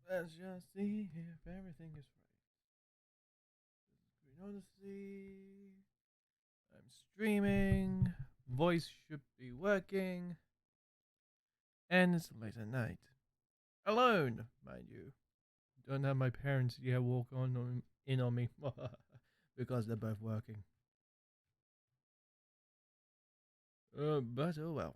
Let's just see if everything is right. Creed Odyssey. I'm streaming. Voice should be working. And it's late at night. Alone, mind you. Don't have my parents yet walk in on me because they're both working. But oh well.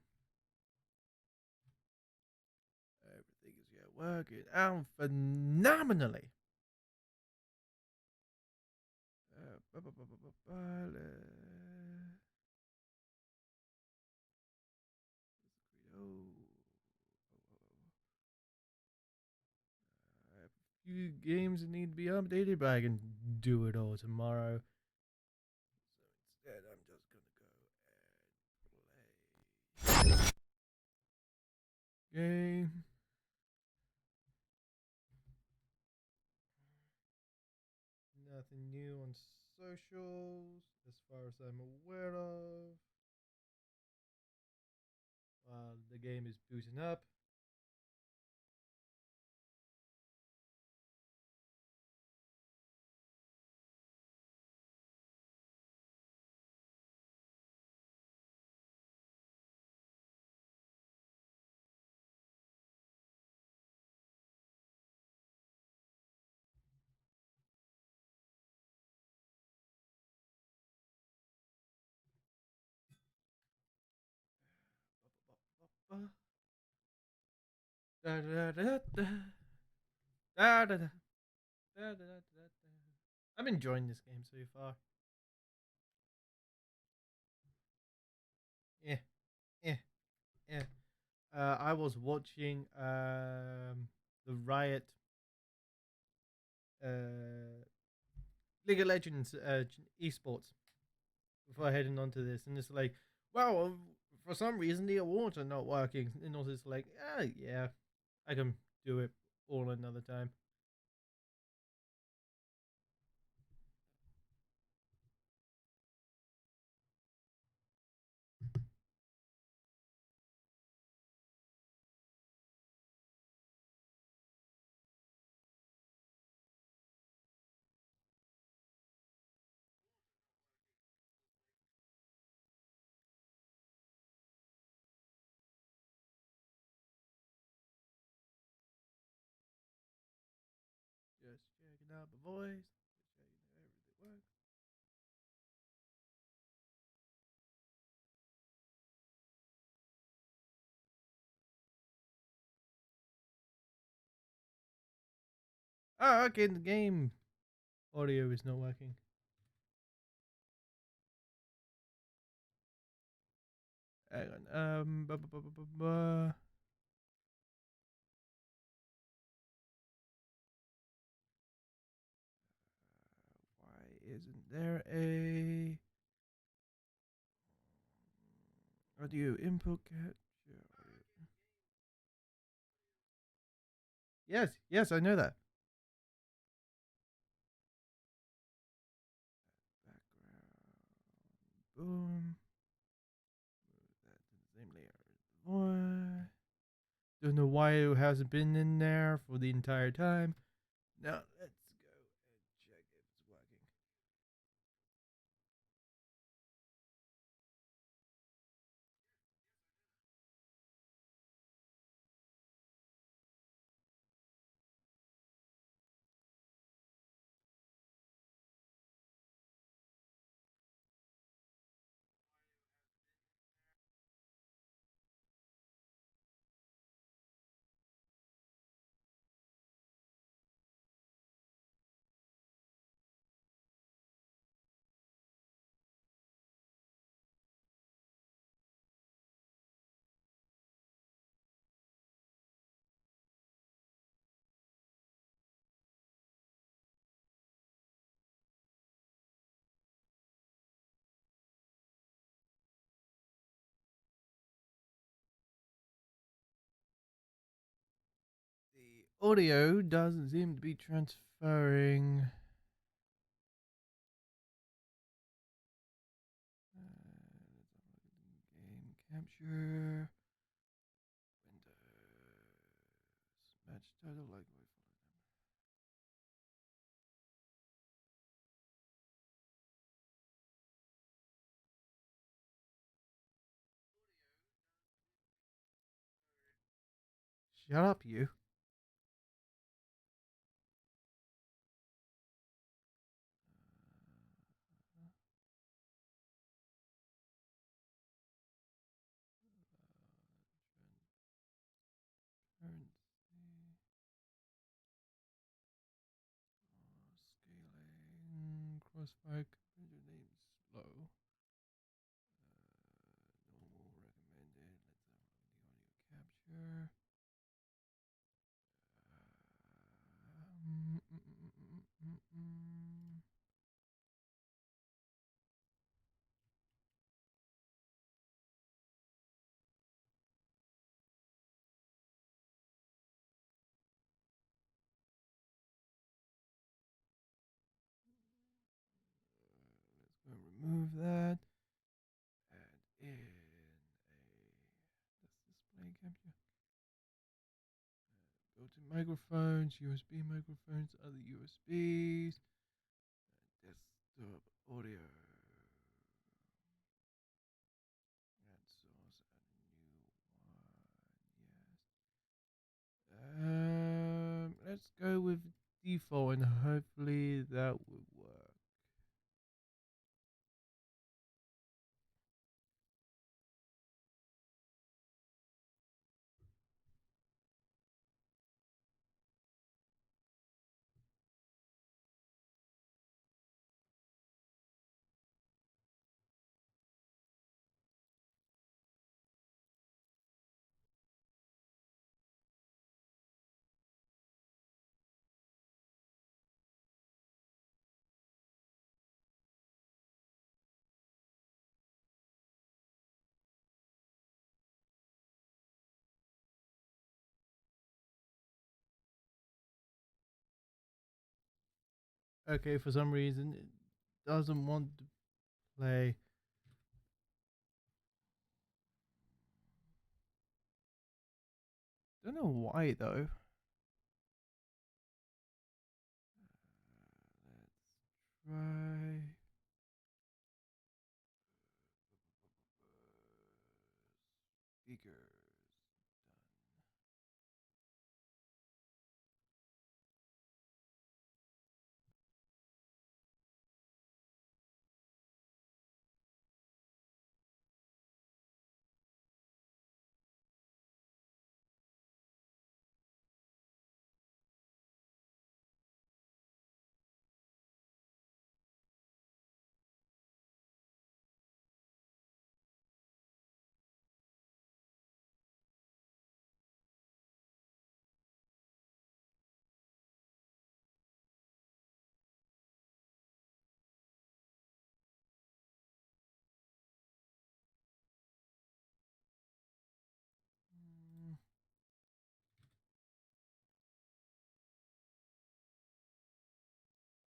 Everything is yet working out phenomenally. I have a few games that need to be updated, but I can do it all tomorrow. So instead, I'm just gonna go and play game. Nothing new on socials as far as I'm aware of. While the game is booting up. Da, da, da, da. Da, da, da. Da, da, da, da, I'm enjoying this game so far. Yeah, yeah, yeah. I was watching the Riot uh, League of Legends esports before heading on to this, and it's like, well, for some reason the awards are not working, and also it's like, yeah, I can do it all another time. Just checking out my voice, just checking everything works. Oh, okay, the game audio is not working. Hang on. Why isn't there a audio input capture? Yes, yes, I know that. Background. Boom. Move that to the same layer as before. Don't know why it hasn't been in there for the entire time. Now let's go and check if it's working. audio doesn't seem to be transferring. Game capture. Windows. Match title like we follow them. Shut up, you. Transparency. Scaling. Crossfire computer name slow. Normal recommended. Let's have a look at the audio capture. Let's go remove that. Add in a display capture. Built-in microphones, USB microphones, other USBs, desktop audio. Add source, add a new one. Yes. Let's go with default, and hopefully that will work. Okay, for some reason it doesn't want to play. Don't know why though. Let's try. Speakers.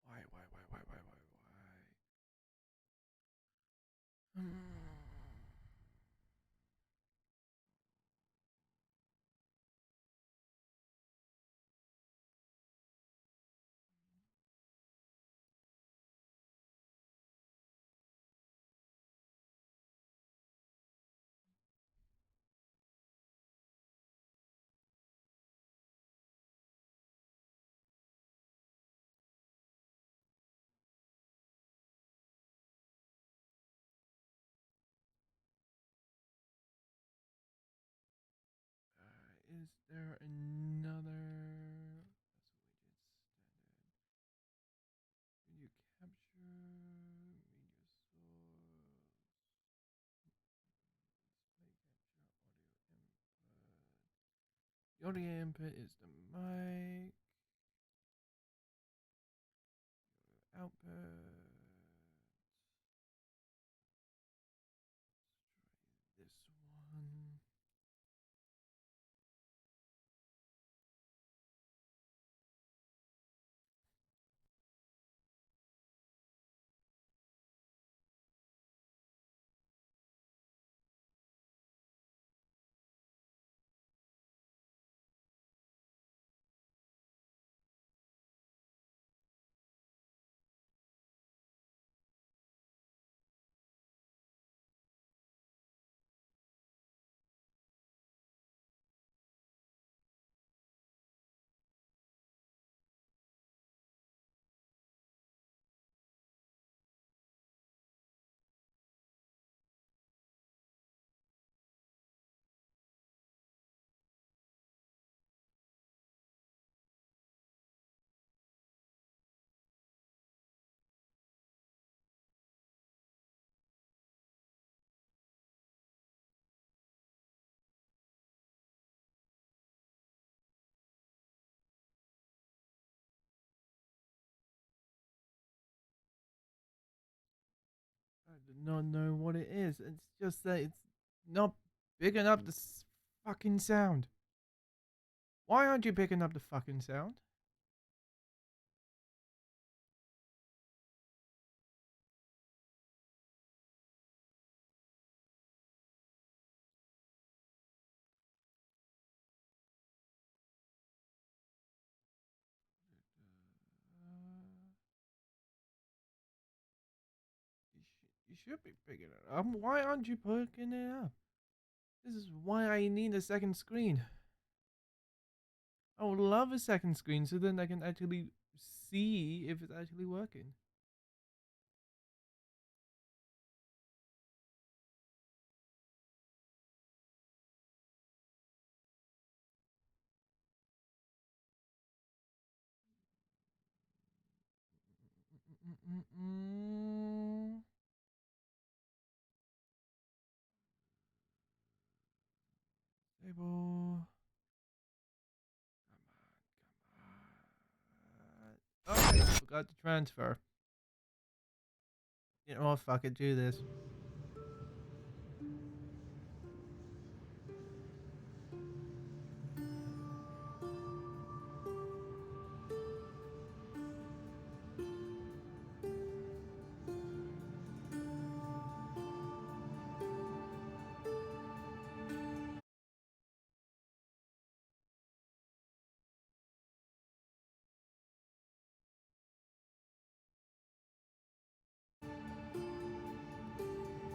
Why? Is there another? That's what we did. Standard. Video capture, media source, display capture, audio input. The audio input is the mic. Output. Let's try this one. not know what it is. It's just that it's not picking up the fucking sound. Why aren't you picking up the fucking sound? You should be picking it up. Why aren't you picking it up? This is why I need a second screen. I would love a second screen so then I can actually see if it's actually working. Stable. Come on. Oh, I forgot to transfer. You know what? Fuck it. Do this.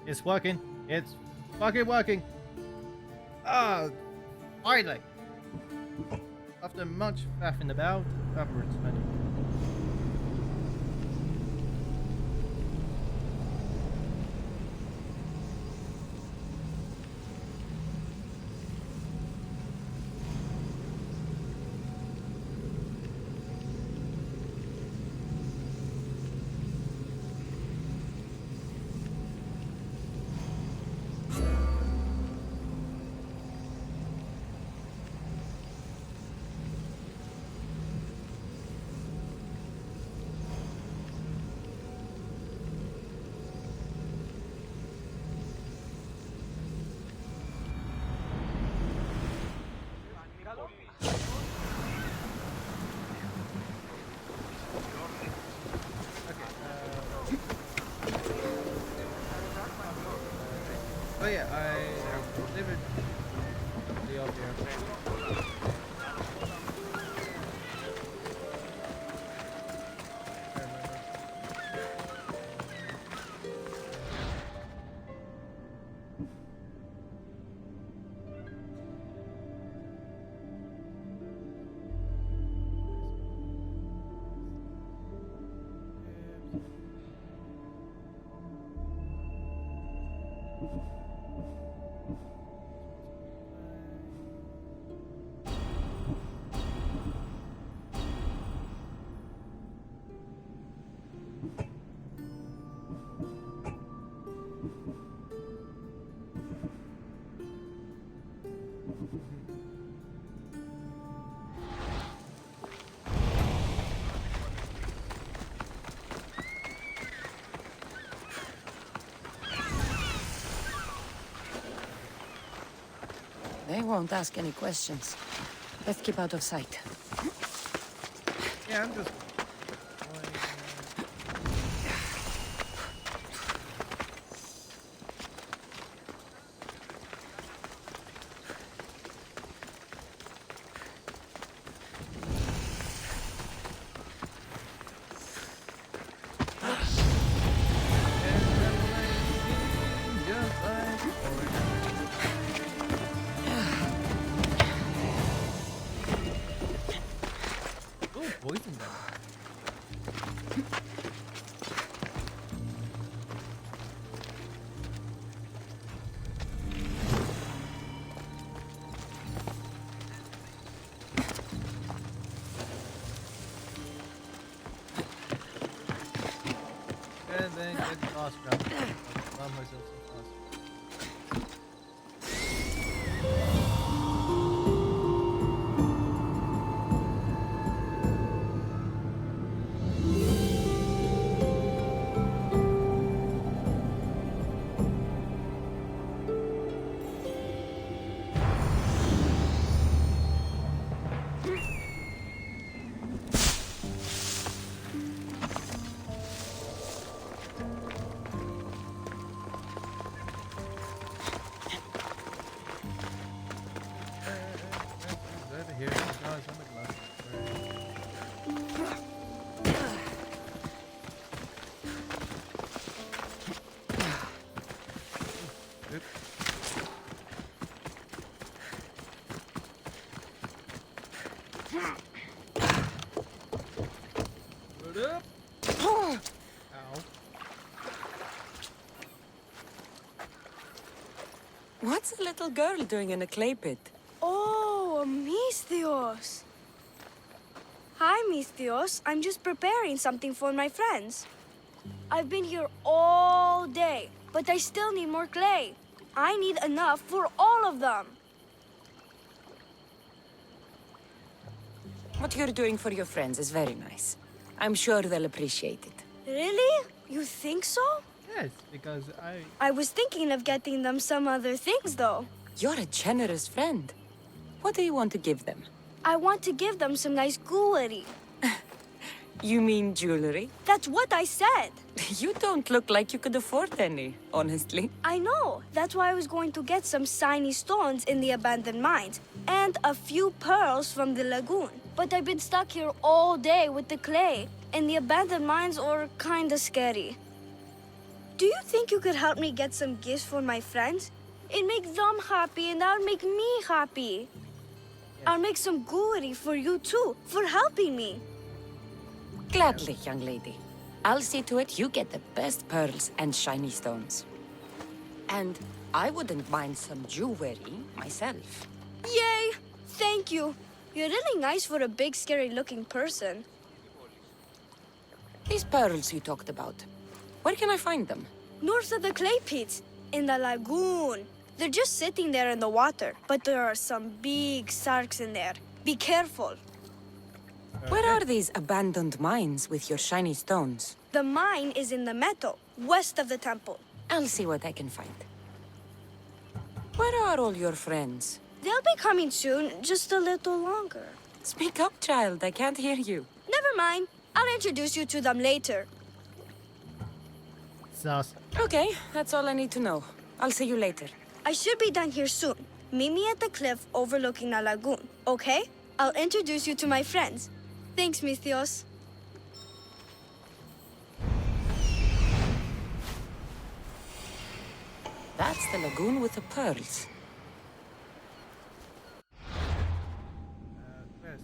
It's working. It's fucking working. Ah, finally. After much faffing about, I'm returning. Oh yeah, I delivered the audio. They won't ask any questions. Let's keep out of sight. Yeah, I'm just. Poison them. And then get the boss grab. Found myself some boss. What up? Ow. What's a little girl doing in a clay pit? Oh, Misthios. Hi, Misthios. I'm just preparing something for my friends. I've been here all day, but I still need more clay. I need enough for all of them. What you're doing for your friends is very nice. I'm sure they'll appreciate it. Really? You think so? Yes, because I was thinking of getting them some other things, though. You're a generous friend. What do you want to give them? I want to give them some nice jewelry. You mean jewelry? That's what I said. You don't look like you could afford any, honestly. I know. That's why I was going to get some shiny stones in the abandoned mines and a few pearls from the lagoon. But I've been stuck here all day with the clay, and the abandoned mines are kinda scary. Do you think you could help me get some gifts for my friends? It'd make them happy, and that would make me happy. I'll make some jewelry for you too, for helping me. Gladly, young lady. I'll see to it you get the best pearls and shiny stones. And I wouldn't mind some jewelry myself. Yay! Thank you. You're really nice for a big, scary-looking person. These pearls you talked about, where can I find them? North of the clay pits, in the lagoon. They're just sitting there in the water, but there are some big sharks in there. Be careful. Where are these abandoned mines with your shiny stones? The mine is in the meadow, west of the temple. I'll see what I can find. Where are all your friends? They'll be coming soon, just a little longer. Speak up, child. I can't hear you. Never mind. I'll introduce you to them later. sus. Okay, that's all I need to know. I'll see you later. I should be done here soon. Meet me at the cliff overlooking the lagoon, okay? I'll introduce you to my friends. Thanks, Misthios. That's the lagoon with the pearls. Where's?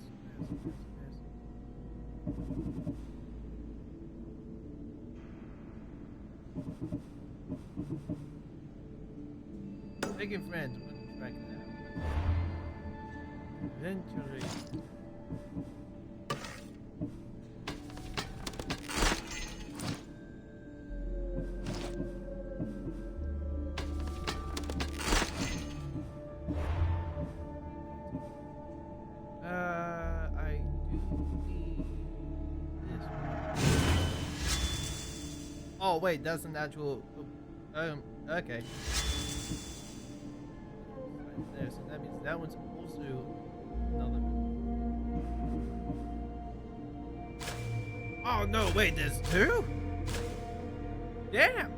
Making friends, wouldn't track it out. Eventually. I do need this one. Oh wait, that's an actual. Okay. There, so that means that one's also another. Oh no! Wait, there's two. Damn.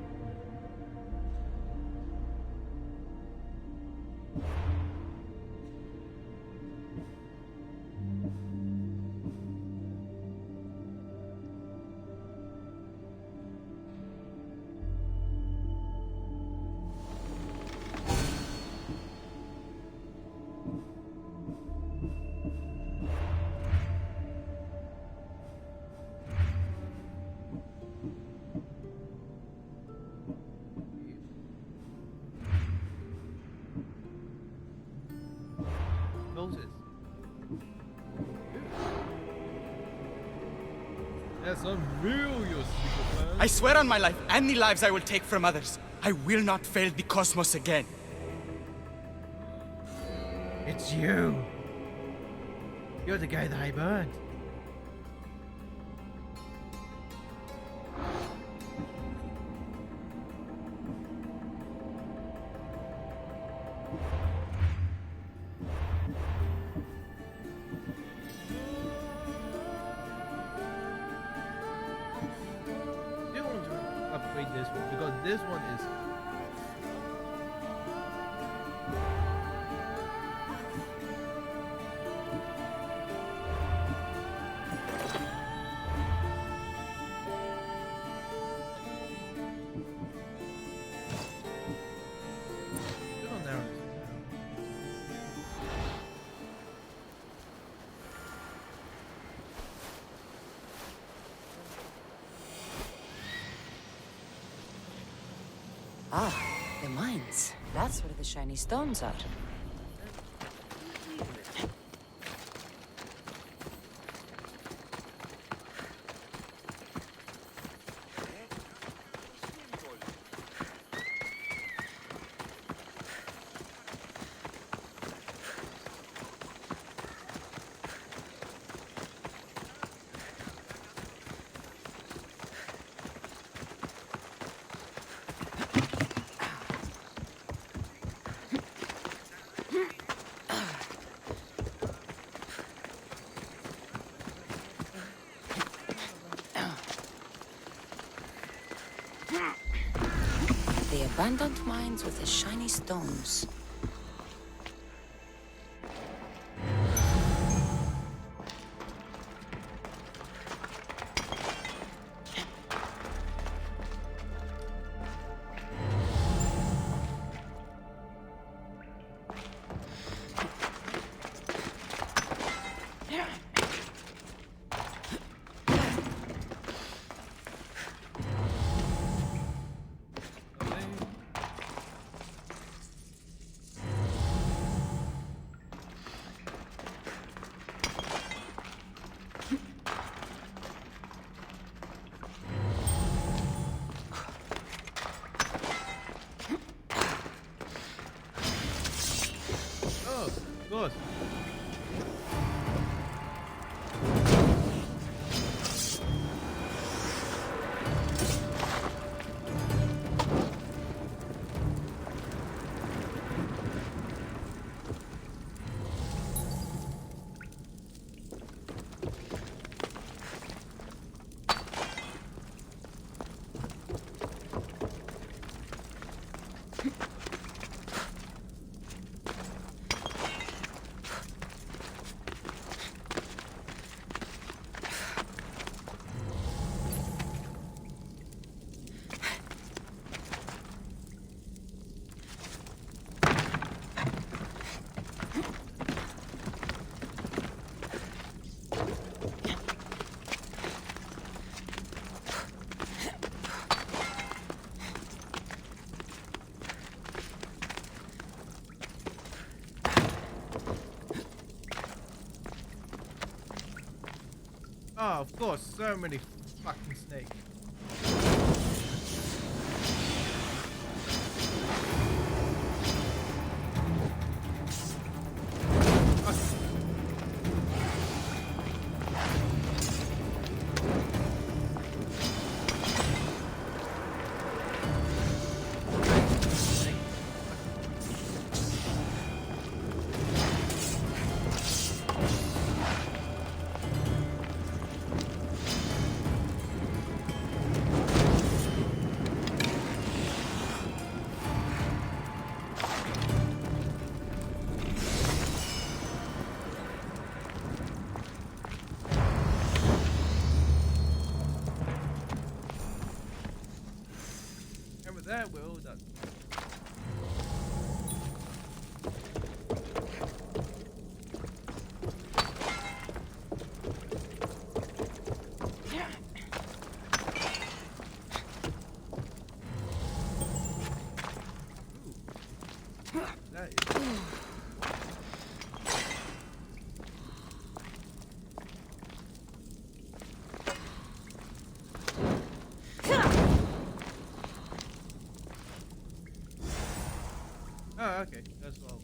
Moses. That's unreal, you secret man. I swear on my life and the lives I will take from others, I will not fail the cosmos again. It's you. You're the guy that I burned. You want to upgrade this one because this one is. Ah, the mines. That's where the shiny stones are. The abandoned mines with the shiny stones. Oh, of course. Oh, of course, so many fucking snakes. And with that, we're all done. Ooh. That is... Oh, okay. That's all.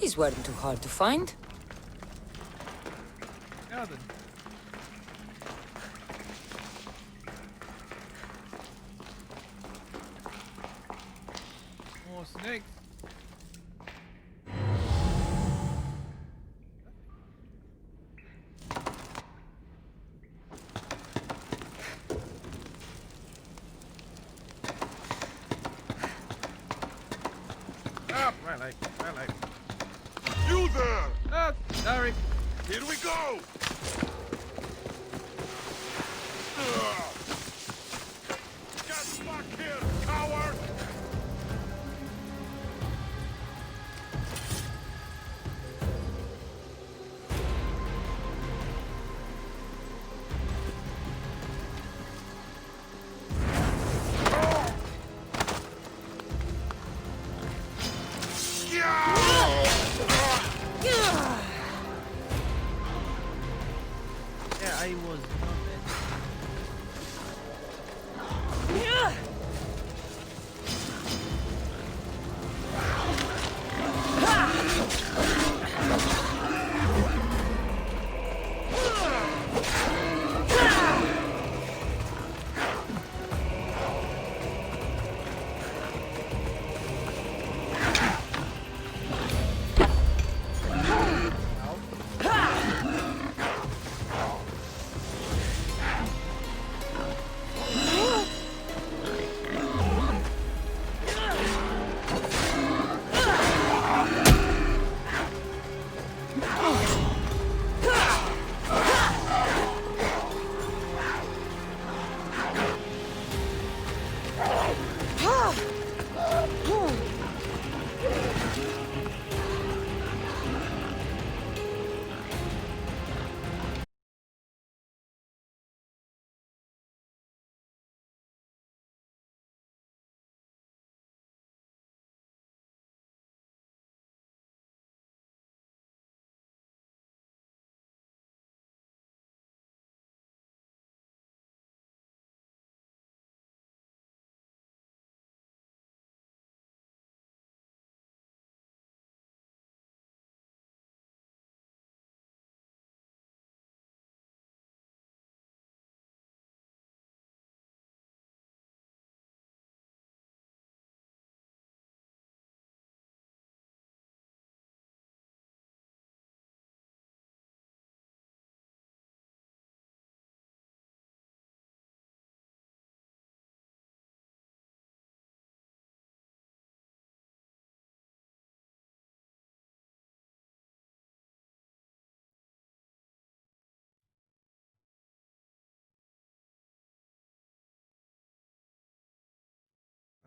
These weren't too hard to find. Now then. Hello. You there! Oh, sorry. Here we go! Ugh. Get back here, coward! Yeah, I was not there.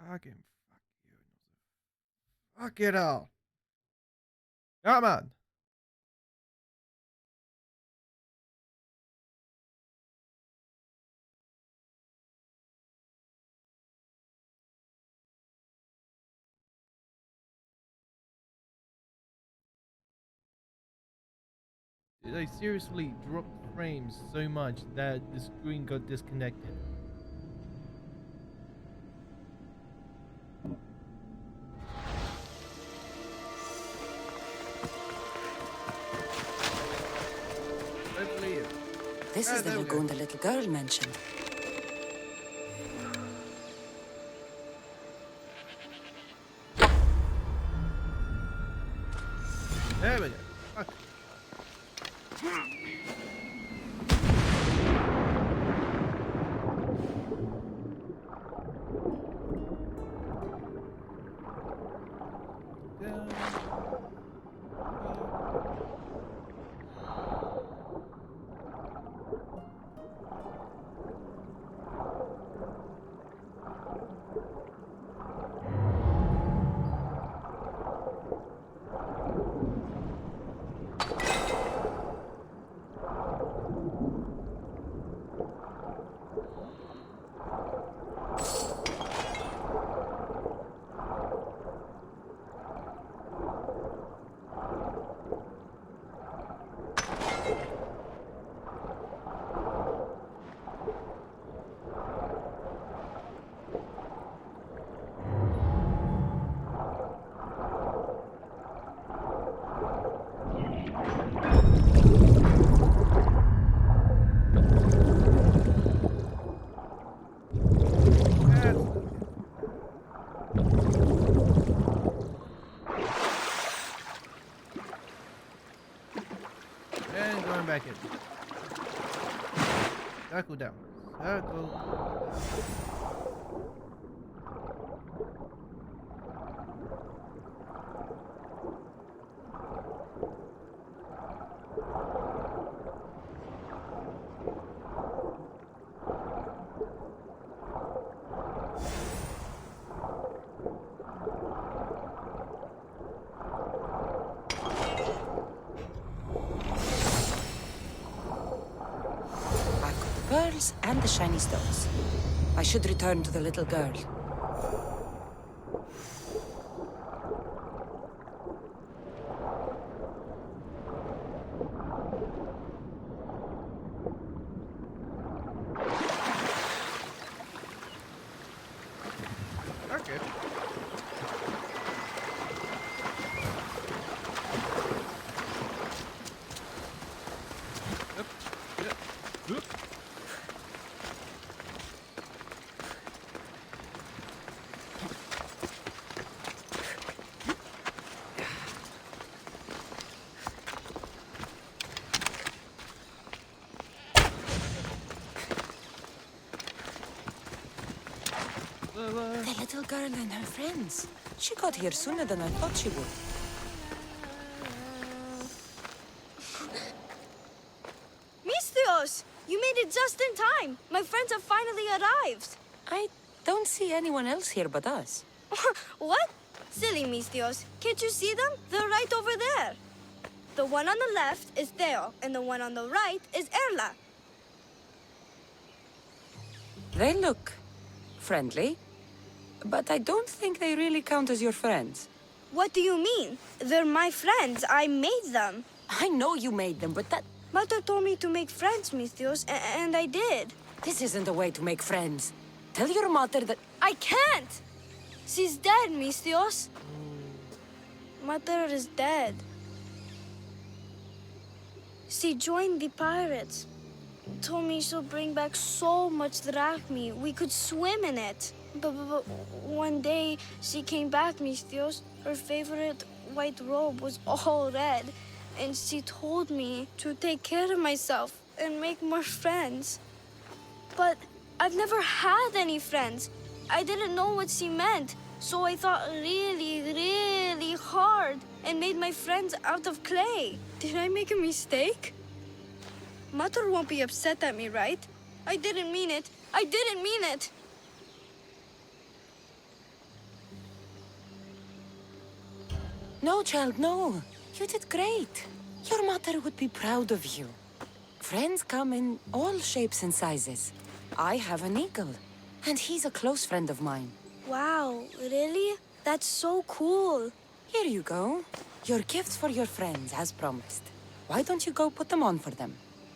Fucking fuck you. Fuck it all. Come on. Did I seriously drop frames so much that the screen got disconnected? Hopefully it. This is the there we go. lagoon the little girl mentioned. There we go. Fuck. Down. And going back in. Circle down. Circle down. pearls and the shiny stones. I should return to the little girl. Okay. Up, yeah, up. The little girl and her friends. She got here sooner than I thought she would. Mistios! You made it just in time! My friends have finally arrived! I don't see anyone else here but us. What? Silly Mistios. Can't you see them? They're right over there. The one on the left is Theo, and the one on the right is Erla. They look friendly, but I don't think they really count as your friends. What do you mean? They're my friends. I made them. I know you made them, but Mother told me to make friends, Mistios, and I did. this isn't the way to make friends. Tell your mother that... I can't! She's dead, Mistios. Mother is dead. She joined the pirates. Told me she'll bring back so much drachmi, we could swim in it. But one day, she came back, Mistios. Her favorite white robe was all red. And she told me to take care of myself and make more friends. But I've never had any friends. I didn't know what she meant. So I thought really, really hard and made my friends out of clay. Did I make a mistake? Mother won't be upset at me, right? I didn't mean it. I didn't mean it. No, child, no. You did great. Your mother would be proud of you. Friends come in all shapes and sizes. I have an eagle, and he's a close friend of mine. Wow, really? That's so cool. Here you go. Your gifts for your friends, as promised. Why don't you go put them on for them?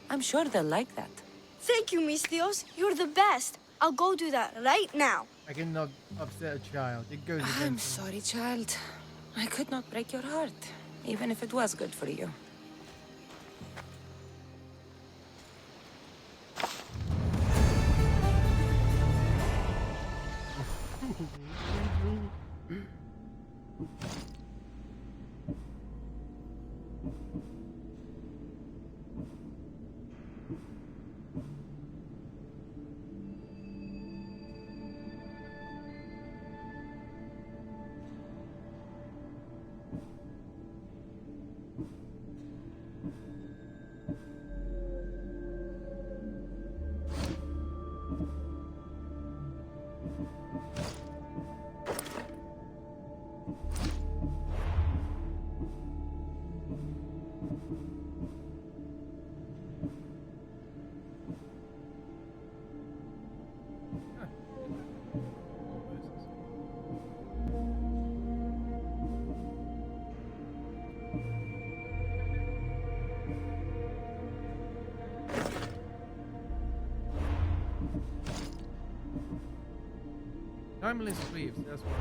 I'm sure they'll like that. Thank you, Mistios. You're the best. I'll go do that right now. I cannot upset a child. It goes I'm against me. sorry, child. I could not break your heart, even if it was good for you. Timeless sleeves, that's what.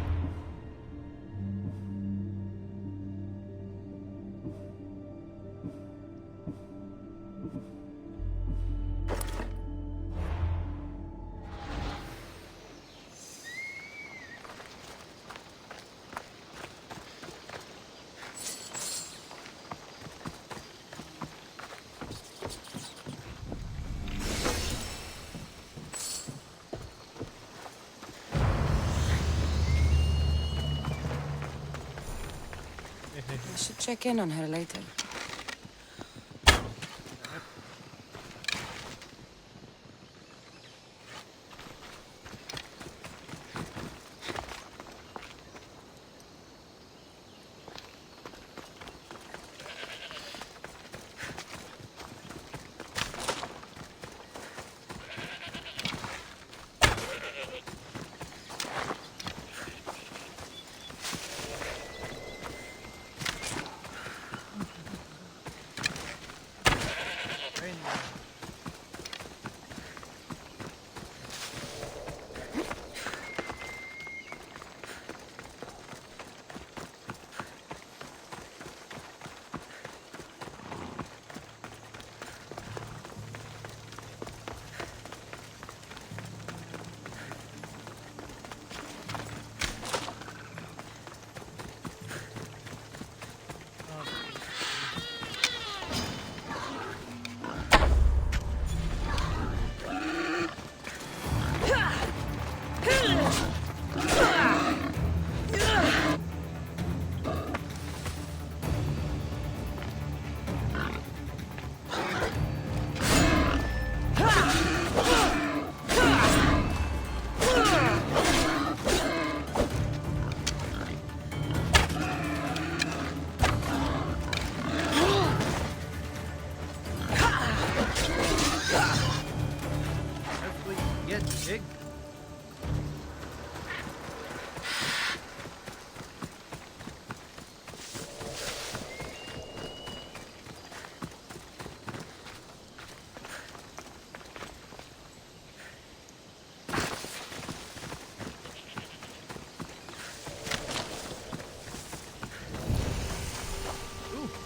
I should check in on her later.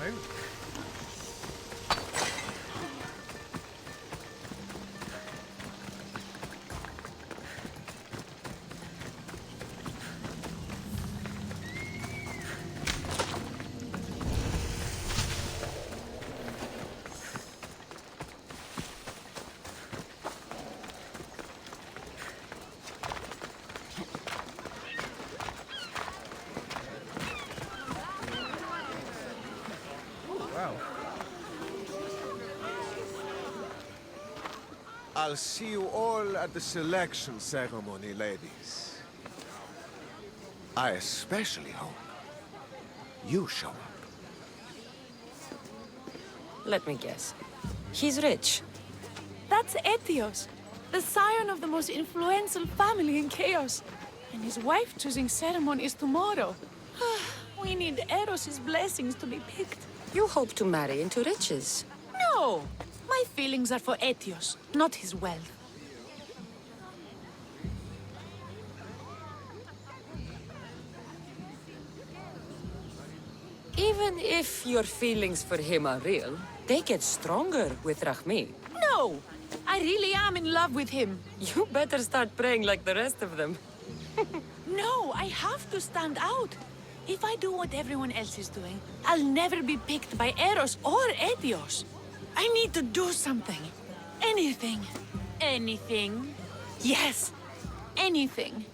Move. Wow. I'll see you all at the selection ceremony, ladies. I especially hope you show up. Let me guess. He's rich. That's Etios, the scion of the most influential family in Chaos. And his wife-choosing ceremony is tomorrow. We need Eros's blessings to be picked. You hope to marry into riches. No! My feelings are for Etios, not his wealth. Even if your feelings for him are real, they get stronger with Rahmi. No! I really am in love with him. You better start praying like the rest of them. No, I have to stand out. If I do what everyone else is doing, I'll never be picked by Eros or Etios. I need to do something. Anything. Anything. Yes, anything.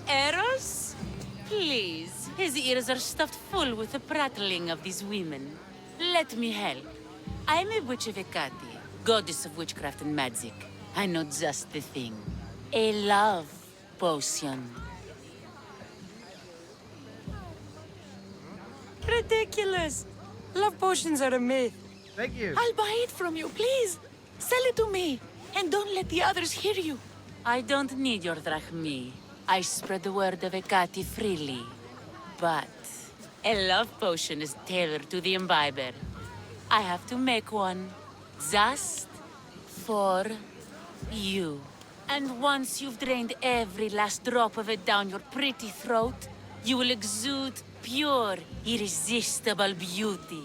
Eros? Please, his ears are stuffed full with the prattling of these women. Let me help. I'm a witch of Hecate, goddess of witchcraft and magic. I know just the thing. A love potion. Ridiculous! Love potions are a myth. Thank you. I'll buy it from you, please. Sell it to me. And don't let the others hear you. I don't need your drachmi. I spread the word of Hecate freely. But a love potion is tailored to the imbiber. I have to make one. Just for you. And once you've drained every last drop of it down your pretty throat, you will exude pure, irresistible beauty.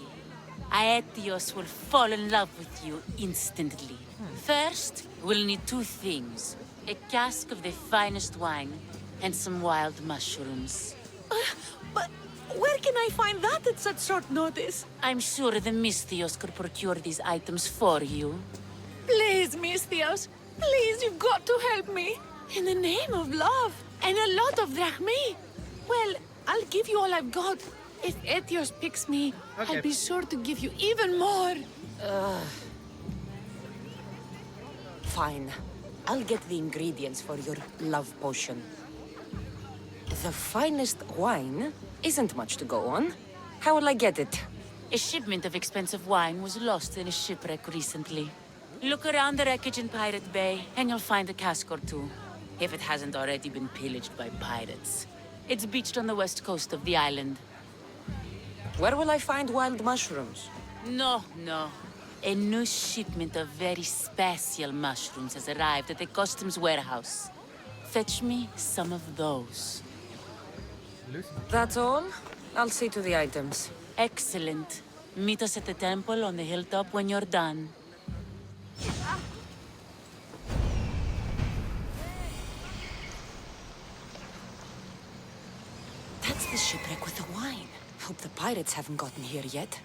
Aetios will fall in love with you instantly. First, we'll need two things. A cask of the finest wine, and some wild mushrooms. But where can I find that at such short notice? I'm sure the Mystios could procure these items for you. Please, Mystios. Please, you've got to help me. In the name of love. And a lot of drachmi. Well, I'll give you all I've got. If Etios picks me, Okay. I'll be sure to give you even more. Fine. I'll get the ingredients for your love potion. The finest wine isn't much to go on. How will I get it? A shipment of expensive wine was lost in a shipwreck recently. Look around the wreckage in Pirate Bay, and you'll find a cask or two. If it hasn't already been pillaged by pirates. It's beached on the west coast of the island. Where will I find wild mushrooms? No. A new shipment of very special mushrooms has arrived at the customs warehouse. Fetch me some of those. That's all? I'll see to the items. Excellent. Meet us at the temple on the hilltop when you're done. That's the shipwreck with the wine. Hope the pirates haven't gotten here yet.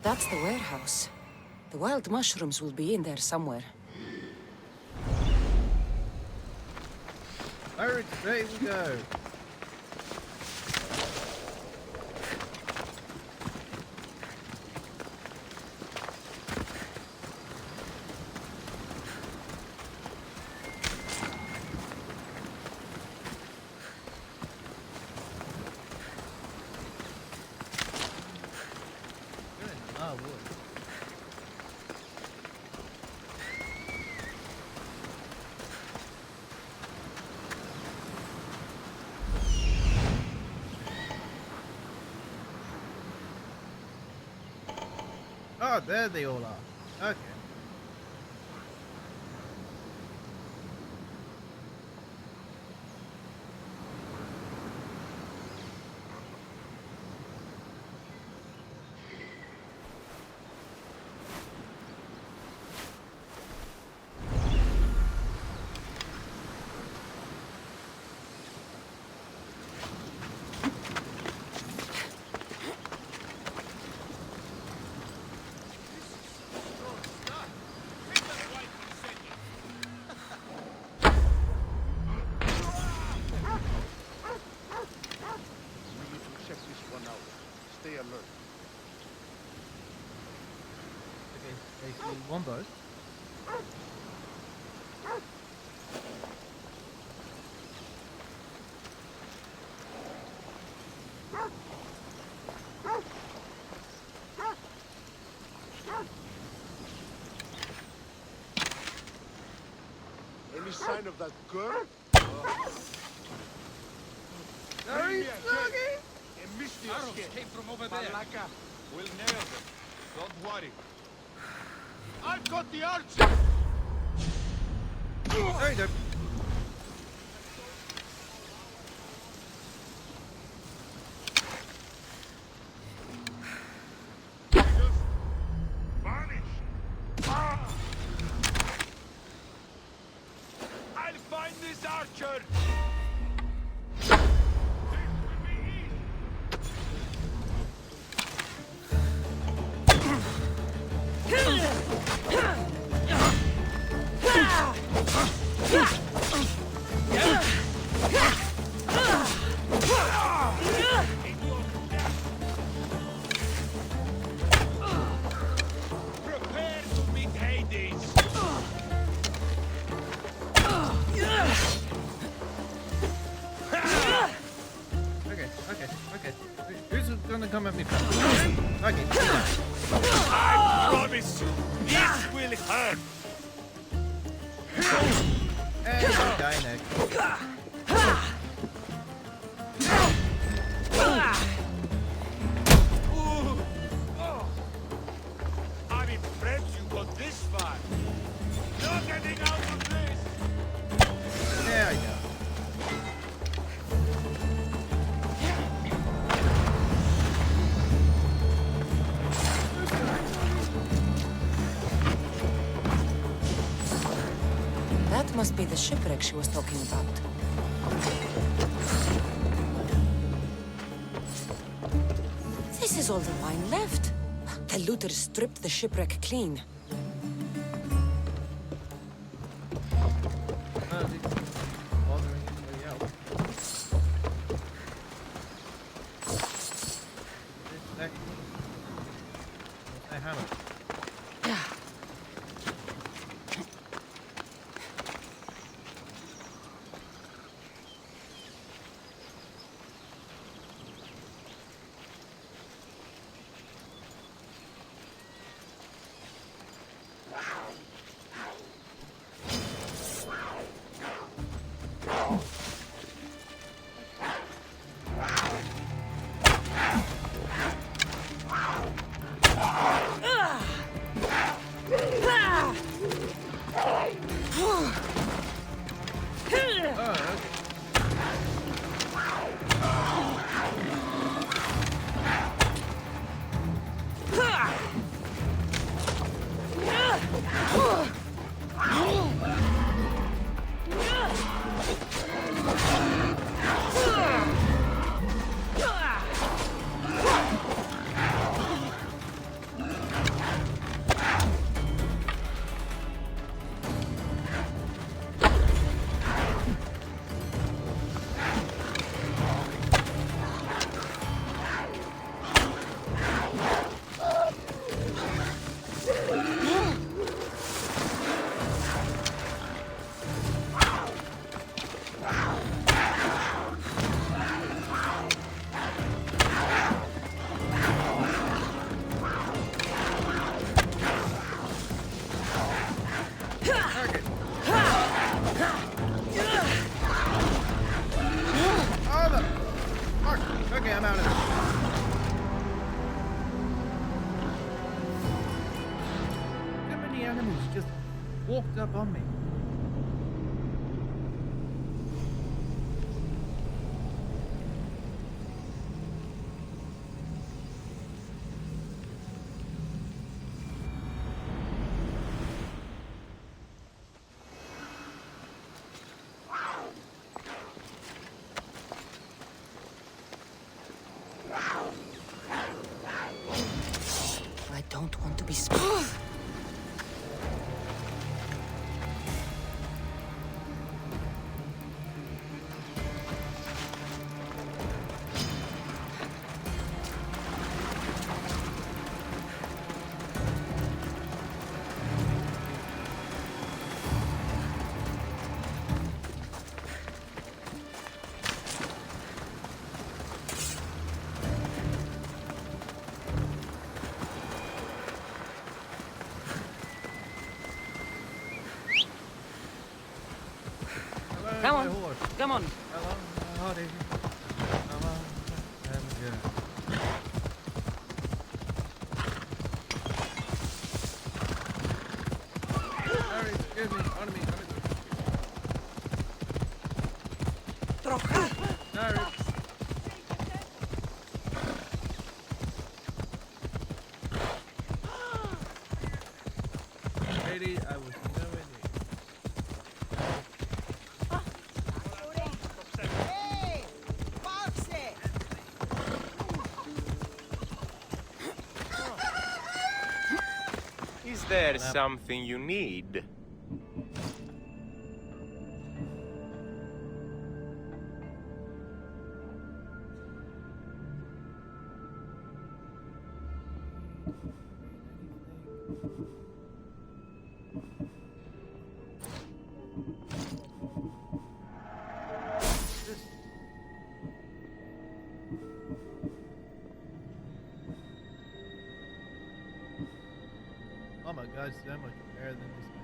That's the warehouse. The wild mushrooms will be in there somewhere. Pirates Bay we go. Wood. Oh, there they all are. Okay. want those. Any sign of that girl? Very sluggy! Arrows came from over there. Malaka, we'll nail them. Don't worry. I've got the archer! There you go. Just vanish. Ah! I'll find this archer! This will be easy. Prepare to meet Hades! Okay. Who's gonna come at me first? Okay. I promise you, this will hurt! And you die next. Ooh. Oh. I'm impressed you got this far. No getting out of this! There we go. That must be the shipwreck she was talking about. This is all the wine left. The looters stripped the shipwreck clean. Oh, these bothering anybody else. This second. What's that hammer? Oh, okay. Target. Oh, the fuck. Okay, I'm out of this. Too many enemies just walked up on me. I don't want to be spoiled. Where's Come my on. horse? Come on. Hello, howdy. Hello, and yeah. Sorry, excuse me, on me. Sorry. Lady, I was nowhere near. Is there something you need? Oh my god, so much better than this guy.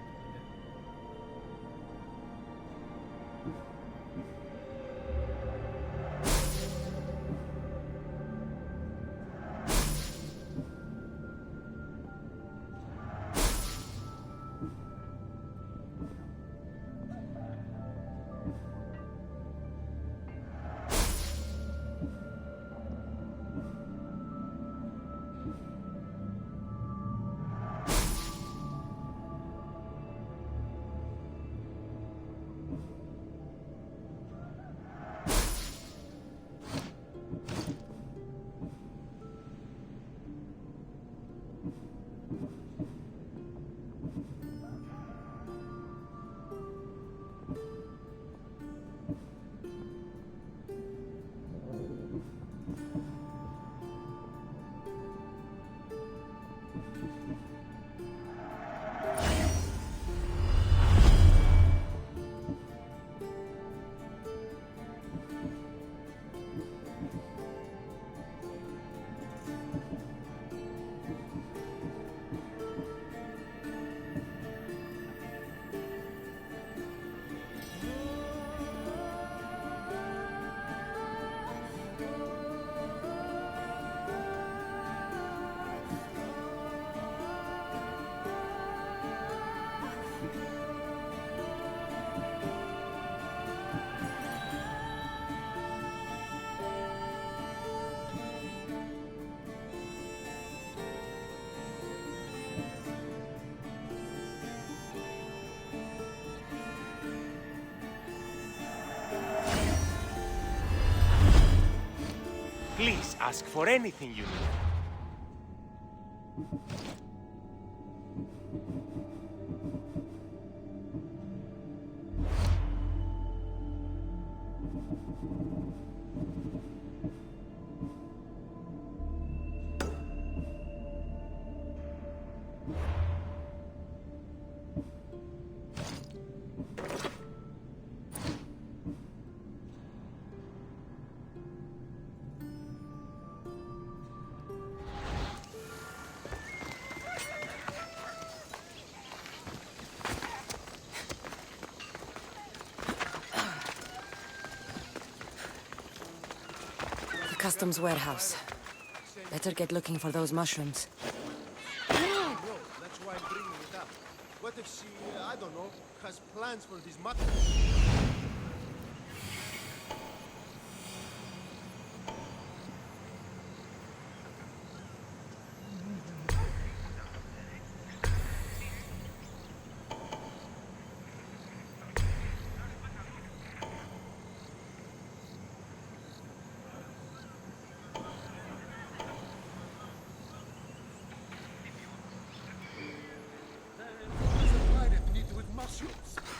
Please ask for anything you need. The customs warehouse. Better get looking for those mushrooms. No, that's why I'm bringing it up. What if she, I don't know, has plans for these matters?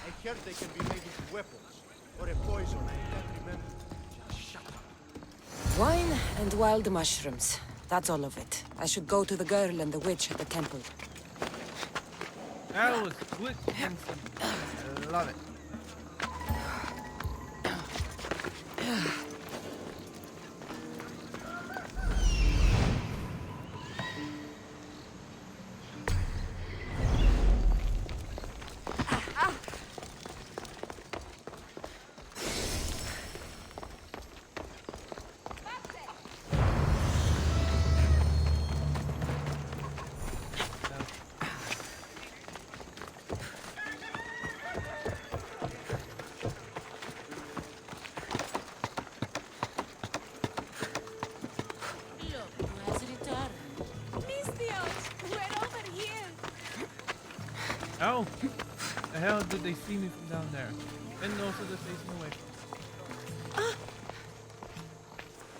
I heard they can be made into weapons, or a poison, I can't remember. Just shut up. Wine and wild mushrooms. That's all of it. I should go to the girl and the witch at the temple. That was quick and simple. I love it. How the hell did they see me from down there? And also they're facing away.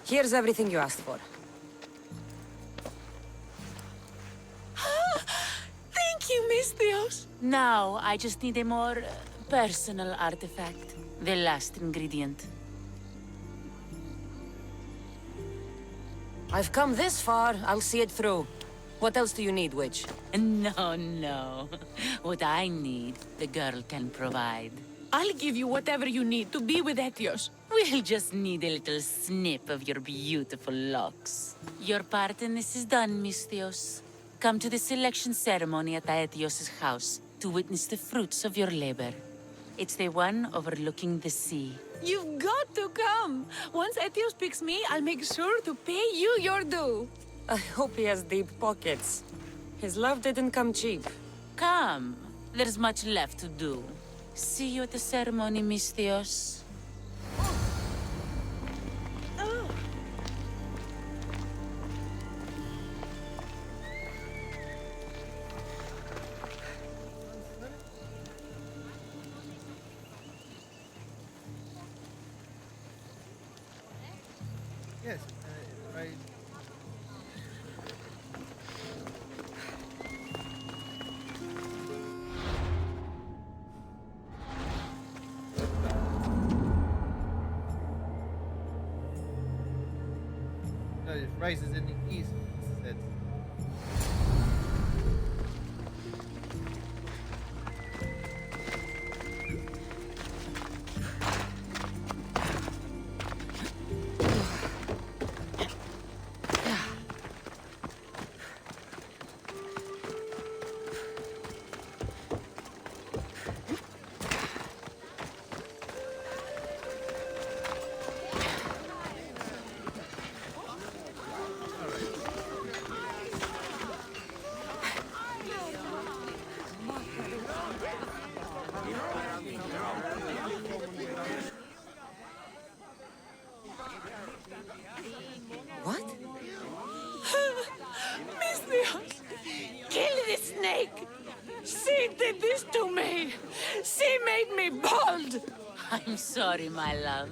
Here's everything you asked for. Thank you, Misthios. Now, I just need a more personal artifact. The last ingredient. I've come this far, I'll see it through. What else do you need, witch? No, no. What I need, the girl can provide. I'll give you whatever you need to be with Etios. We'll just need a little snip of your beautiful locks. Your part in this is done, Misthios. Come to the selection ceremony at Aetios' house to witness the fruits of your labor. It's the one overlooking the sea. You've got to come. Once Etios picks me, I'll make sure to pay you your due. I hope he has deep pockets. His love didn't come cheap. Come. There's much left to do. See you at the ceremony, Misthios. Yes, right. No, it rises in the east. It said. What? Misthios! Kill the snake! She did this to me! She made me bald! I'm sorry, my love.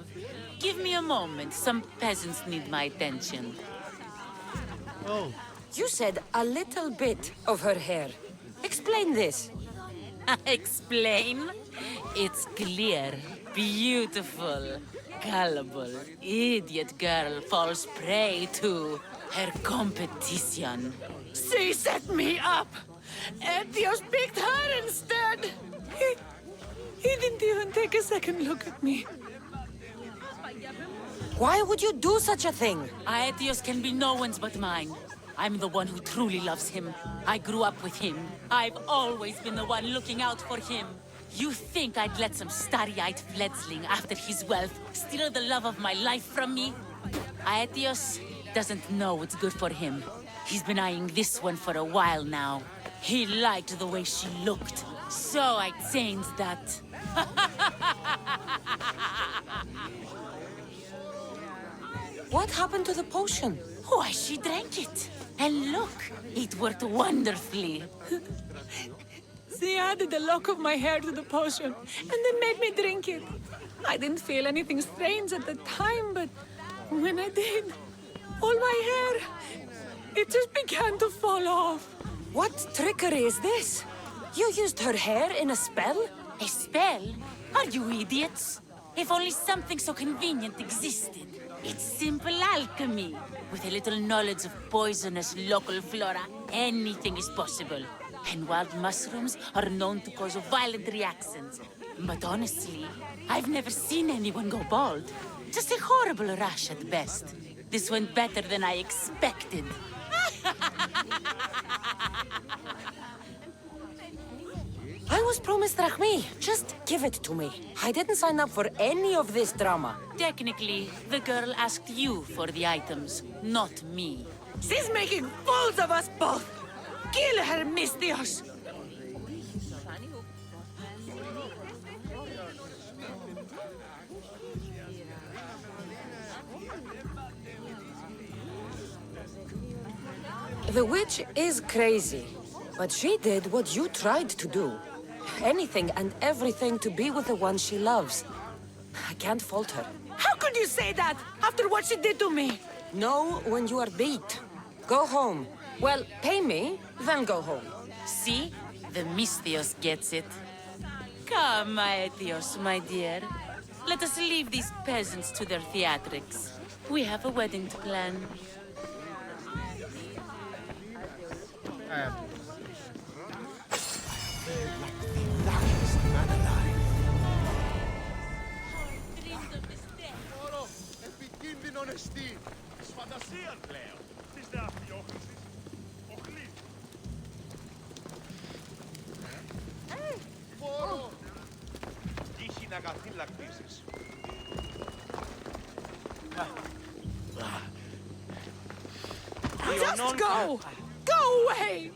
Give me a moment. Some peasants need my attention. Oh, You said a little bit of her hair. Explain this. Explain? It's clear, beautiful, gullible, idiot girl falls prey to her competition. She set me up! Etios picked her instead! He didn't even take a second look at me. Why would you do such a thing? Aetios can be no one's but mine. I'm the one who truly loves him. I grew up with him. I've always been the one looking out for him. You think I'd let some starry-eyed fledgling after his wealth steal the love of my life from me? Aetios doesn't know what's good for him. He's been eyeing this one for a while now. He liked the way she looked, so I changed that. What happened to the potion? Why, she drank it. And look, it worked wonderfully. She added a lock of my hair to the potion, and then made me drink it. I didn't feel anything strange at the time, but when I did, all my hair, it just began to fall off. What trickery is this? You used her hair in a spell? A spell? Are you idiots? If only something so convenient existed. It's simple alchemy. With a little knowledge of poisonous local flora, anything is possible. And wild mushrooms are known to cause violent reactions. But honestly, I've never seen anyone go bald. Just a horrible rash at best. This went better than I expected. I was promised Drachmi. Just give it to me. I didn't sign up for any of this drama. Technically, the girl asked you for the items, not me. She's making fools of us both! Kill her, Misthios! The witch is crazy, but she did what you tried to do. Anything and everything to be with the one she loves. I can't fault her. How could you say that after what she did to me? Know when you are beat. Go home. Well, pay me, then go home. See? The Misthios gets it. Come, Aetios, my dear. Let us leave these peasants to their theatrics. We have a wedding to plan. Luckiest man alive. Μωρό, επικίνδυνον εστί. Της φαντασίας λέω. Της δε αφιόχλησης. Οχλή. Μωρό. Τύχη να καθήλακτήσεις. Just go! Go away!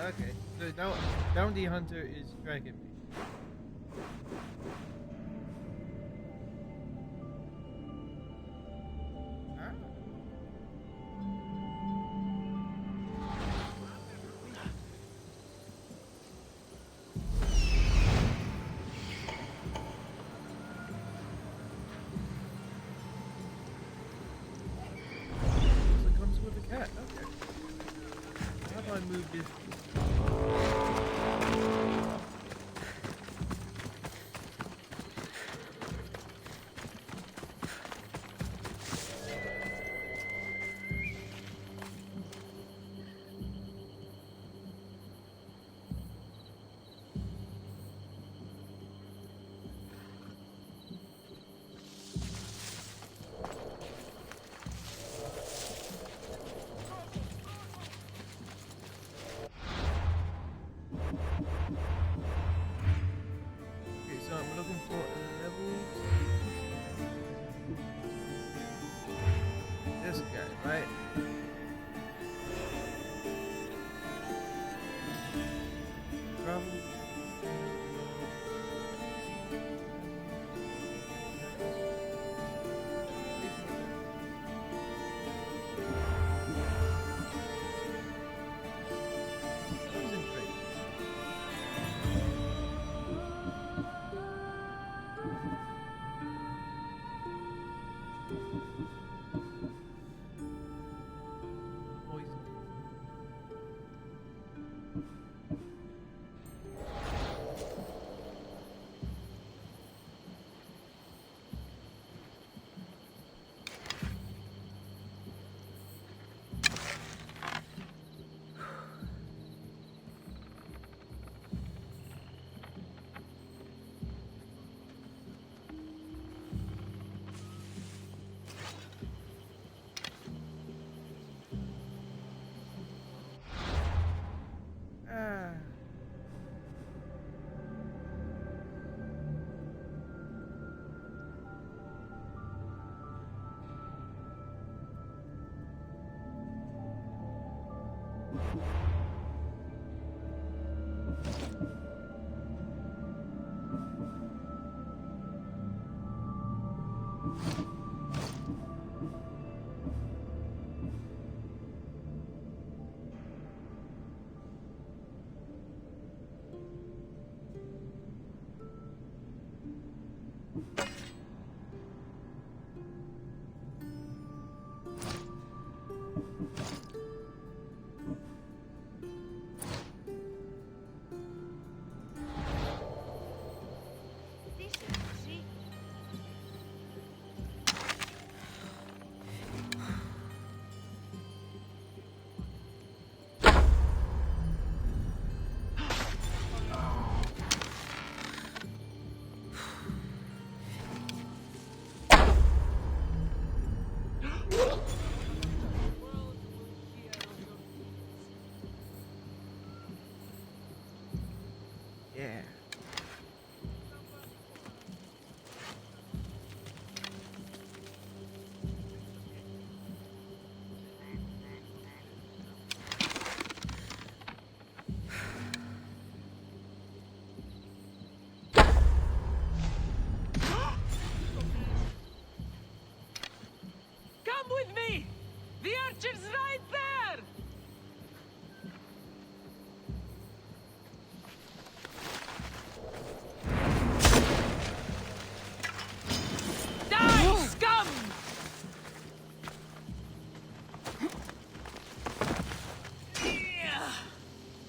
Okay. So now Bounty Hunter is dragging me. Ah. So it comes with a cat. Okay. How do I move this? Okay, so I'm looking for a level. This guy, right? Probably. Concentrate. Poison. Ah.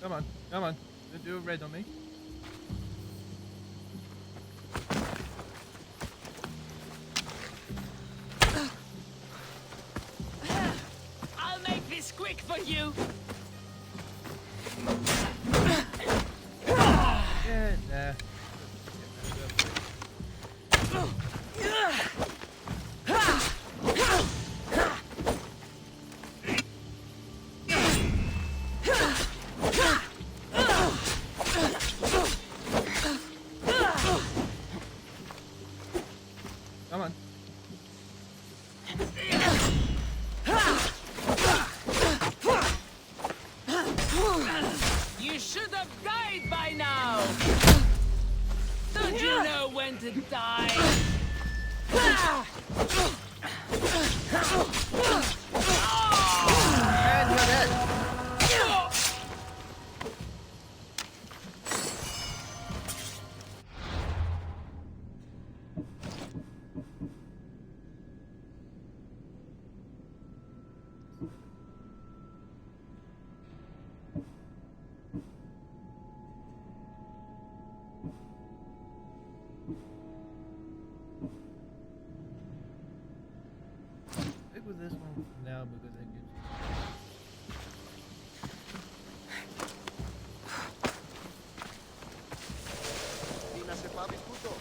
Come on, come on. Don't do a red on me. I'll make this quick for you. Yeah, nah. Come on. You should have died by now. Don't you know when to die? And you're dead. Stick with this one for now because it gives you. Τι να σε πάβει τούτο.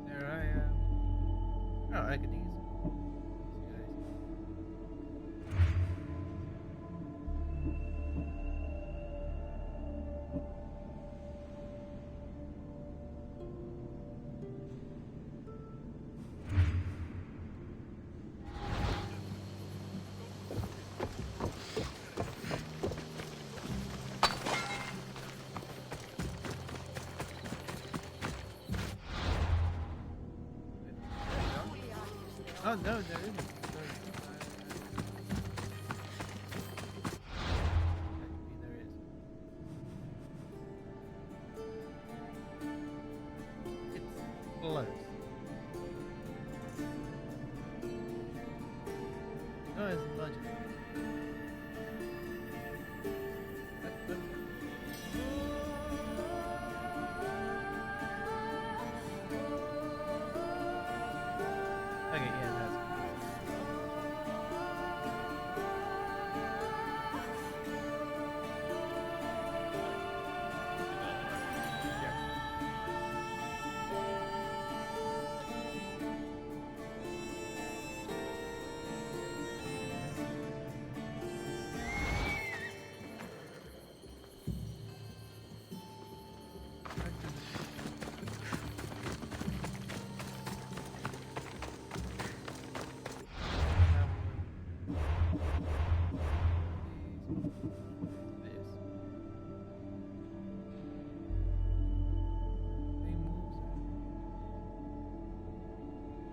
There I am. Oh, I can use these guys. Oh no, there isn't. Actually, there is. It's close. Not as much. Okay, yeah, that's.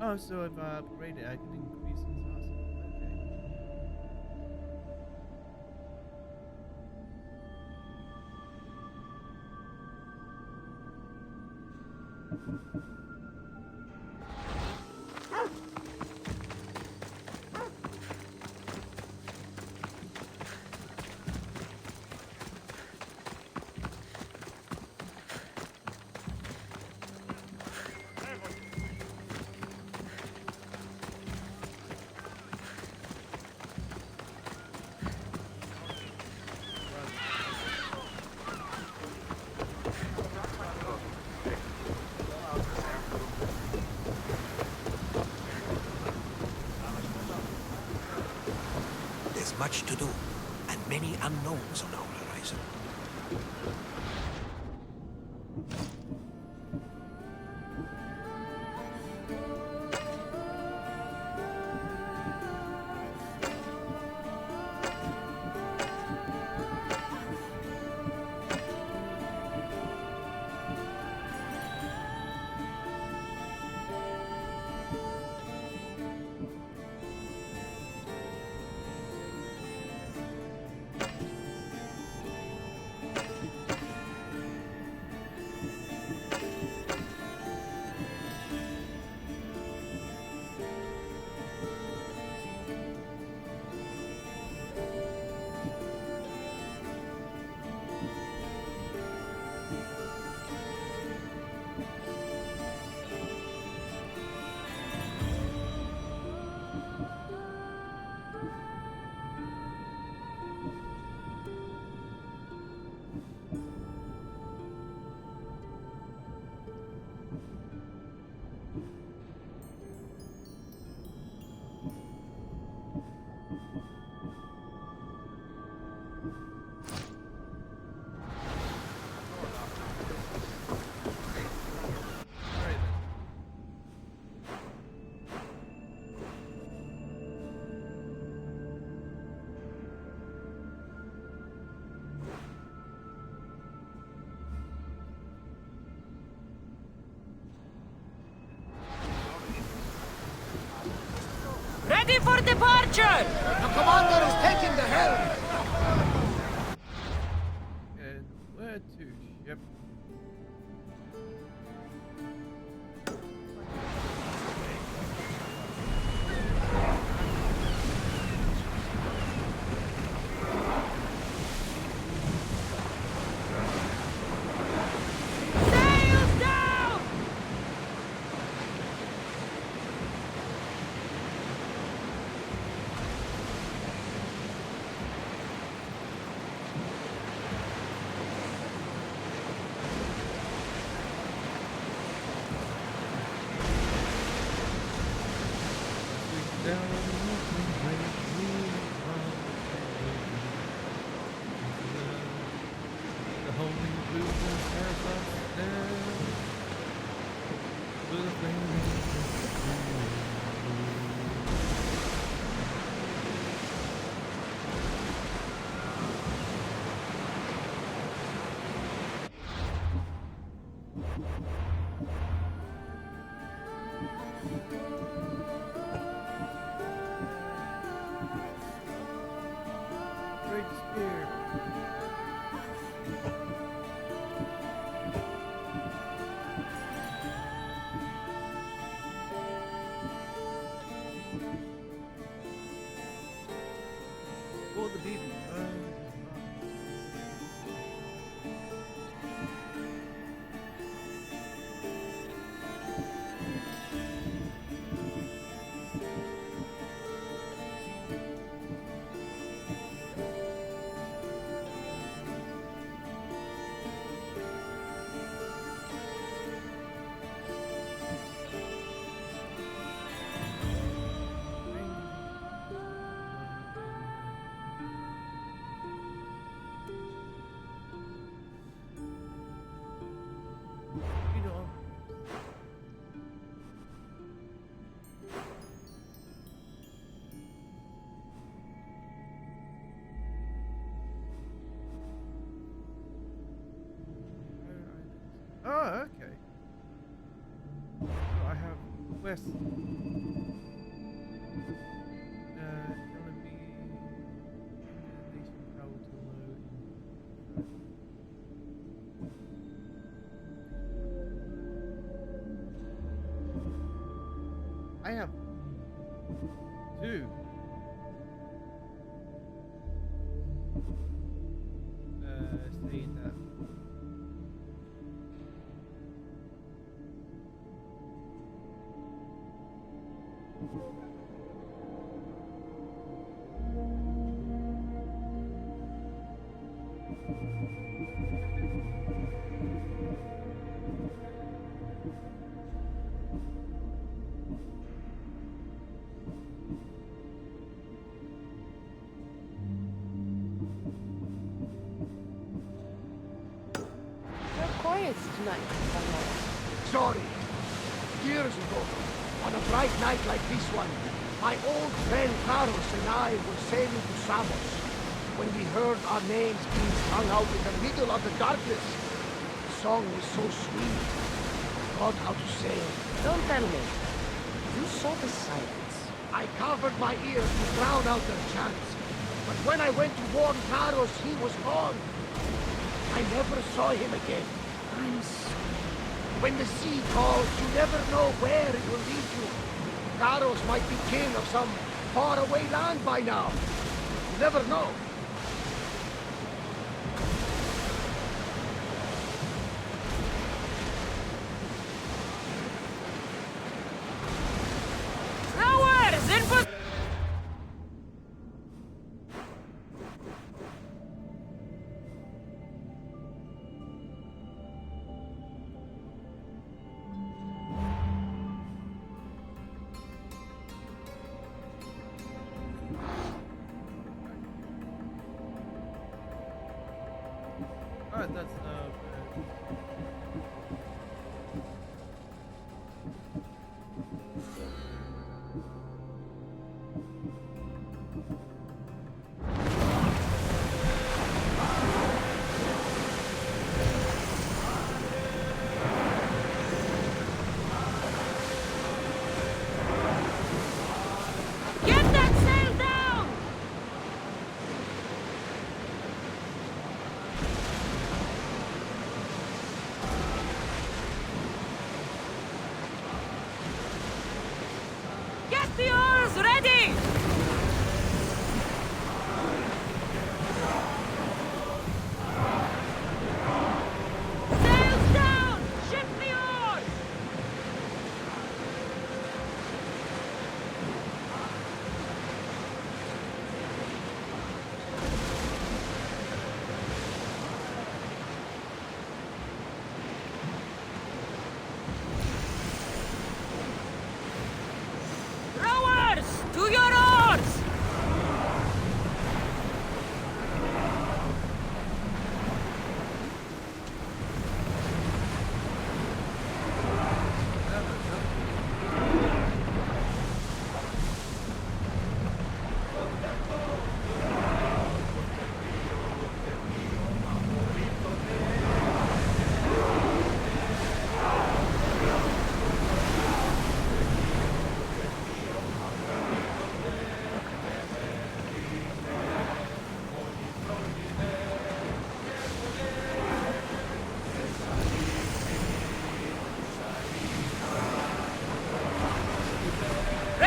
Oh, so if I upgrade it, I can increase its awesome. Okay. There's much to do, and many unknowns on our horizon. Ready for departure! The commander is taking the helm! And where to, ship? Sails down! The holy movement has us there. With a great spear. For the people. You know. Oh, okay. So I have west. Gonna be nation power to low. I have two. Saying that. You're quiet tonight, Carlos. Sorry. Years ago, on a bright night like this one, my old friend Carlos and I were sailing to Samos when we heard our names being sung out in the middle of the darkness. The song was so sweet. I forgot how to sail. Don't tell me. You saw the silence. I covered my ears to drown out their chants. But when I went to warn Carlos, he was gone. I never saw him again. I'm sorry. When the sea calls, you never know where it will lead you. Carlos might be king of some faraway land by now. You never know. Nowhere's in Alright, that's Get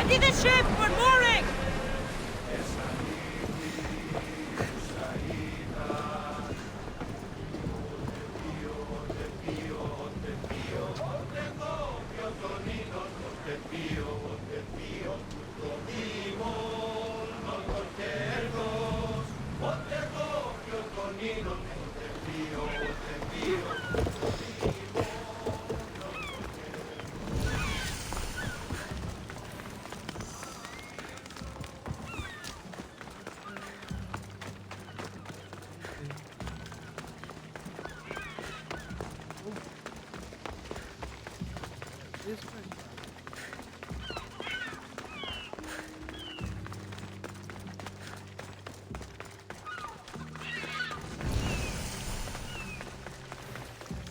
Ready the ship for mooring! This way.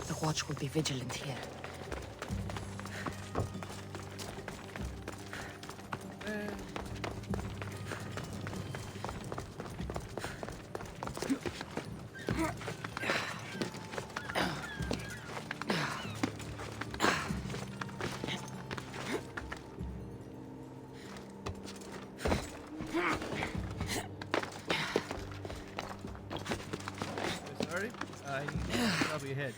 The watch will be vigilant here. Sorry? I need to probably ahead.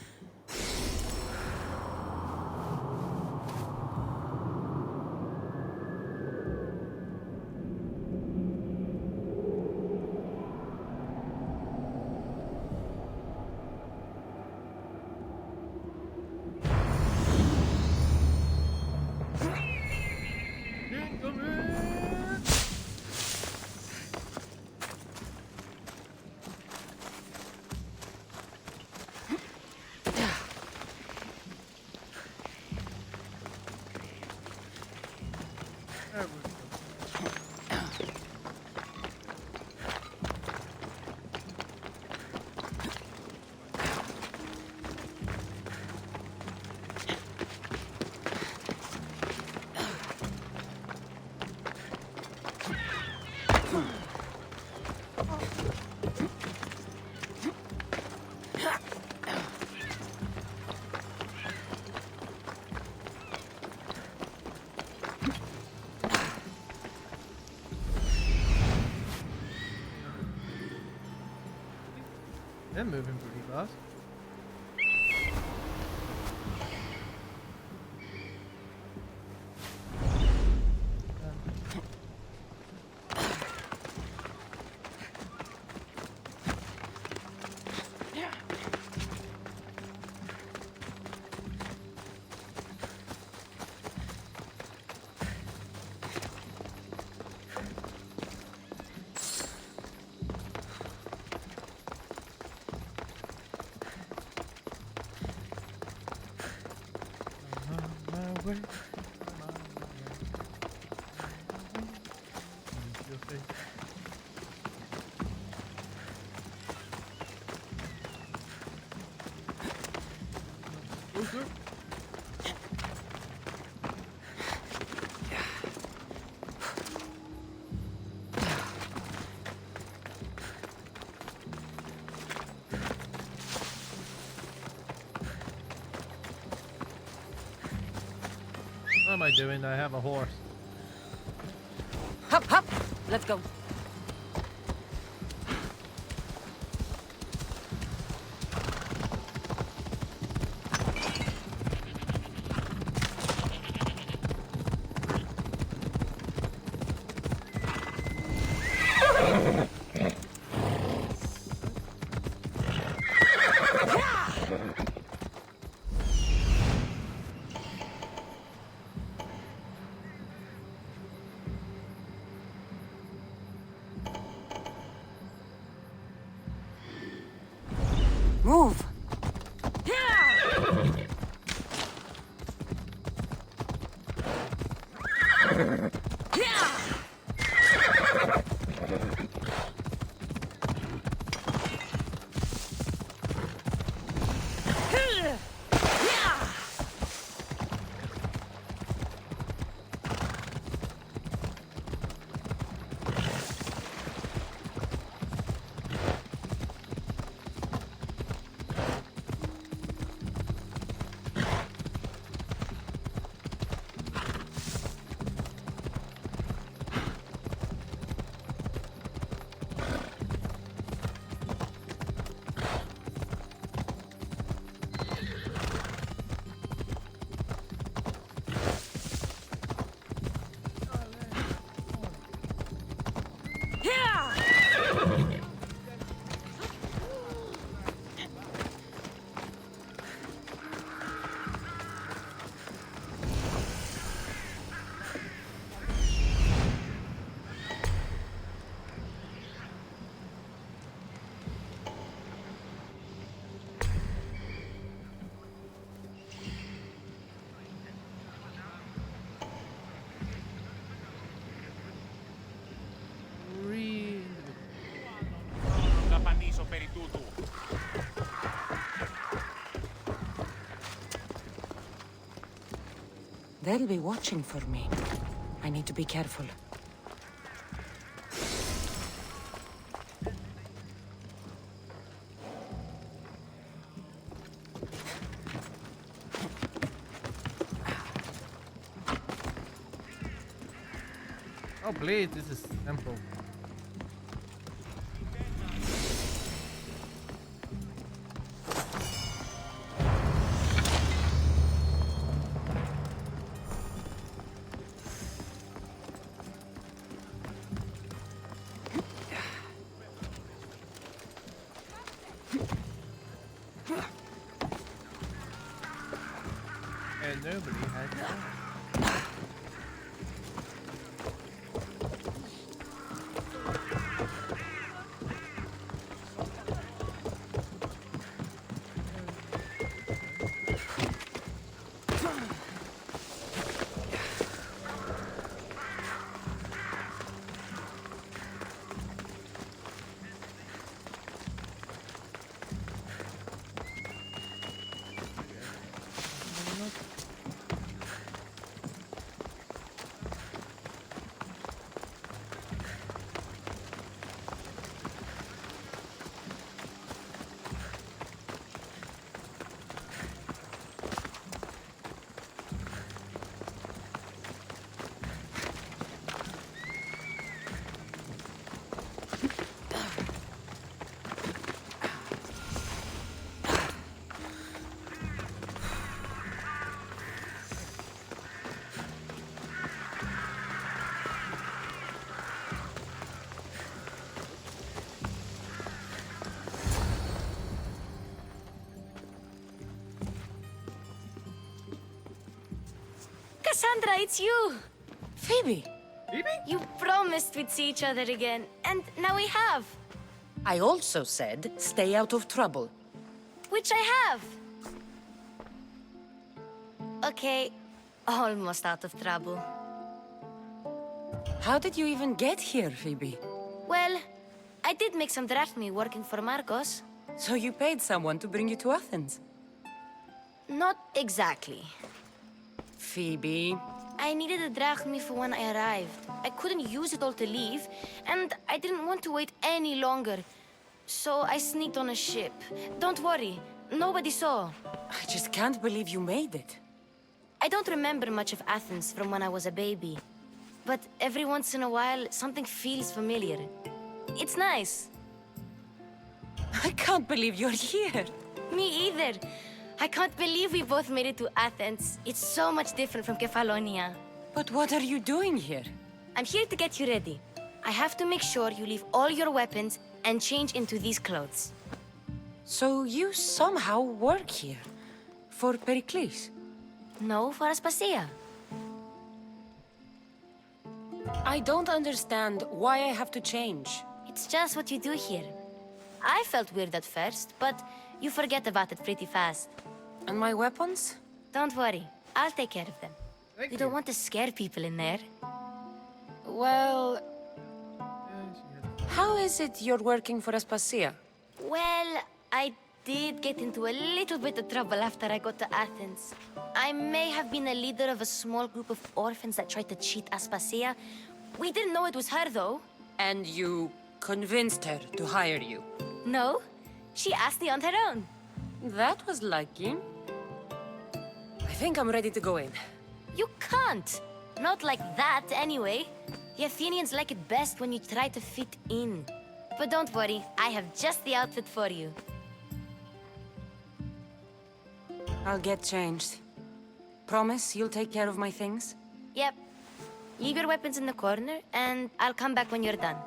They're moving pretty fast. Way. Your face. Closer. What am I doing? I have a horse. Hop, hop! Let's go. Move! They'll be watching for me. I need to be careful. Oh, please, this is simple. And nobody had time. Cassandra, it's you! Phoebe! Phoebe? You promised we'd see each other again, and now we have. I also said, stay out of trouble. Which I have. Okay, almost out of trouble. How did you even get here, Phoebe? Well, I did make some drachmi working for Marcos. So you paid someone to bring you to Athens? Not exactly. Phoebe... I needed a drachmi for when I arrived. I couldn't use it all to leave, and I didn't want to wait any longer. So I sneaked on a ship. Don't worry, nobody saw. I just can't believe you made it. I don't remember much of Athens from when I was a baby. But every once in a while, something feels familiar. It's nice. I can't believe you're here. Me either. I can't believe we both made it to Athens. It's so much different from Kefalonia. But what are you doing here? I'm here to get you ready. I have to make sure you leave all your weapons and change into these clothes. So you somehow work here? For Pericles? No, for Aspasia. I don't understand why I have to change. It's just what you do here. I felt weird at first, but you forget about it pretty fast. And my weapons? Don't worry, I'll take care of them. Thank You don't want to scare people in there. Well, Yeah, she had how is it you're working for Aspasia? Well, I did get into a little bit of trouble after I got to Athens. I may have been a leader of a small group of orphans that tried to cheat Aspasia. We didn't know it was her, though. And you convinced her to hire you? No, she asked me on her own. That was lucky. I think I'm ready to go in. You can't. Not like that, anyway. The Athenians like it best when you try to fit in. But don't worry, I have just the outfit for you. I'll get changed. Promise you'll take care of my things? Yep. Leave your weapons in the corner, and I'll come back when you're done.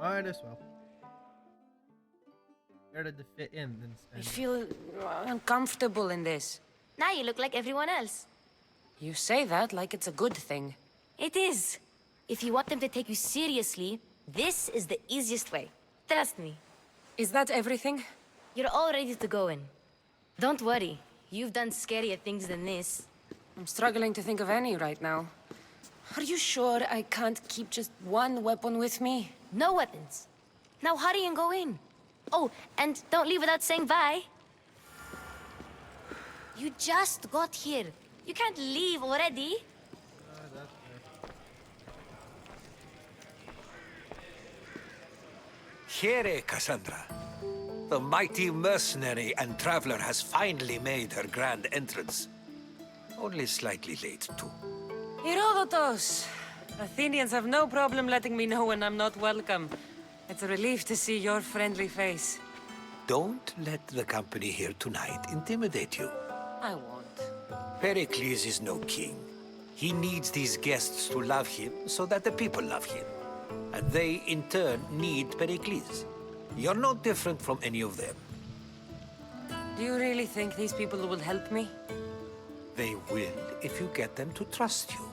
Might as well. Better to fit in than I stand. feel uncomfortable in this. Now you look like everyone else. You say that like it's a good thing. It is. If you want them to take you seriously, this is the easiest way. Trust me. Is that everything? You're all ready to go in. Don't worry. You've done scarier things than this. I'm struggling to think of any right now. Are you sure I can't keep just one weapon with me? No weapons. Now hurry and go in. Oh, and don't leave without saying bye. You just got here. You can't leave already. That's good. Here, Cassandra. The mighty mercenary and traveler has finally made her grand entrance. Only slightly late, too. Herodotus! Athenians have no problem letting me know when I'm not welcome. It's a relief to see your friendly face. Don't let the company here tonight intimidate you. I won't. Pericles is no king. He needs these guests to love him so that the people love him. And they, in turn, need Pericles. You're no different from any of them. Do you really think these people will help me? They will if you get them to trust you.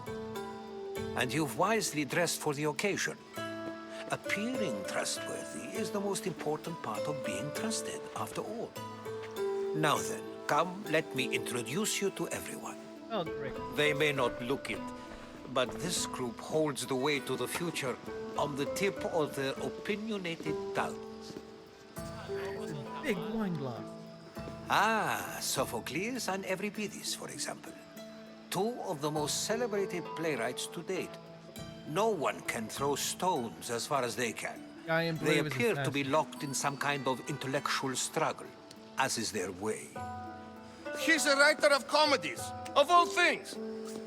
And you've wisely dressed for the occasion. Appearing trustworthy is the most important part of being trusted, after all. Now then, come, let me introduce you to everyone. Oh, great. They may not look it, but this group holds the way to the future on the tip of their opinionated tongues. It's a big wine glass. Ah, Sophocles and Euripides, for example. Two of the most celebrated playwrights to date. No one can throw stones as far as they can. They appear to be locked in some kind of intellectual struggle, as is their way. He's a writer of comedies, of all things.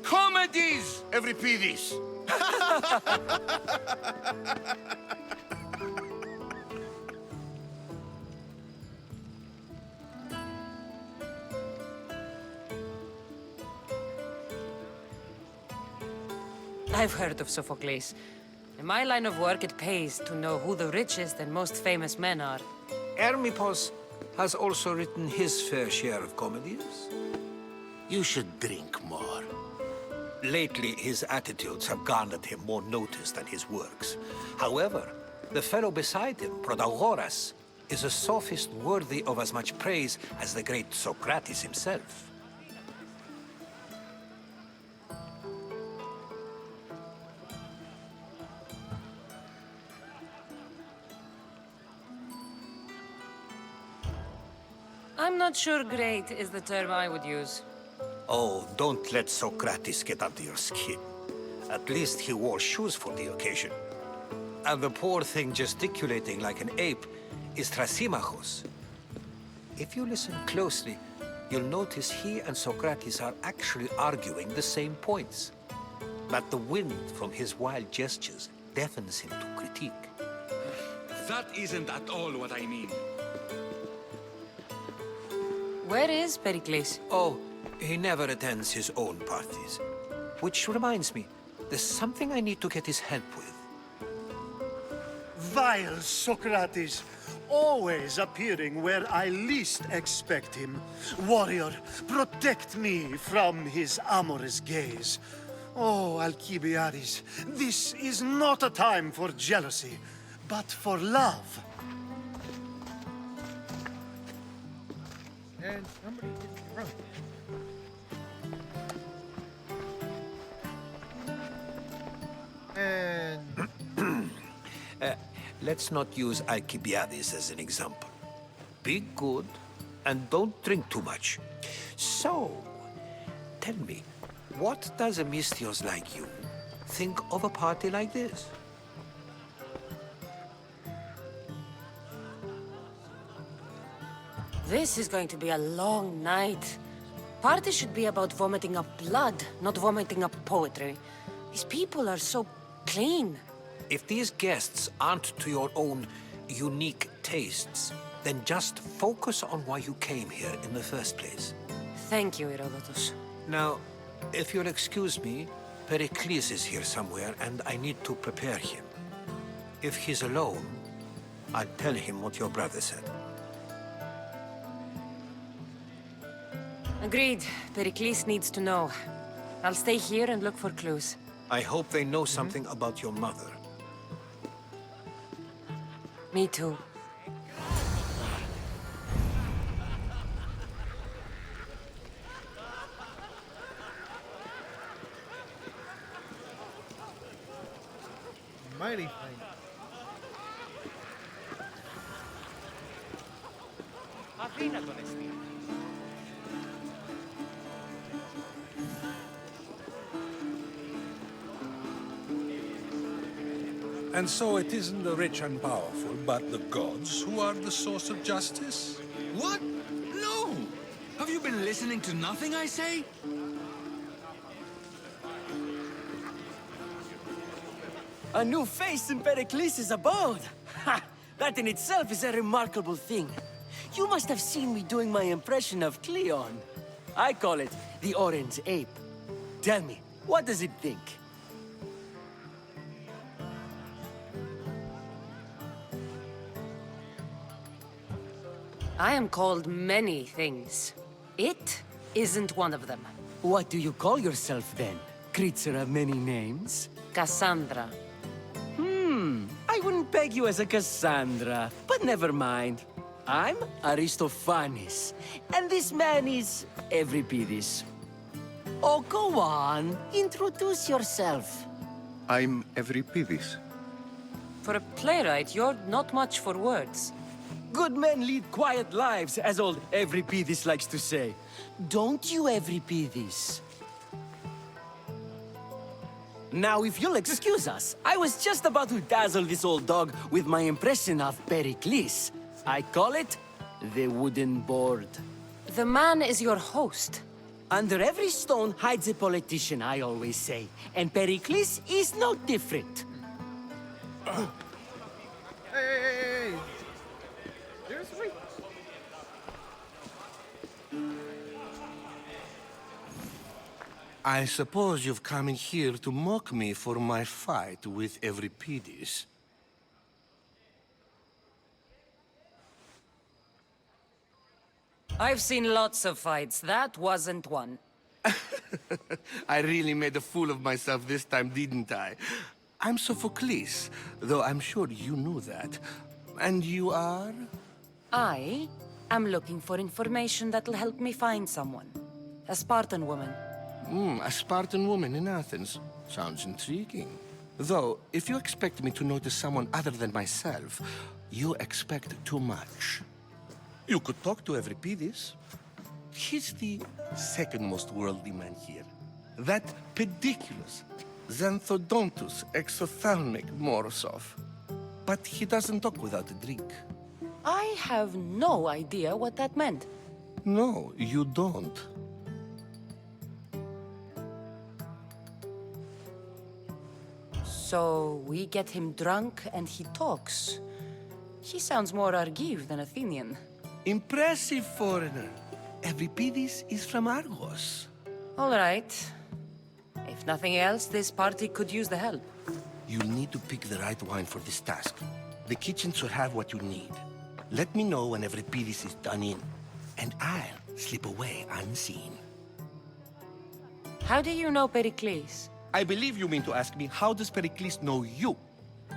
Comedies, Euripides. I've heard of Sophocles. In my line of work, it pays to know who the richest and most famous men are. Hermippos has also written his fair share of comedies. You should drink more. Lately, his attitudes have garnered him more notice than his works. However, the fellow beside him, Protagoras, is a sophist worthy of as much praise as the great Socrates himself. I'm not sure great is the term I would use. Oh, don't let Socrates get under your skin. At least he wore shoes for the occasion. And the poor thing gesticulating like an ape is Thrasymachos. If you listen closely, you'll notice he and Socrates are actually arguing the same points. But the wind from his wild gestures deafens him to critique. That isn't at all what I mean. Where is Pericles? Oh, he never attends his own parties. Which reminds me, there's something I need to get his help with. Vile Socrates, always appearing where I least expect him. Warrior, protect me from his amorous gaze. Oh, Alcibiades, this is not a time for jealousy, but for love. And somebody is drunk. And Let's not use Alcibiades as an example. Be good, and don't drink too much. So, tell me, what does a Misthios like you think of a party like this? This is going to be a long night. Party should be about vomiting up blood, not vomiting up poetry. These people are so clean. If these guests aren't to your own unique tastes, then just focus on why you came here in the first place. Thank you, Herodotus. Now, if you'll excuse me, Pericles is here somewhere, and I need to prepare him. If he's alone, I'll tell him what your brother said. Agreed. Pericles needs to know. I'll stay here and look for clues. I hope they know something about your mother. Me too. mighty fine. Αθήνα τον εστί. And so it isn't the rich and powerful, but the gods who are the source of justice? What? No! Have you been listening to nothing I say? A new face in Pericles' abode! Ha! That in itself is a remarkable thing. You must have seen me doing my impression of Cleon. I call it the Orange Ape. Tell me, what does it think? I am called many things. It isn't one of them. What do you call yourself then? Creature of many names? Cassandra. I wouldn't peg you as a Cassandra, but never mind. I'm Aristophanes, and this man is Euripides. Oh, go on. Introduce yourself. I'm Euripides. For a playwright, you're not much for words. Good men lead quiet lives, as old Euripides likes to say. Don't you, Euripides? Now, if you'll excuse us, I was just about to dazzle this old dog with my impression of Pericles. I call it the wooden board. The man is your host. Under every stone hides a politician, I always say. And Pericles is no different. Hey! Seriously? I suppose you've come in here to mock me for my fight with Euripides. I've seen lots of fights. That wasn't one. I really made a fool of myself this time, didn't I? I'm Sophocles, though I'm sure you knew that. And you are? I am looking for information that'll help me find someone. A Spartan woman. A Spartan woman in Athens. Sounds intriguing. Though, if you expect me to notice someone other than myself, you expect too much. You could talk to Euripides. He's the second most worldly man here. That pediculous Xanthodontus exophthalmic Morosov. But he doesn't talk without a drink. I have no idea what that meant. No, you don't. So we get him drunk and he talks. He sounds more Argive than Athenian. Impressive, foreigner. Euripides is from Argos. All right. If nothing else, this party could use the help. You'll need to pick the right wine for this task. The kitchen should have what you need. Let me know when Euripides is done in, and I'll slip away unseen. How do you know Pericles? I believe you mean to ask me, how does Pericles know you?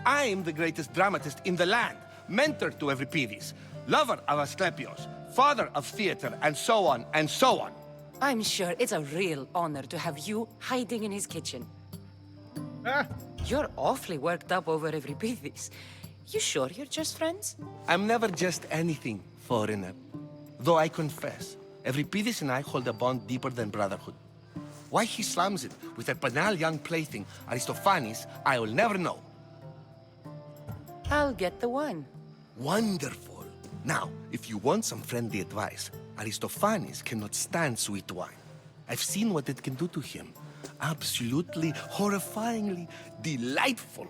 I am the greatest dramatist in the land, mentor to Euripides, lover of Asclepios, father of theater, and so on, and so on. I'm sure it's a real honor to have you hiding in his kitchen. You're awfully worked up over Euripides. You sure you're just friends? I'm never just anything, foreigner. Though I confess, Euripides and I hold a bond deeper than brotherhood. Why he slams it with a banal young plaything, Aristophanes, I will never know. I'll get the wine. Wonderful. Now, if you want some friendly advice, Aristophanes cannot stand sweet wine. I've seen what it can do to him. Absolutely, horrifyingly delightful.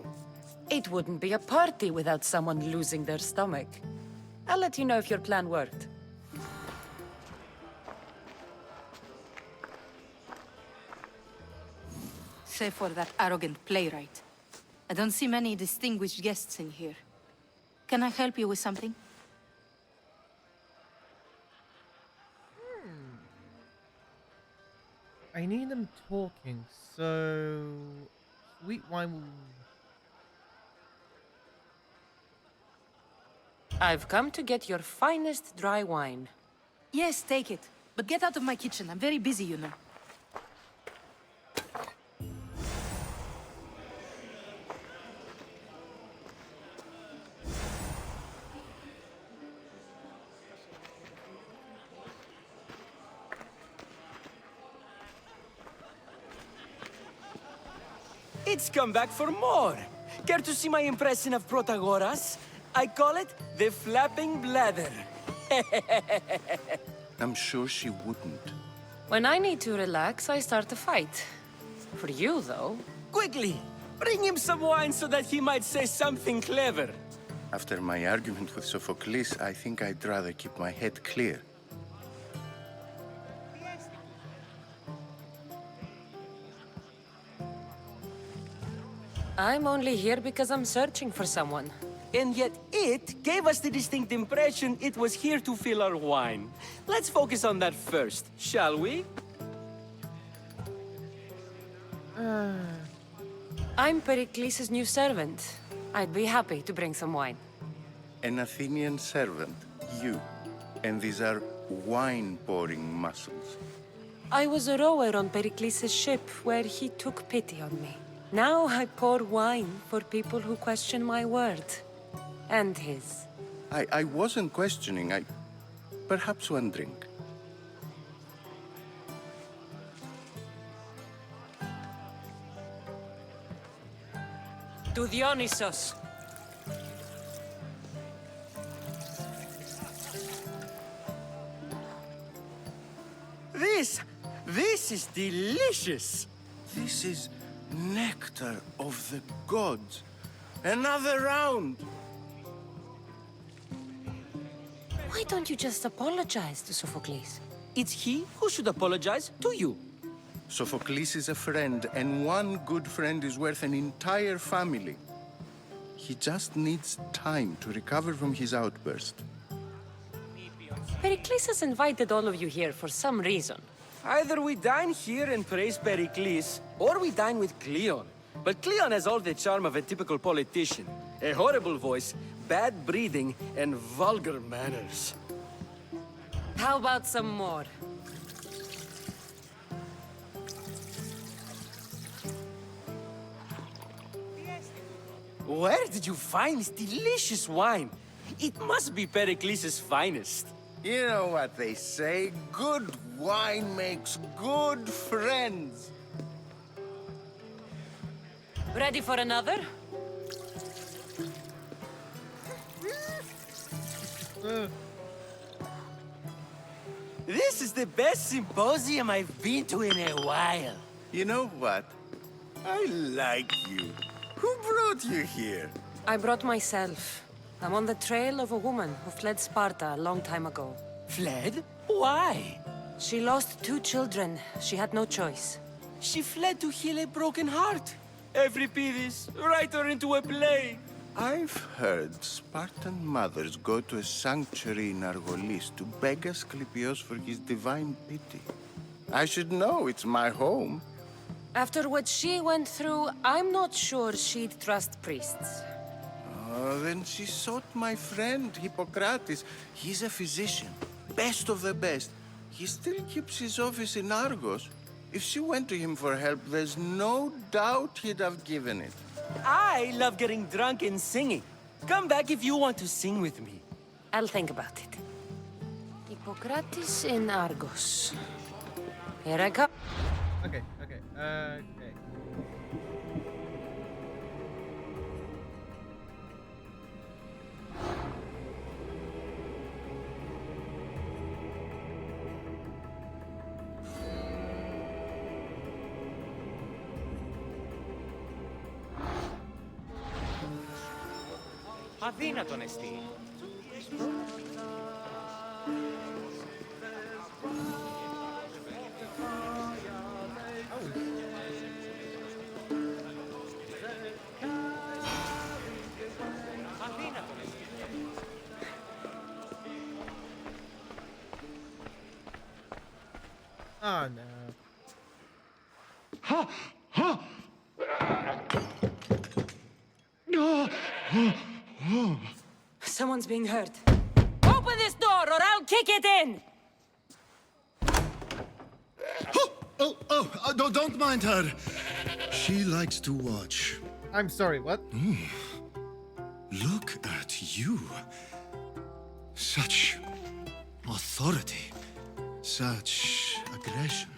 It wouldn't be a party without someone losing their stomach. I'll let you know if your plan worked. Save for that arrogant playwright. I don't see many distinguished guests in here. Can I help you with something? I need them talking, so sweet wine will... I've come to get your finest dry wine. Yes, take it. But get out of my kitchen. I'm very busy, you know. It's come back for more. Care to see my impression of Protagoras? I call it the flapping bladder. I'm sure she wouldn't. When I need to relax, I start a fight. For you, though. Quickly, bring him some wine so that he might say something clever. After my argument with Sophocles, I think I'd rather keep my head clear. I'm only here because I'm searching for someone. And yet it gave us the distinct impression it was here to fill our wine. Let's focus on that first, shall we? I'm Pericles' new servant. I'd be happy to bring some wine. An Athenian servant, you. And these are wine-pouring muscles. I was a rower on Pericles' ship where he took pity on me. Now I pour wine for people who question my word. And his. I wasn't questioning. Perhaps one drink. To Dionysos. This is delicious. This is nectar of the gods. Another round. Why don't you just apologize to Sophocles? It's he who should apologize to you. Sophocles is a friend, and one good friend is worth an entire family. He just needs time to recover from his outburst. Pericles has invited all of you here for some reason. Either we dine here and praise Pericles, or we dine with Cleon. But Cleon has all the charm of a typical politician. A horrible voice, bad breeding, and vulgar manners. How about some more? Where did you find this delicious wine? It must be Pericles' finest. You know what they say, good wine makes good friends. Ready for another? This is the best symposium I've been to in a while. You know what? I like you. Who brought you here? I brought myself. I'm on the trail of a woman who fled Sparta a long time ago. Fled? Why? She lost 2 children. She had no choice. She fled to heal a broken heart. Euripides, write her into a play. I've heard Spartan mothers go to a sanctuary in Argolis to beg Asclepios for his divine pity. I should know, it's my home. After what she went through, I'm not sure she'd trust priests. Oh, then she sought my friend, Hippocrates. He's a physician, best of the best. He still keeps his office in Argos. If she went to him for help, there's no doubt he'd have given it. I love getting drunk and singing. Come back if you want to sing with me. I'll think about it. Hippocrates in Argos. Here I come. Okay. Αδύνατον εστί. Oh no. Someone's being hurt. Open this door or I'll kick it in! Don't mind her. She likes to watch. I'm sorry, what? Look at you. Such authority. Such aggression.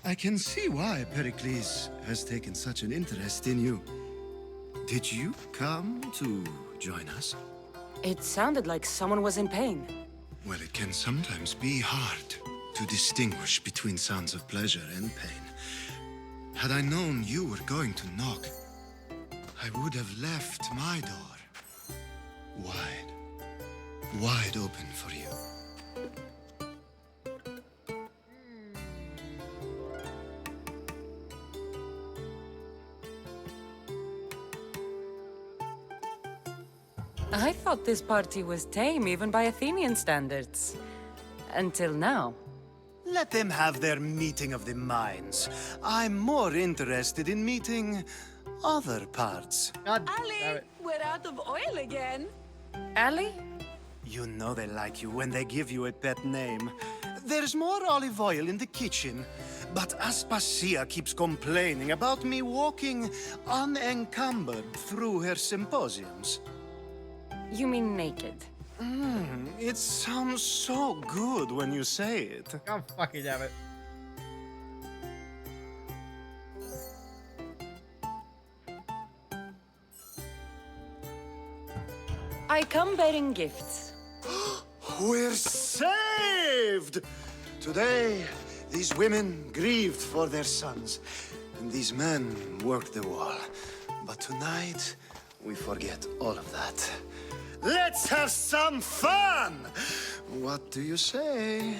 I can see why Pericles has taken such an interest in you. Did you come to join us? It sounded like someone was in pain. Well, it can sometimes be hard to distinguish between sounds of pleasure and pain. Had I known you were going to knock, I would have left my door wide open for you. I thought this party was tame even by Athenian standards. Until now. Let them have their meeting of the minds. I'm more interested in meeting other parts. Ali, we're out of oil again. Ali? You know they like you when they give you a pet name. There's more olive oil in the kitchen, but Aspasia keeps complaining about me walking unencumbered through her symposiums. You mean naked? It sounds so good when you say it. God fucking damn it. I come bearing gifts. We're saved! Today, these women grieved for their sons, and these men worked the wall. But tonight, we forget all of that. Let's have some fun! What do you say?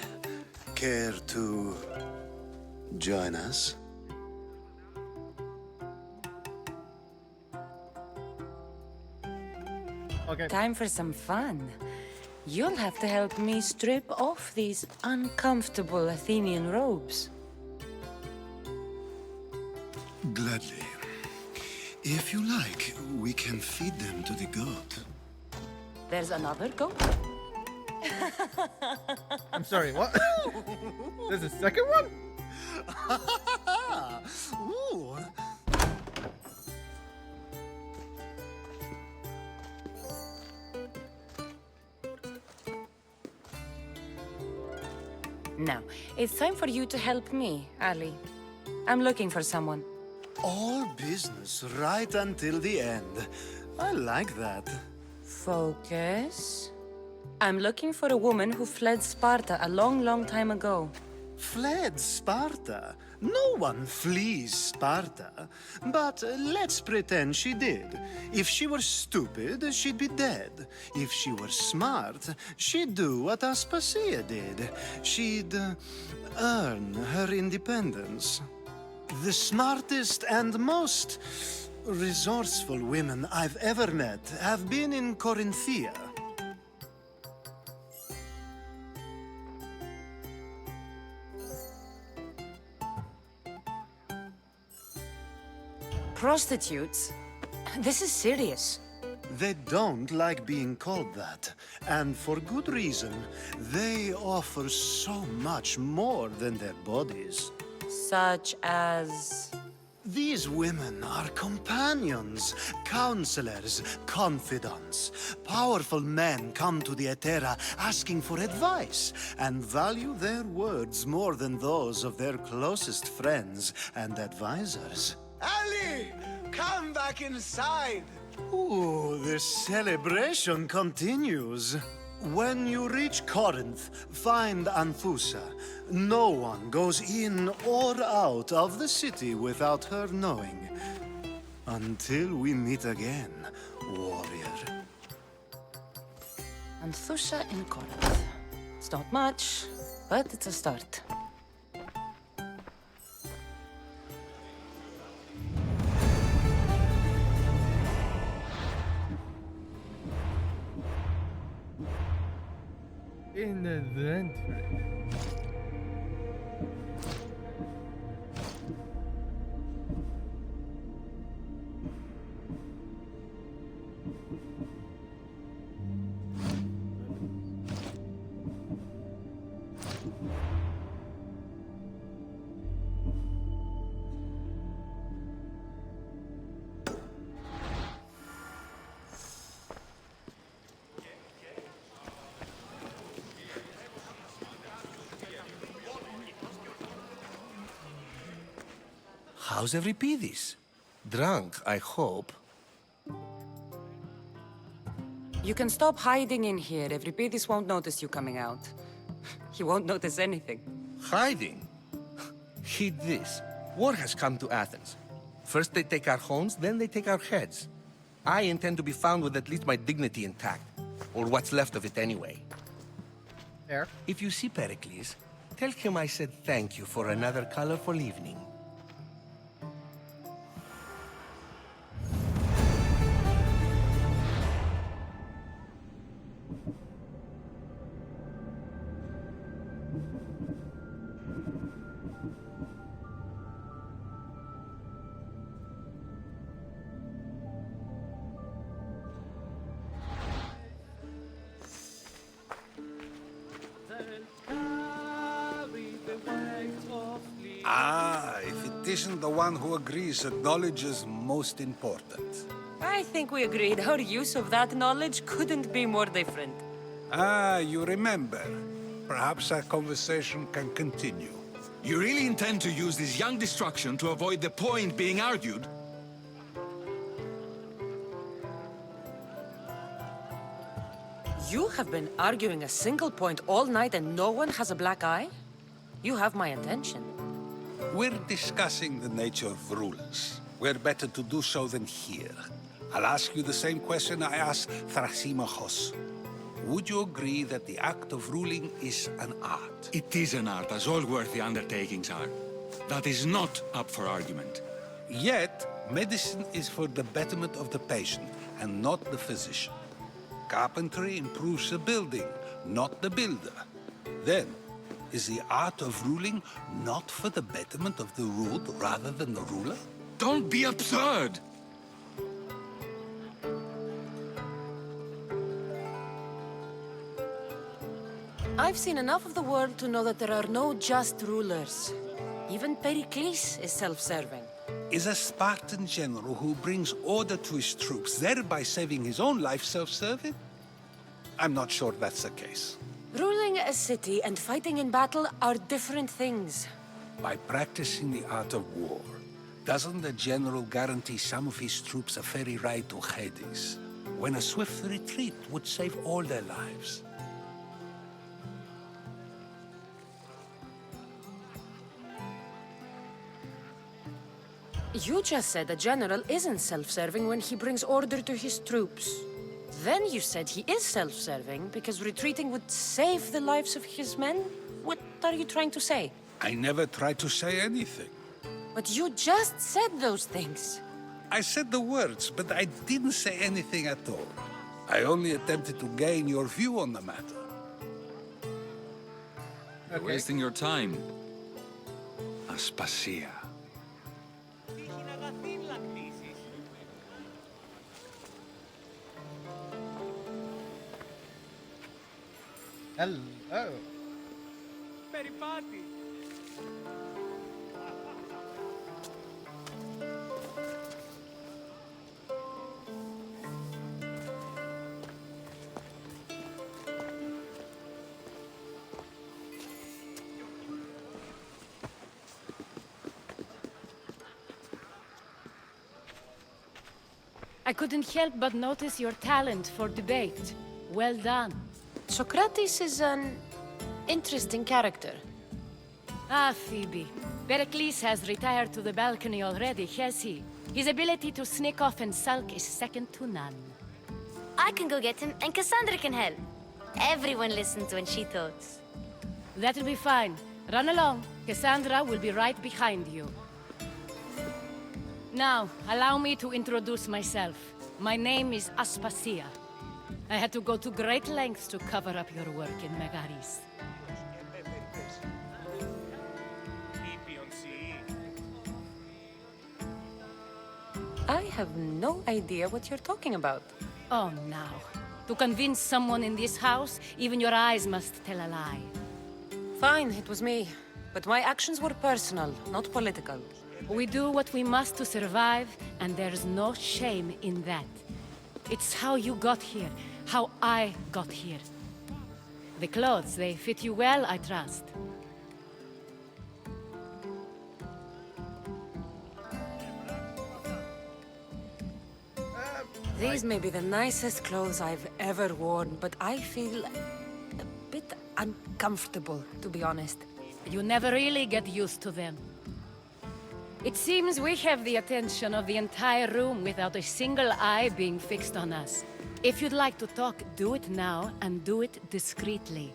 Care to join us? Okay. Time for some fun. You'll have to help me strip off these uncomfortable Athenian robes. Gladly. If you like, we can feed them to the goat. There's another goat? I'm sorry, what? There's a second one? Ooh. Now, it's time for you to help me, Ali. I'm looking for someone. All business right until the end. I like that. Focus. I'm looking for a woman who fled Sparta a long, long time ago. Fled Sparta? No one flees Sparta. But let's pretend she did. If she were stupid, she'd be dead. If she were smart, she'd do what Aspasia did. She'd earn her independence. The smartest and most resourceful women I've ever met have been in Corinthia. Prostitutes? This is serious. They don't like being called that, and for good reason. They offer so much more than their bodies. Such as... These women are companions, counselors, confidants. Powerful men come to the Etera asking for advice and value their words more than those of their closest friends and advisors. Ali! Come back inside! Ooh, the celebration continues. When you reach Corinth, find Anthusa. No one goes in or out of the city without her knowing. Until we meet again, warrior. Anthusa in Corinth. It's not much, but it's a start. Inventory. How's Euripides? Drunk, I hope. You can stop hiding in here. Evripidis won't notice you coming out. He won't notice anything. Hiding? Heed this. War has come to Athens. First they take our homes, then they take our heads. I intend to be found with at least my dignity intact. Or what's left of it anyway. Fair. If you see Pericles, tell him I said thank you for another colorful evening. Ah, if it isn't the one who agrees that knowledge is most important. I think we agreed our use of that knowledge couldn't be more different. Ah, you remember. Perhaps our conversation can continue. You really intend to use this young destruction to avoid the point being argued? You have been arguing a single point all night and no one has a black eye? You have my attention. We're discussing the nature of rulers. Where better to do so than here? I'll ask you the same question I asked Thrasymachos. Would you agree that the act of ruling is an art? It is an art, as all worthy undertakings are. That is not up for argument. Yet, medicine is for the betterment of the patient, and not the physician. Carpentry improves the building, not the builder. Then, is the art of ruling not for the betterment of the ruled rather than the ruler? Don't be absurd! I've seen enough of the world to know that there are no just rulers. Even Pericles is self-serving. Is a Spartan general who brings order to his troops, thereby saving his own life, self-serving? I'm not sure that's the case. Ruling a city and fighting in battle are different things. By practicing the art of war, doesn't the general guarantee some of his troops a ferry ride to Hades, when a swift retreat would save all their lives? You just said a general isn't self-serving when he brings order to his troops. Then you said he is self-serving because retreating would save the lives of his men? What are you trying to say? I never tried to say anything. But you just said those things. I said the words, but I didn't say anything at all. I only attempted to gain your view on the matter. You're wasting your time. Aspasia. Hello. Περιπάτη. I couldn't help but notice your talent for debate. Well done. Socrates is an interesting character. Ah, Phoebe. Pericles has retired to the balcony already, has he? His ability to sneak off and sulk is second to none. I can go get him, and Cassandra can help. Everyone listens when she talks. That'll be fine. Run along. Cassandra will be right behind you. Now, allow me to introduce myself. My name is Aspasia. I had to go to great lengths to cover up your work in Megaris. I have no idea what you're talking about. Oh, now. To convince someone in this house, even your eyes must tell a lie. Fine, it was me. But my actions were personal, not political. We do what we must to survive, and there's no shame in that. It's how you got here, how I got here. The clothes, they fit you well, I trust. These may be the nicest clothes I've ever worn, but I feel a bit uncomfortable, to be honest. You never really get used to them. It seems we have the attention of the entire room without a single eye being fixed on us. If you'd like to talk, do it now, and do it discreetly.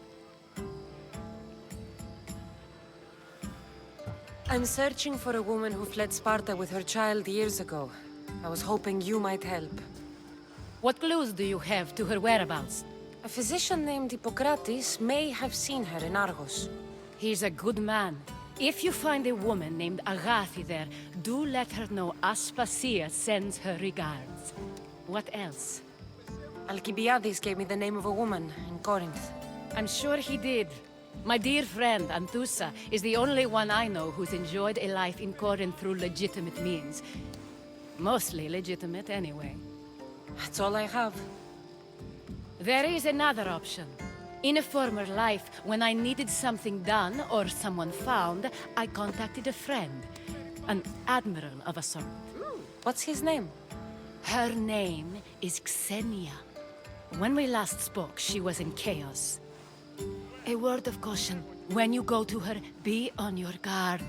I'm searching for a woman who fled Sparta with her child years ago. I was hoping you might help. What clues do you have to her whereabouts? A physician named Hippocrates may have seen her in Argos. He's a good man. If you find a woman named Agathi there, do let her know Aspasia sends her regards. What else? Alcibiades gave me the name of a woman in Corinth. I'm sure he did. My dear friend, Anthusa, is the only one I know who's enjoyed a life in Corinth through legitimate means. Mostly legitimate, anyway. That's all I have. There is another option. In a former life, when I needed something done or someone found, I contacted a friend. An admiral of a sort. What's his name? Her name is Xenia. When we last spoke, she was in chaos. A word of caution. When you go to her, be on your guard.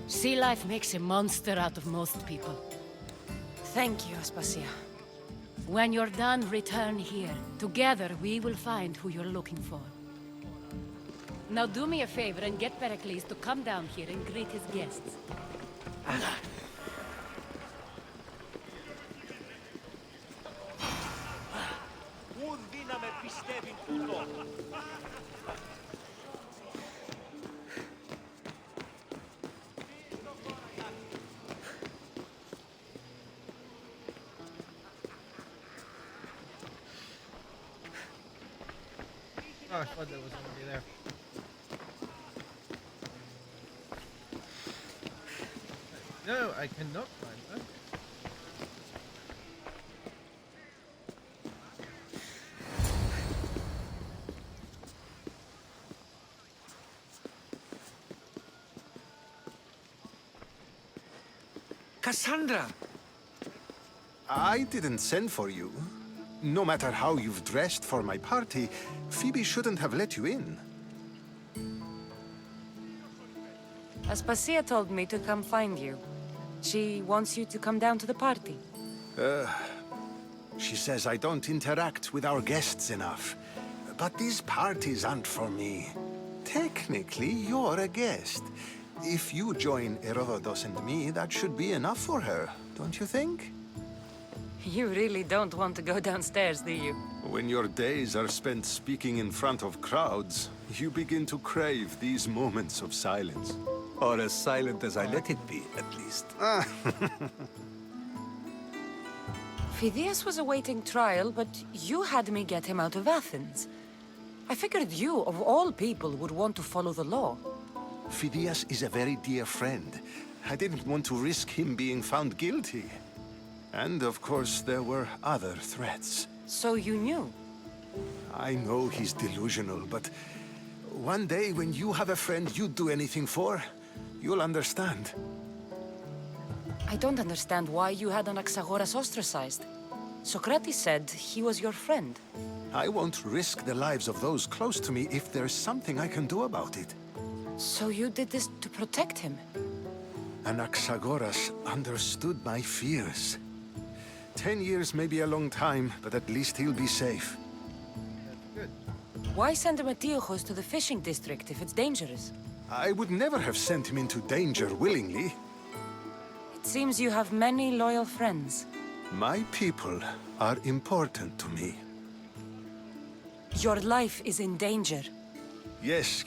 Sea life makes a monster out of most people. Thank you, Aspasia. When you're done, return here. Together, we will find who you're looking for. Now do me a favor and get Pericles to come down here and greet his guests. Oh, I thought there was somebody there. No, I cannot find her. Cassandra! I didn't send for you. No matter how you've dressed for my party, Phoebe shouldn't have let you in. Aspasia told me to come find you. She wants you to come down to the party. She says I don't interact with our guests enough. But these parties aren't for me. Technically, you're a guest. If you join Herodotus and me, that should be enough for her, don't you think? You really don't want to go downstairs, do you? When your days are spent speaking in front of crowds, you begin to crave these moments of silence. Or as silent as I let it be, at least. Phidias was awaiting trial, but you had me get him out of Athens. I figured you, of all people, would want to follow the law. Phidias is a very dear friend. I didn't want to risk him being found guilty. And of course, there were other threats. So you knew? I know he's delusional, but one day when you have a friend you'd do anything for, you'll understand. I don't understand why you had Anaxagoras ostracized. Socrates said he was your friend. I won't risk the lives of those close to me if there's something I can do about it. So you did this to protect him? Anaxagoras understood my fears. 10 years may be a long time, but at least he'll be safe. Good. Why send Metiochos to the fishing district if it's dangerous? I would never have sent him into danger willingly. It seems you have many loyal friends. My people are important to me. Your life is in danger. Yes,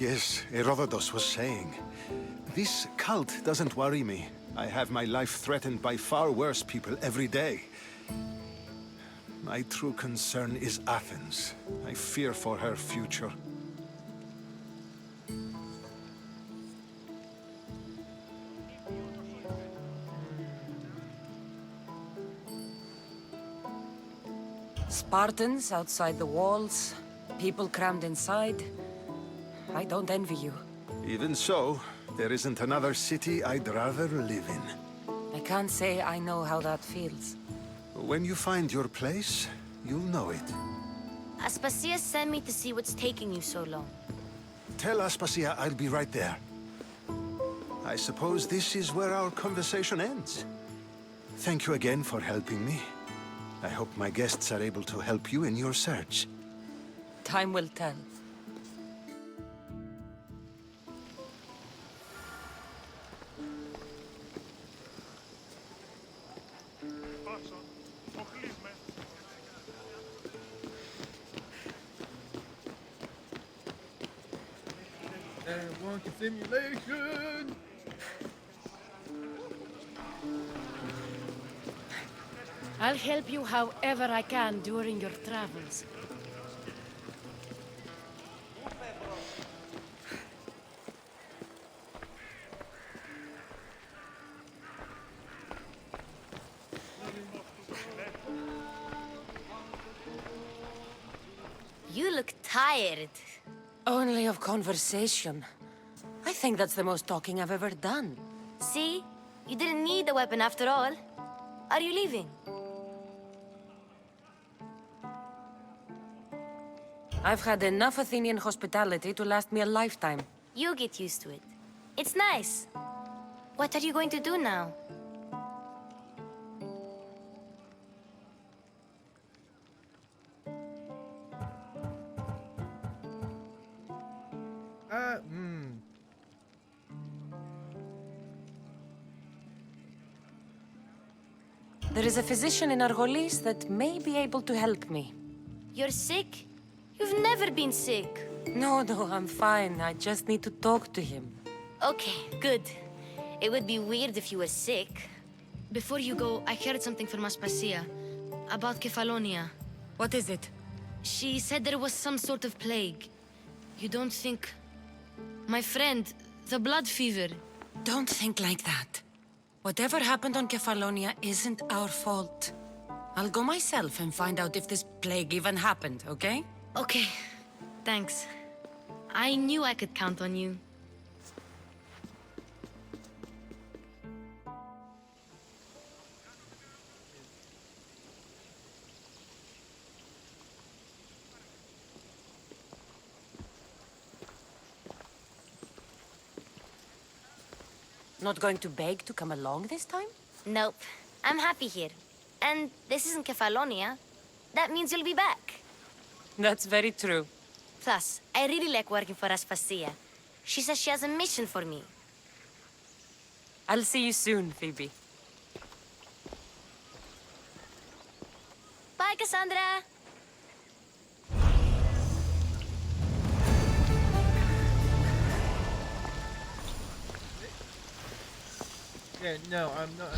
Herodotus was saying. This cult doesn't worry me. I have my life threatened by far worse people every day. My true concern is Athens. I fear for her future. Spartans outside the walls, people crammed inside. I don't envy you. Even so, there isn't another city I'd rather live in. I can't say I know how that feels. When you find your place, you'll know it. Aspasia sent me to see what's taking you so long. Tell Aspasia I'll be right there. I suppose this is where our conversation ends. Thank you again for helping me. I hope my guests are able to help you in your search. Time will tell. Monkey simulation. I'll help you however I can during your travels. You look tired. Only of conversation. I think that's the most talking I've ever done. See? You didn't need the weapon after all. Are you leaving? I've had enough Athenian hospitality to last me a lifetime. You get used to it. It's nice. What are you going to do now? There is a physician in Argolis that may be able to help me. You're sick? You've never been sick. No, I'm fine. I just need to talk to him. Okay, good. It would be weird if you were sick. Before you go, I heard something from Aspasia about Kefalonia. What is it? She said there was some sort of plague. You don't think... My friend, the blood fever. Don't think like that. Whatever happened on Kefalonia isn't our fault. I'll go myself and find out if this plague even happened, okay? Okay, thanks. I knew I could count on you. Not going to beg to come along this time? Nope. I'm happy here. And this isn't Kefalonia. That means you'll be back. That's very true. Plus, I really like working for Aspasia. She says she has a mission for me. I'll see you soon, Phoebe. Bye, Cassandra! Yeah, no, I'm not.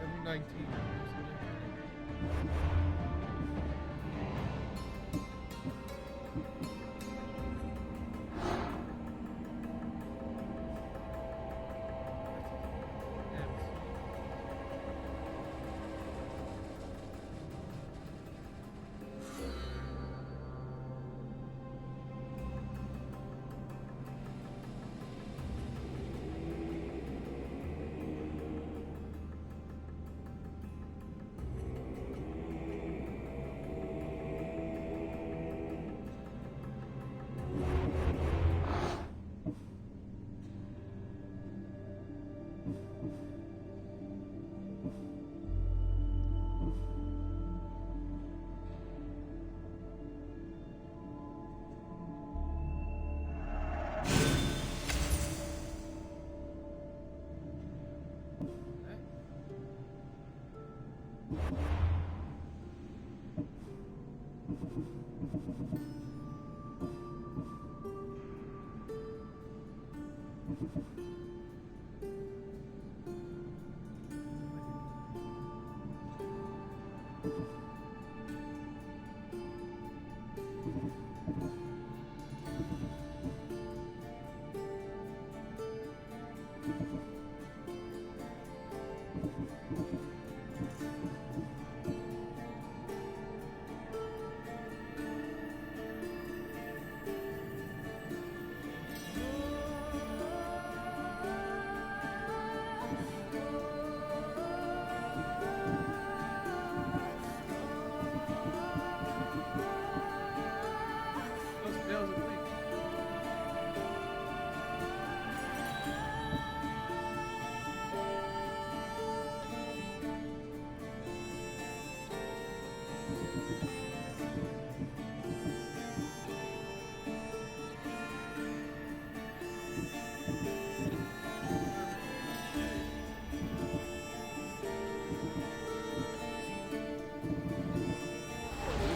Level 19.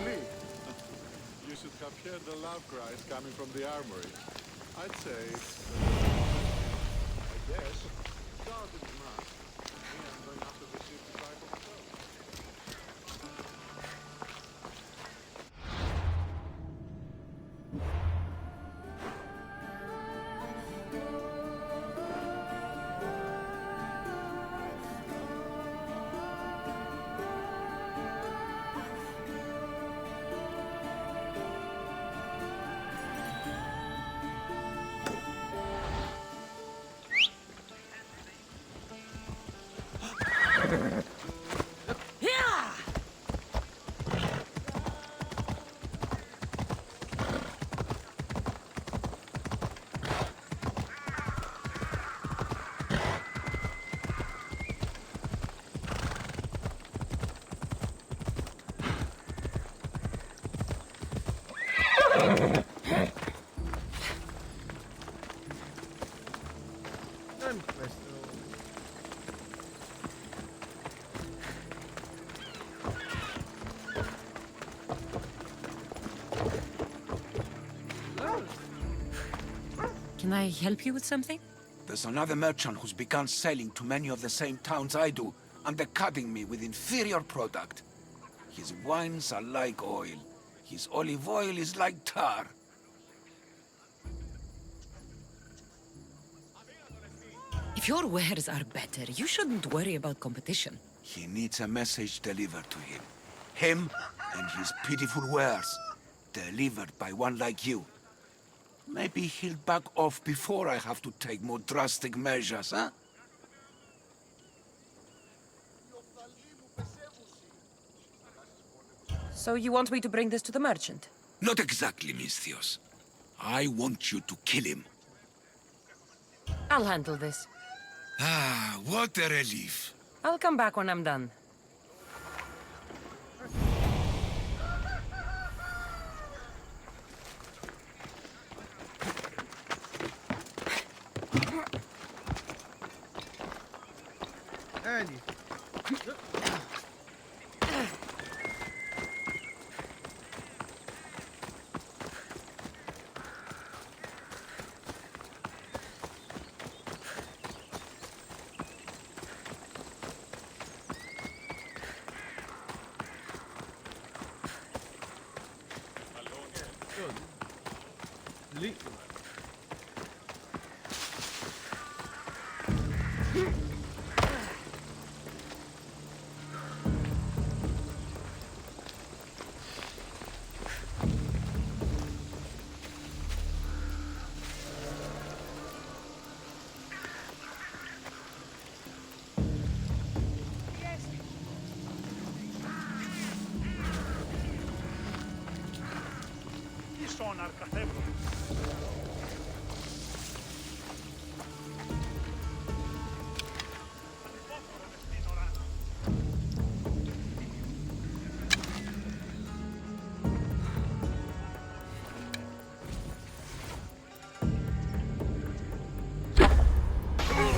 Really? You should have heard the love cries coming from the armory. I'd say I guess, Sergeant Matt. Me, I'm going after the ship to try for myself. And questo. Can I help you with something? There's another merchant who's begun selling to many of the same towns I do, undercutting me with inferior product. His wines are like oil. His olive oil is like tar. If your wares are better, you shouldn't worry about competition. He needs a message delivered to him. Him and his pitiful wares. Delivered by one like you. Maybe he'll back off before I have to take more drastic measures, huh? So you want me to bring this to the merchant? Not exactly, Misthios. I want you to kill him. I'll handle this. Ah, what a relief. I'll come back when I'm done. And you. Good. Ίσον αρκαθεύω.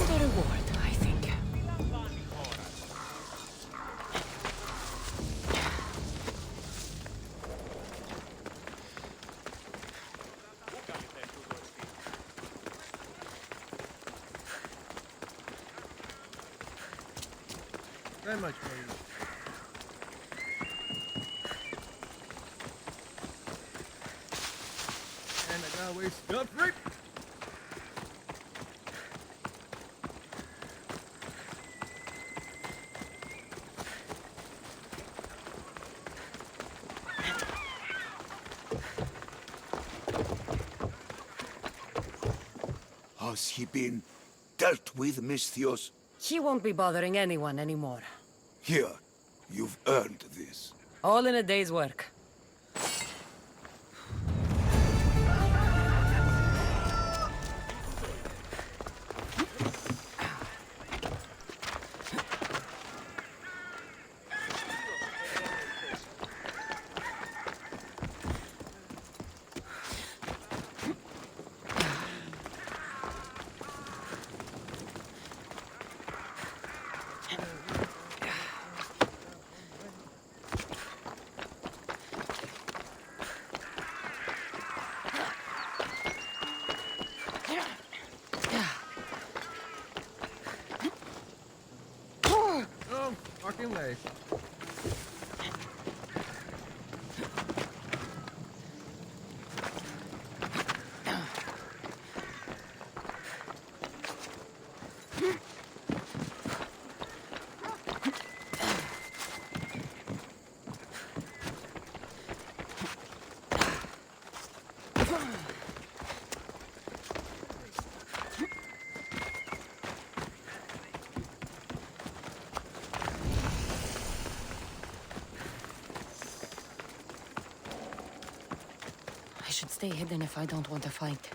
The reward, I think. Very much for you. And I got away scot-free. Has he been dealt with, Misthios? He won't be bothering anyone anymore. Here, you've earned this. All in a day's work. No fucking way. I should stay hidden if I don't want to fight.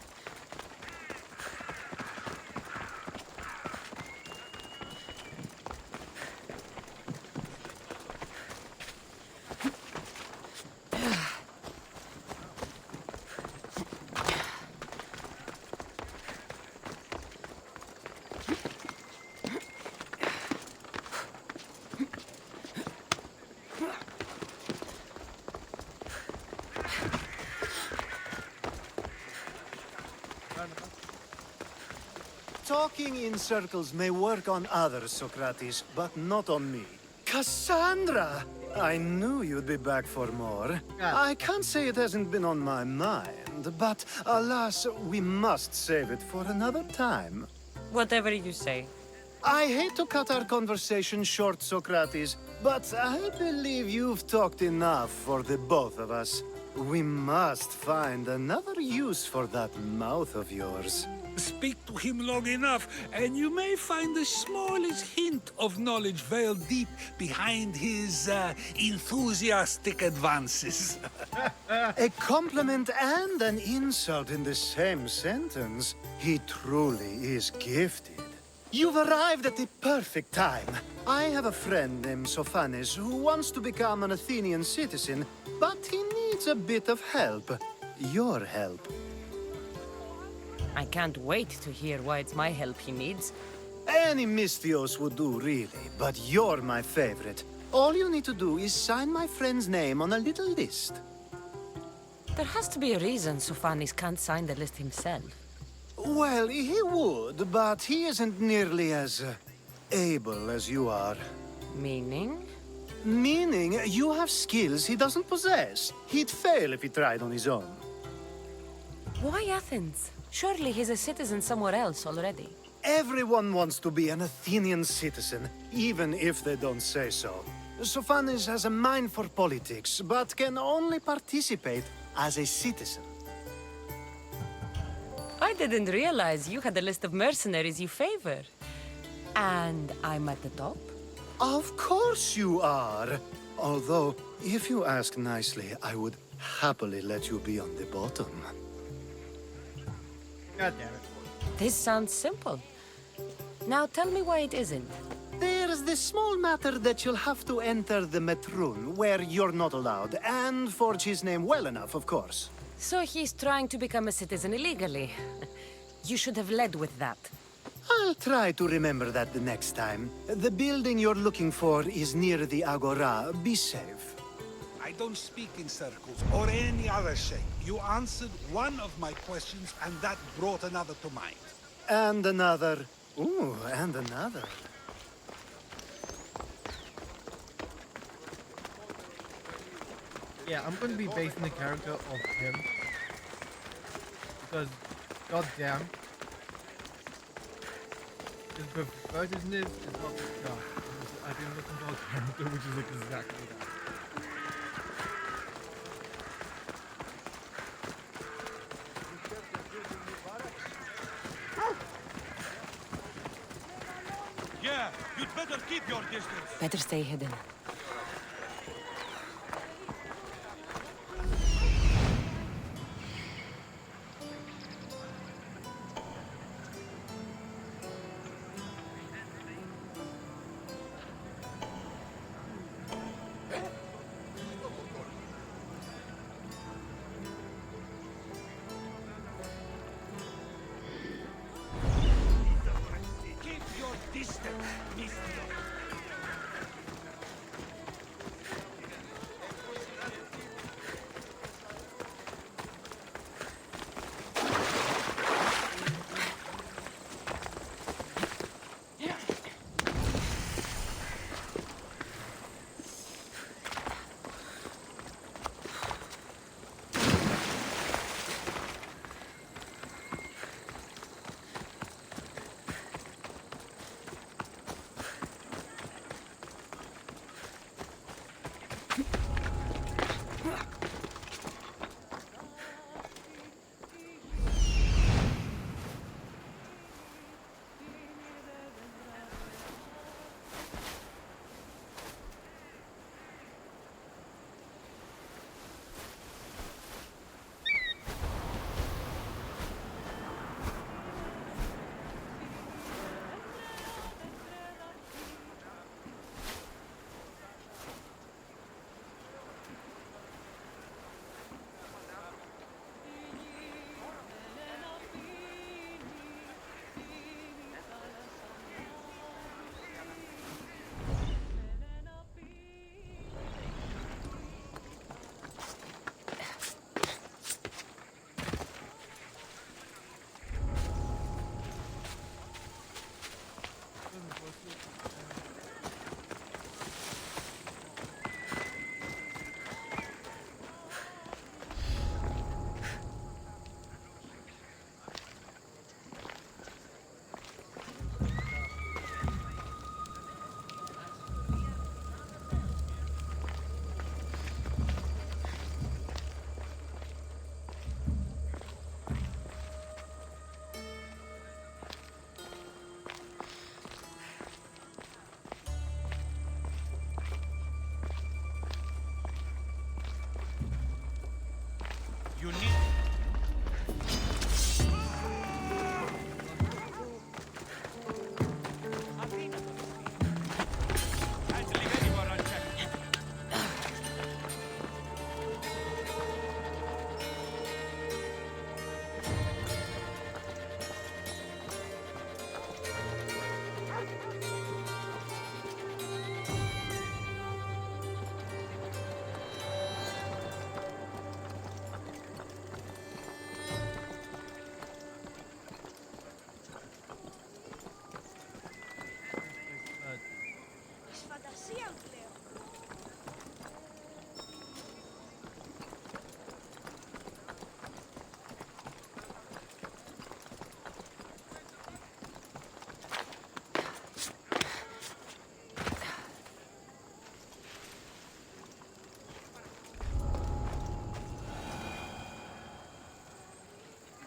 Talking in circles may work on others, Socrates, but not on me. Cassandra! I knew you'd be back for more. I can't say it hasn't been on my mind, but alas, we must save it for another time. Whatever you say. I hate to cut our conversation short, Socrates, but I believe you've talked enough for the both of us. We must find another use for that mouth of yours. Speak to him long enough, and you may find the smallest hint of knowledge veiled deep behind his enthusiastic advances. A compliment and an insult in the same sentence. He truly is gifted. You've arrived at the perfect time. I have a friend named Sophanes who wants to become an Athenian citizen, but he needs a bit of help. Your help. I can't wait to hear why it's my help he needs. Any Misthios would do, really, but you're my favorite. All you need to do is sign my friend's name on a little list. There has to be a reason Sophanes can't sign the list himself. Well, he would, but he isn't nearly as able as you are. Meaning? Meaning you have skills he doesn't possess. He'd fail if he tried on his own. Why Athens? Surely he's a citizen somewhere else already. Everyone wants to be an Athenian citizen, even if they don't say so. Sophanes has a mind for politics, but can only participate as a citizen. I didn't realize you had a list of mercenaries you favor. And I'm at the top? Of course you are. Although, if you ask nicely, I would happily let you be on the bottom. God damn it. This sounds simple. Now tell me why it isn't. There's this small matter that you'll have to enter the Metroon, where you're not allowed, and forge his name well enough, of course. So he's trying to become a citizen illegally. You should have led with that. I'll try to remember that the next time. The building you're looking for is near the Agora. Be safe. I don't speak in circles or any other shape. You answered one of my questions, and that brought another to mind. And another. Ooh, and another. Yeah, I'm going to be basing the character of him. Because, goddamn, his pervertedness is not the stuff. I've been looking for a character which is exactly that. Yeah, you'd better keep your distance. Better stay hidden.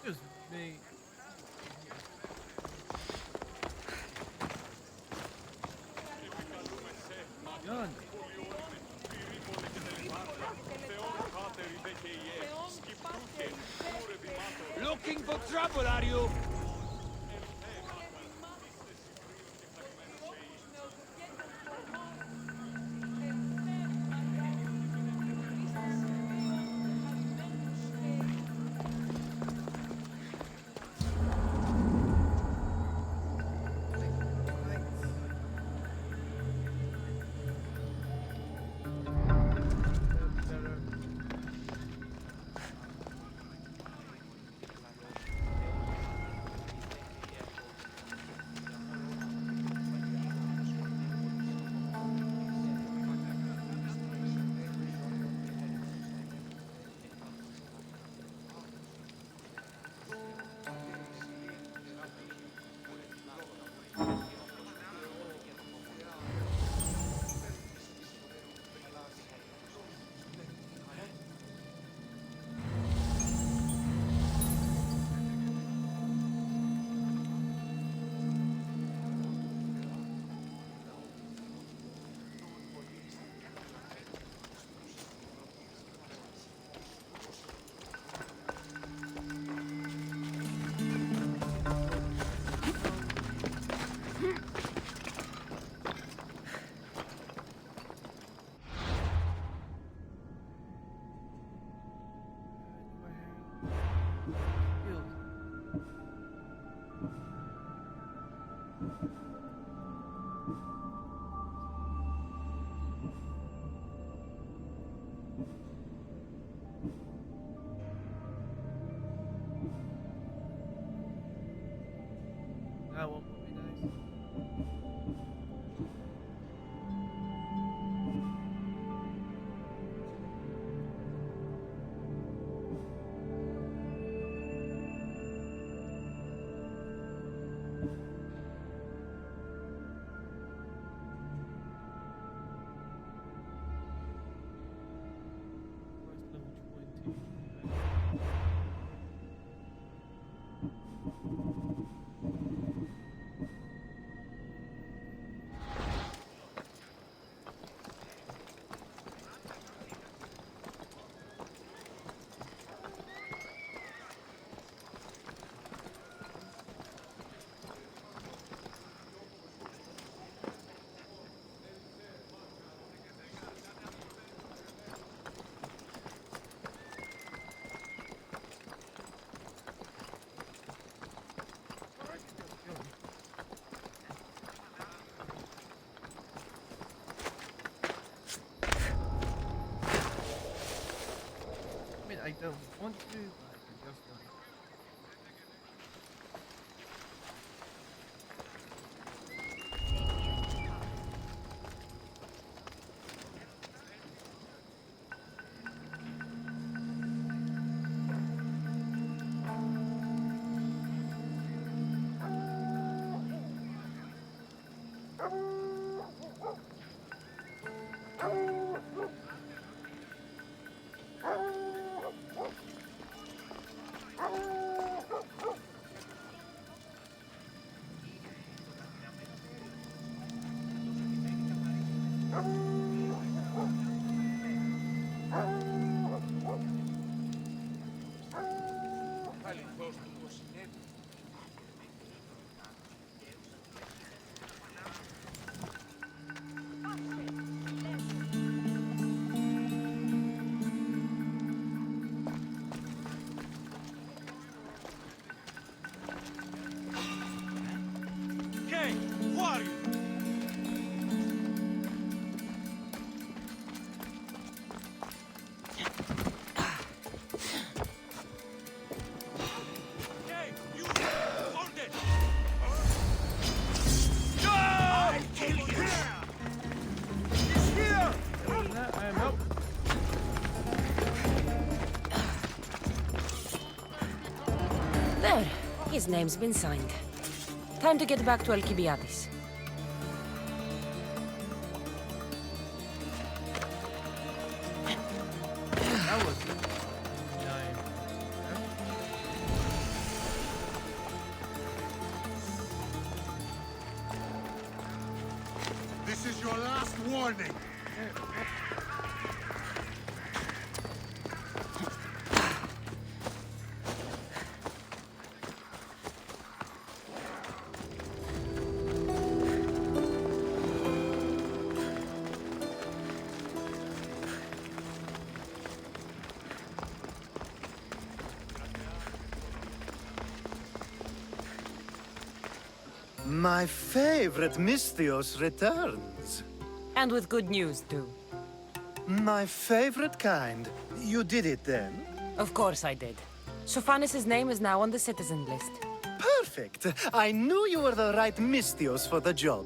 Just me. Gun. Looking for trouble, are you? That one would be nice. Quest level 20. I mean, I don't want to, but I just want to. his name's been signed. Time to get back to Alcibiades. That was nice. This is your last warning. My favorite Misthios returns. And with good news, too. My favorite kind. You did it then? Of course I did. Sophanis' name is now on the citizen list. Perfect. I knew you were the right Misthios for the job.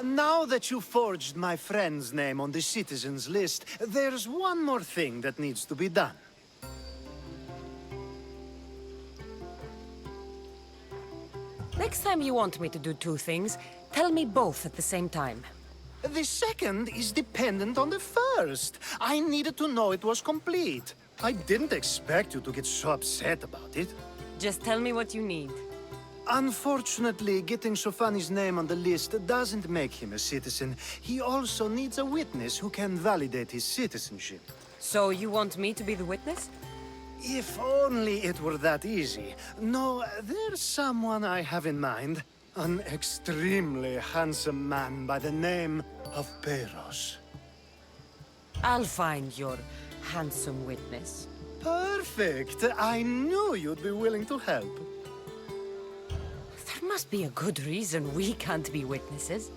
Now that you forged my friend's name on the citizens list, there's one more thing that needs to be done. Next time you want me to do two things, tell me both at the same time. The second is dependent on the first. I needed to know it was complete. I didn't expect you to get so upset about it. Just tell me what you need. Unfortunately, getting Sophanis' name on the list doesn't make him a citizen. He also needs a witness who can validate his citizenship. So you want me to be the witness? If only it were that easy. No, there's someone I have in mind. An extremely handsome man by the name of Peiros. I'll find your handsome witness. Perfect! I knew you'd be willing to help. There must be a good reason we can't be witnesses.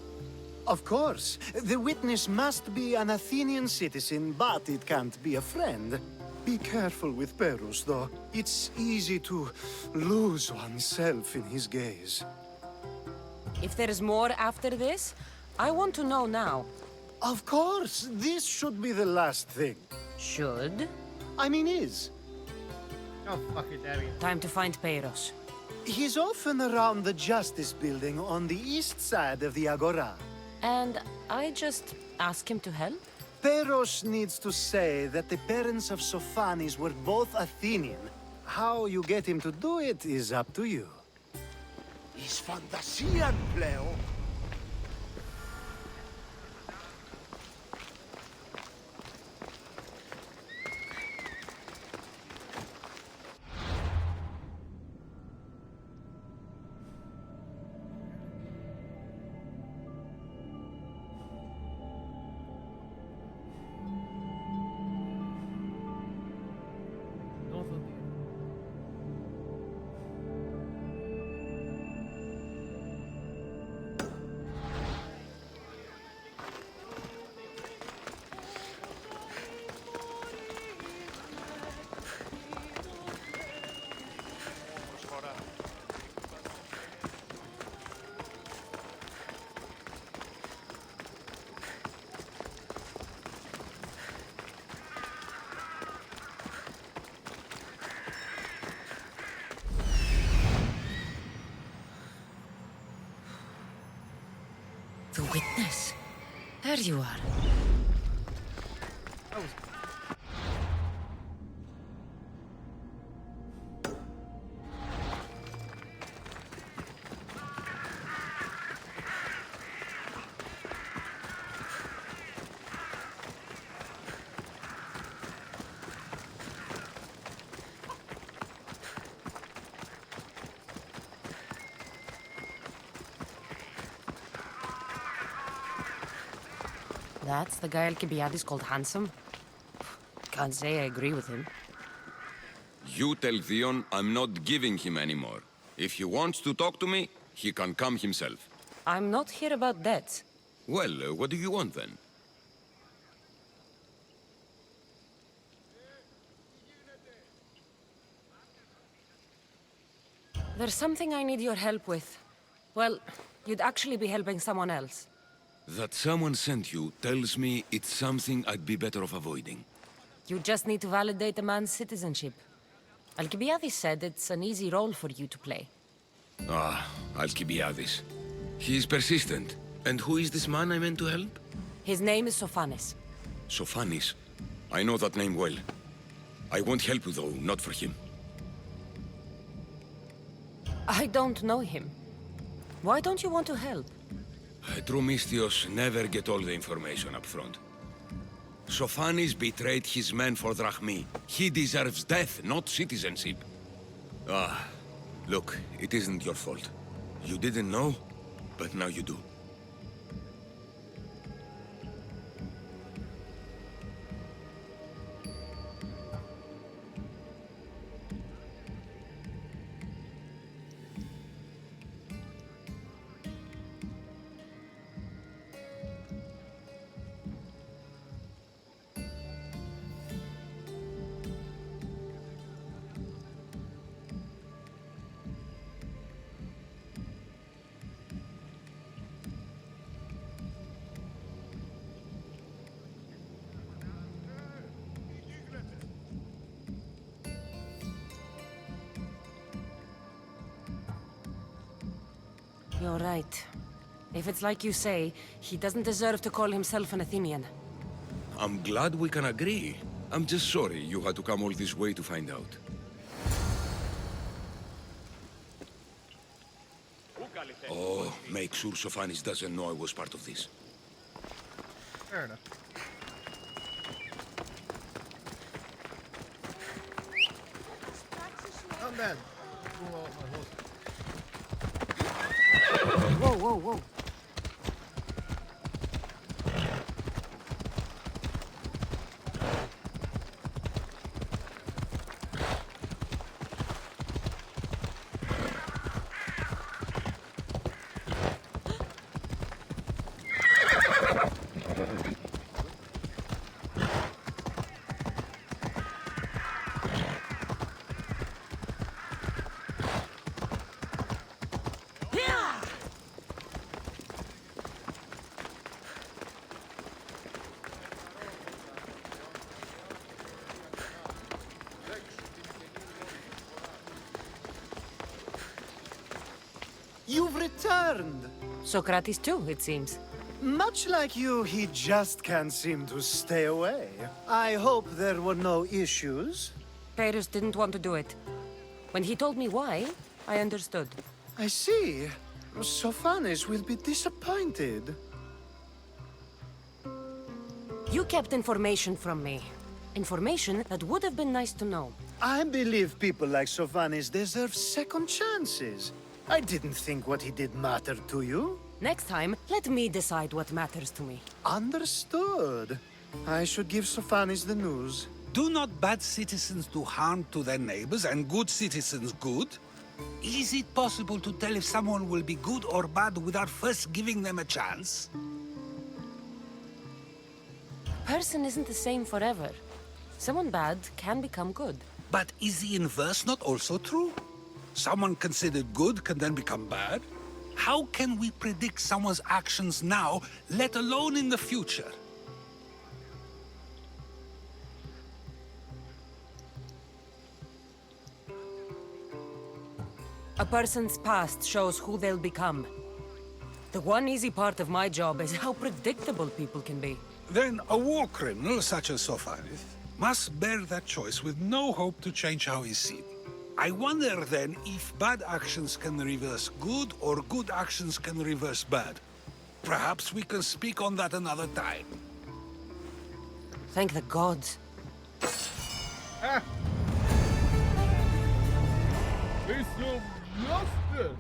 Of course. The witness must be an Athenian citizen, but it can't be a friend. Be careful with Peiros, though. It's easy to lose oneself in his gaze. If there's more after this, I want to know now. Of course! This should be the last thing. Should? I mean is. Oh, fuck it, Damien. Time to find Peiros. He's often around the Justice Building on the east side of the Agora. And I just ask him to help? Peiros needs to say that the parents of Sophanis were both Athenian. How you get him to do it is up to you. He's fantasian, Pleo. North of the... The witness. There you are. That was... That's the guy Alcibiades called handsome? Can't say I agree with him. You tell Theon I'm not giving him anymore. If he wants to talk to me, He can come himself. I'm not here about that. Well, what do you want then? There's something I need your help with. Well, you'd actually be helping someone else. That someone sent you tells me it's something I'd be better off avoiding. You just need to validate a man's citizenship. Alcibiades said it's an easy role for you to play. Ah, Alcibiades. He's persistent. And who is this man I meant to help? His name is Sophanes. Sophanes. I know that name well. I won't help you though, not for him. I don't know him. Why don't you want to help? True Mystios never get all the information up front. Sophanes betrayed his men for Drachmi. He deserves death, not citizenship. Ah, look, it isn't your fault. You didn't know, but now you do. You're right. If it's like you say, he doesn't deserve to call himself an Athenian. I'm glad we can agree. I'm just sorry you had to come all this way to find out. Oh, make sure Sophanes doesn't know I was part of this. Fair enough. I'm dead. Whoa, whoa, whoa. You've returned! Socrates too, it seems. Much like you, he just can't seem to stay away. I hope there were no issues. Pyrrhus didn't want to do it. When he told me why, I understood. I see. Sophanes will be disappointed. You kept information from me. Information that would have been nice to know. I believe people like Sophanes deserve second chances. I didn't think what he did mattered to you. Next time, let me decide what matters to me. Understood. I should give Sophanes the news. Do not bad citizens do harm to their neighbors and good citizens good? Is it possible to tell if someone will be good or bad without first giving them a chance? A person isn't the same forever. Someone bad can become good. But is the inverse not also true? Someone considered good can then become bad? How can we predict someone's actions now, let alone in the future? A person's past shows who they'll become. The one easy part of my job is how predictable people can be. Then a war criminal such as Sophanes must bear that choice with no hope to change how he's seen. I wonder then if bad actions can reverse good or good actions can reverse bad. Perhaps we can speak on that another time. Thank the gods. Ah! Bist du lustig?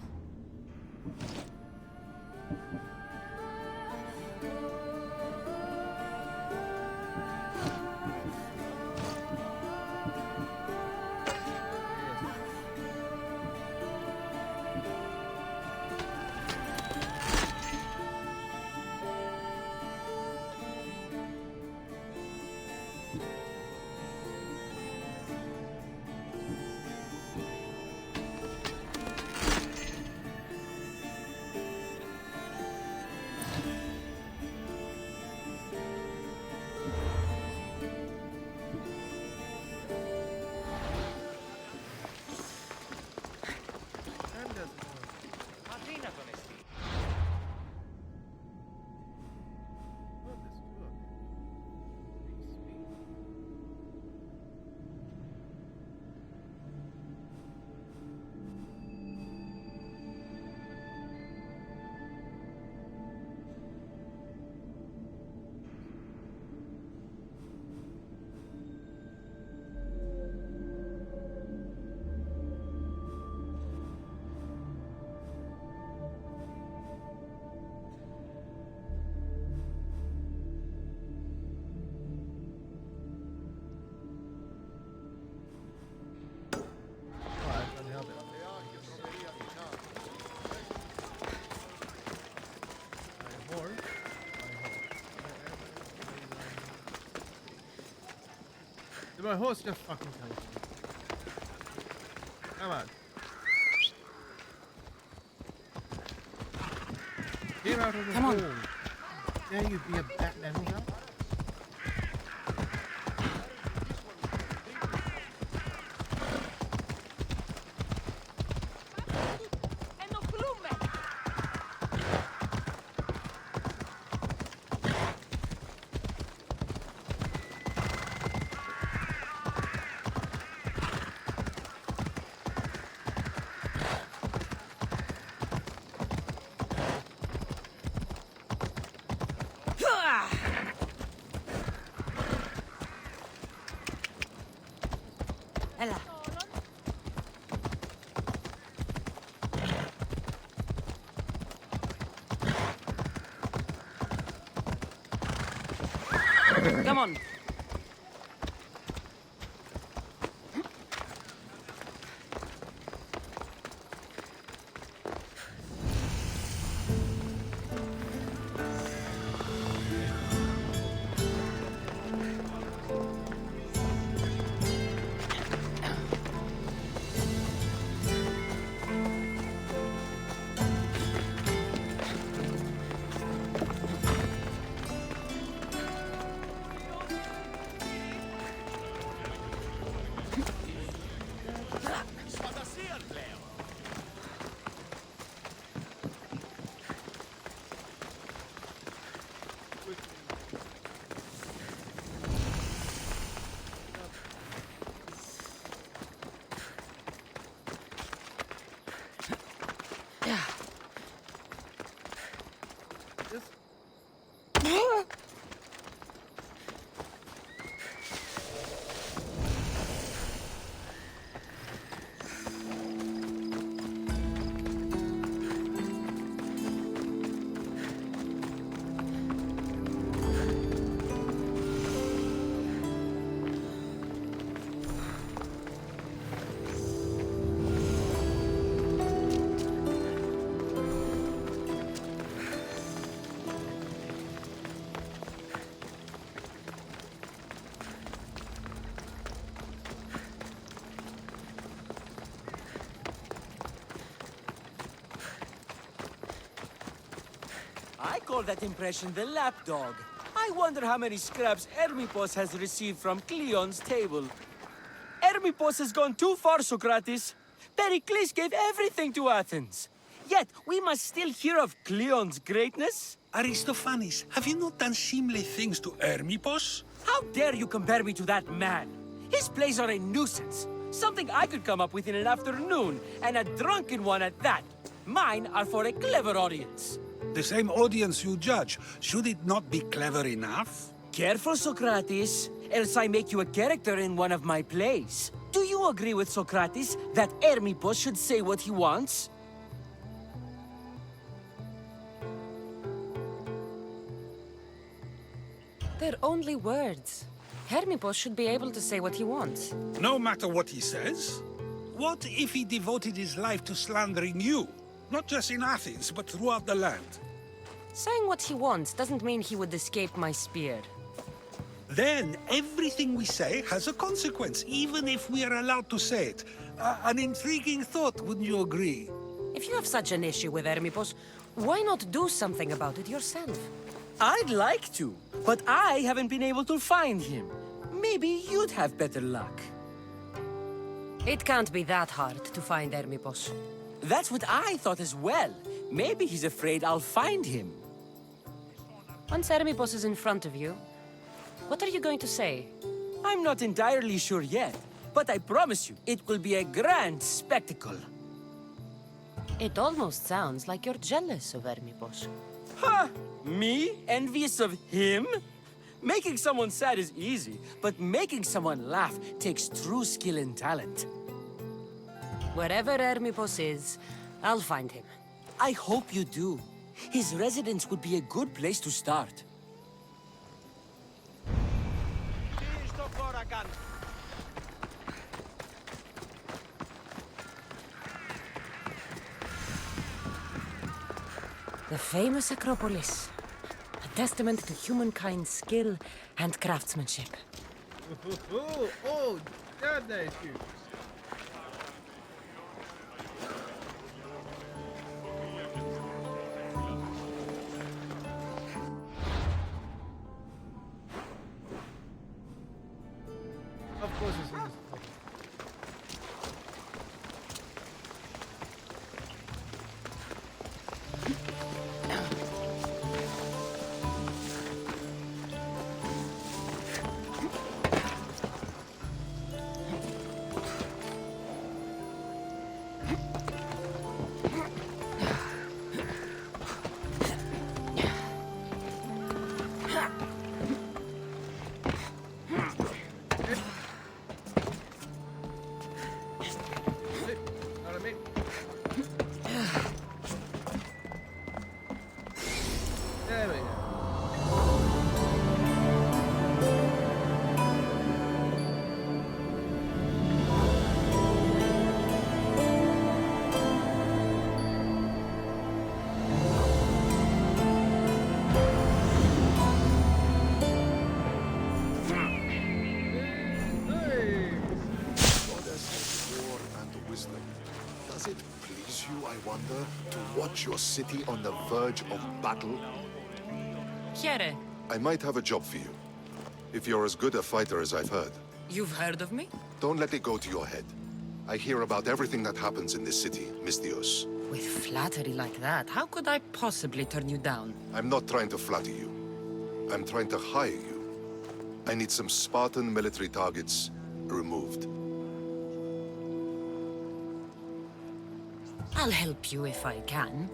Αδύνατον εστί. Did my horse just fucking tell me? Come on. Get out of the Come on. hole. Dare you be a bat animal? Ella. Come on. I call that impression the lapdog. I wonder how many scraps Hermipos has received from Cleon's table. Hermipos has gone too far, Socrates. Pericles gave everything to Athens. Yet, we must still hear of Cleon's greatness? Aristophanes, have you not done seemly things to Hermipos? How dare you compare me to that man? His plays are a nuisance. Something I could come up with in an afternoon, and a drunken one at that. Mine are for a clever audience. The same audience you judge, should it not be clever enough? Careful, Socrates, else I make you a character in one of my plays. Do you agree with Socrates that Hermipos should say what he wants? They're only words. Hermipos should be able to say what he wants. No matter what he says? What if he devoted his life to slandering you? Not just in Athens, but throughout the land. Saying what he wants doesn't mean he would escape my spear. Then everything we say has a consequence, even if we are allowed to say it. An intriguing thought, wouldn't you agree? If you have such an issue with Hermipos, why not do something about it yourself? I'd like to, but I haven't been able to find him. Maybe you'd have better luck. It can't be that hard to find Hermipos. That's what I thought as well. Maybe he's afraid I'll find him. Once Hermipos is in front of you, what are you going to say? I'm not entirely sure yet, but I promise you, it will be a grand spectacle. It almost sounds like you're jealous of Hermipos. Ha! Me? Envious of him? Making someone sad is easy, but making someone laugh takes true skill and talent. Wherever Hermipos is, I'll find him. I hope you do. His residence would be a good place to start. The famous Acropolis. A testament to humankind's skill and craftsmanship. Oh, God, that is huge. Of course, it's in this. There we go. Does it please you, I wonder, to watch your city on the verge of battle? Here, I might have a job for you. If you're as good a fighter as I've heard. you've heard of me? Don't let it go to your head. I hear about everything that happens in this city, Mystios. With flattery like that, how could I possibly turn you down? I'm not trying to flatter you. I'm trying to hire you. I need some Spartan military targets removed. I'll help you if I can.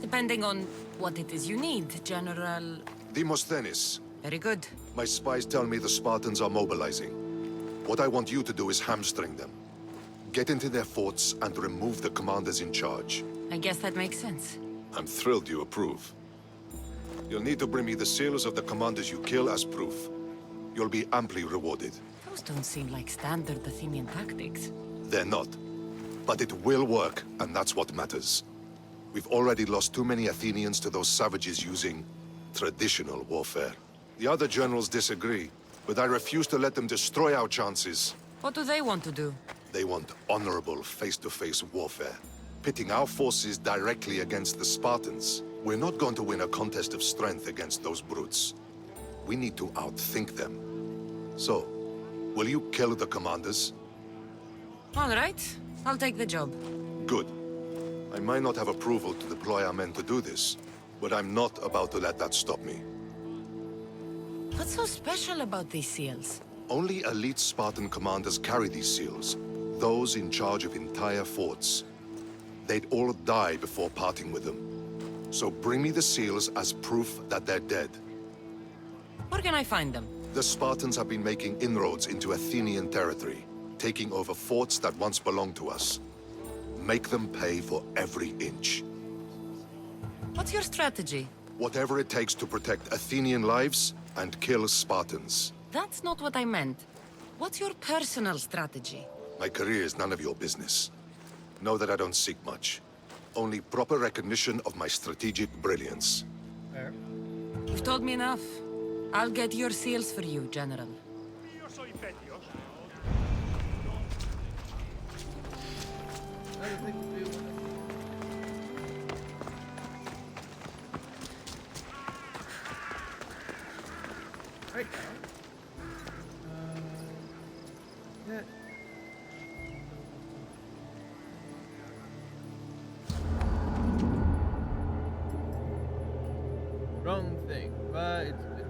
Depending on what it is you need, General... Demosthenes. Very good. My spies tell me the Spartans are mobilizing. What I want you to do is hamstring them. Get into their forts and remove the commanders in charge. I guess that makes sense. I'm thrilled you approve. You'll need to bring me the seals of the commanders you kill as proof. You'll be amply rewarded. Those don't seem like standard Athenian tactics. They're not. But it will work, and that's what matters. We've already lost too many Athenians to those savages using traditional warfare. The other generals disagree, but I refuse to let them destroy our chances. What do they want to do? They want honorable face-to-face warfare, pitting our forces directly against the Spartans. We're not going to win a contest of strength against those brutes. We need to outthink them. So, will you kill the commanders? All right, I'll take the job. Good. I might not have approval to deploy our men to do this, but I'm not about to let that stop me. What's so special about these seals? Only elite Spartan commanders carry these seals, those in charge of entire forts. They'd all die before parting with them. So bring me the seals as proof that they're dead. Where can I find them? The Spartans have been making inroads into Athenian territory, taking over forts that once belonged to us. Make them pay for every inch. What's your strategy? Whatever it takes to protect Athenian lives and kill Spartans. That's not what I meant. What's your personal strategy? My career is none of your business. Know that I don't seek much. Only proper recognition of my strategic brilliance. You've told me enough. I'll get your seals for you, General. Yo soy Petios. Right now. Yeah. Wrong thing, but it's been.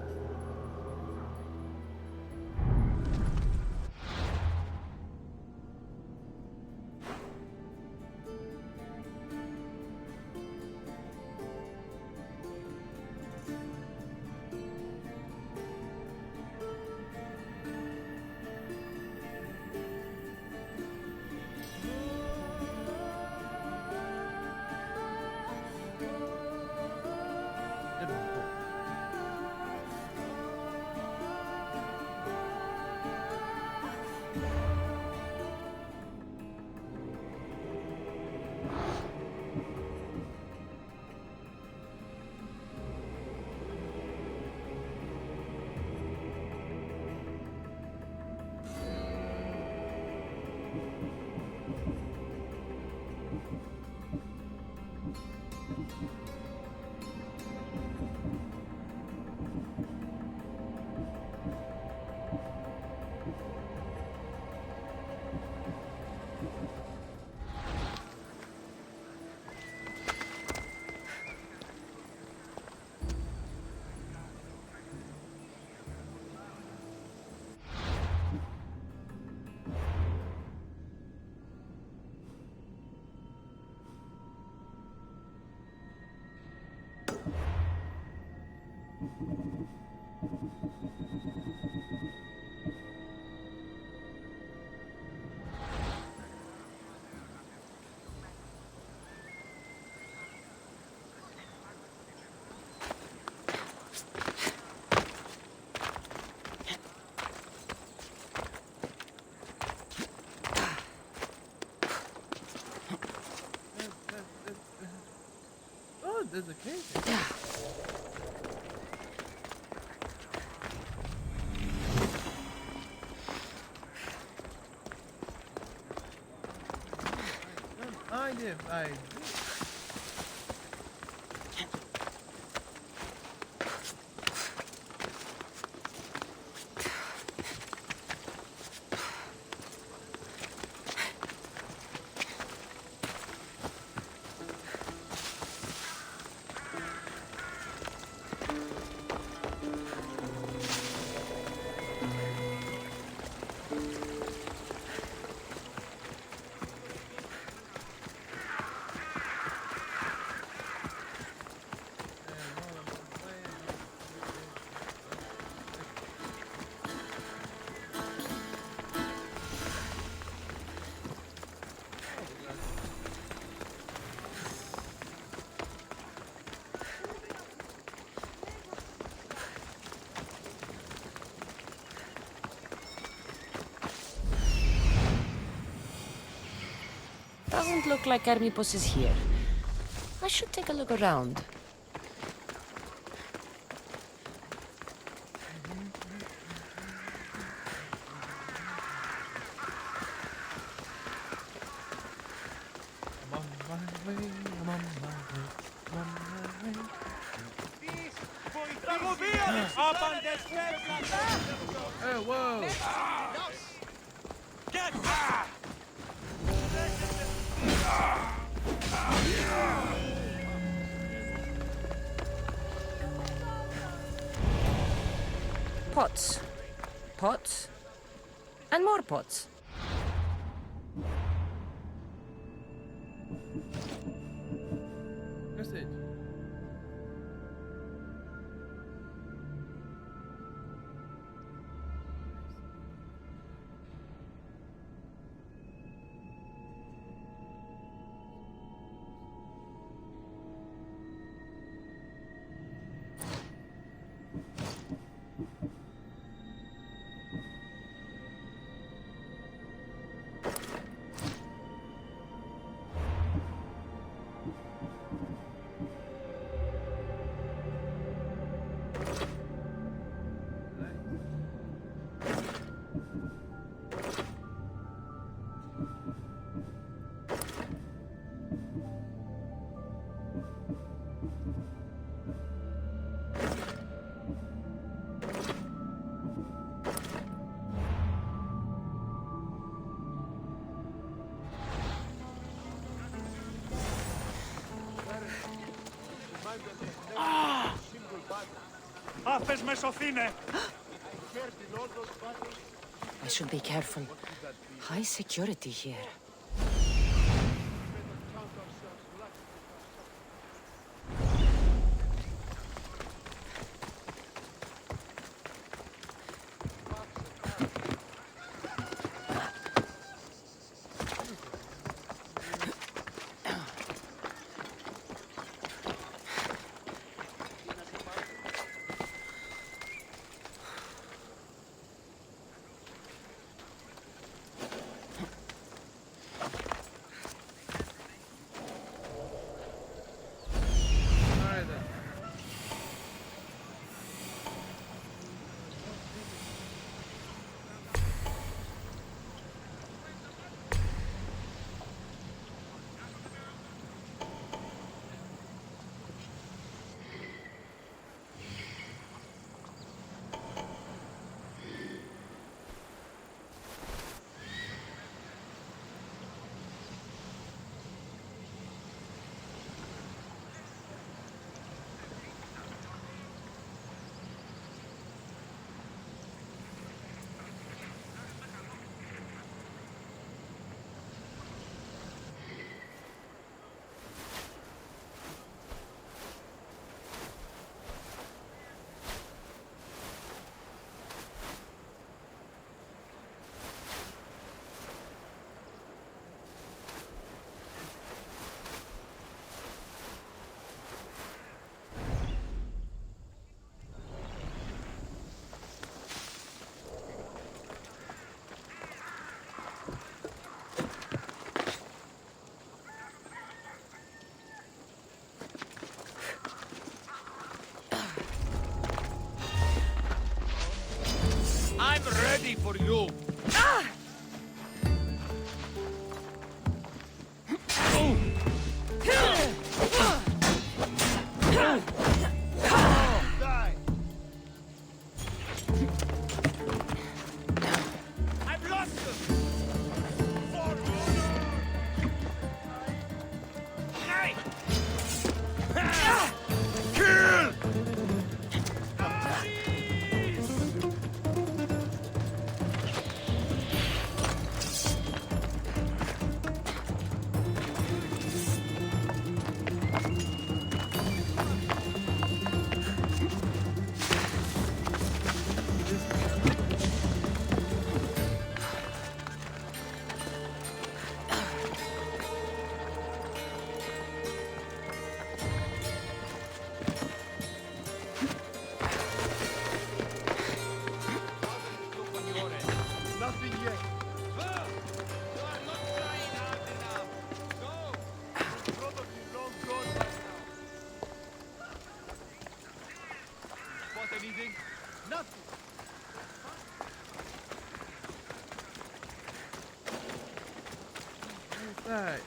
Oh, there's a cave. Don't mind if I do. Doesn't look like Hermipos is here. I should take a look around. Oh, whoa! Pots. Pots. And more pots. Message. I should be careful. High security here. Alright then. I'm ready for you. Die. I've lost you. For honor. Kill. Nothing yet. You are not trying hard enough. Go. You're probably long gone by now. Spot anything? Nothing. What's that?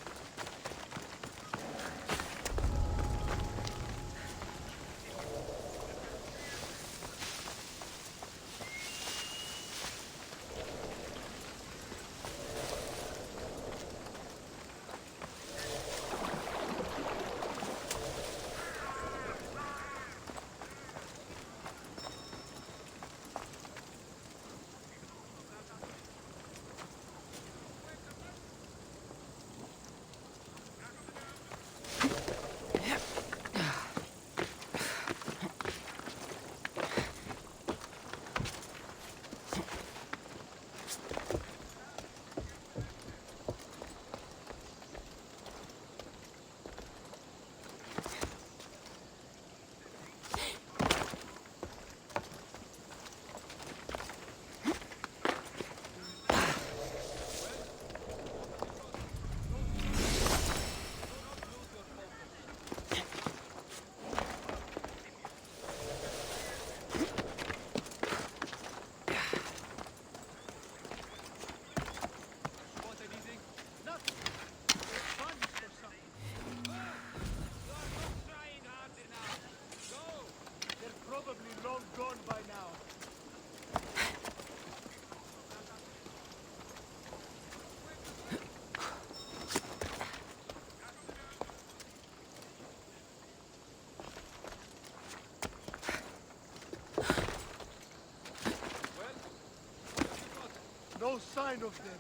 No sign of them.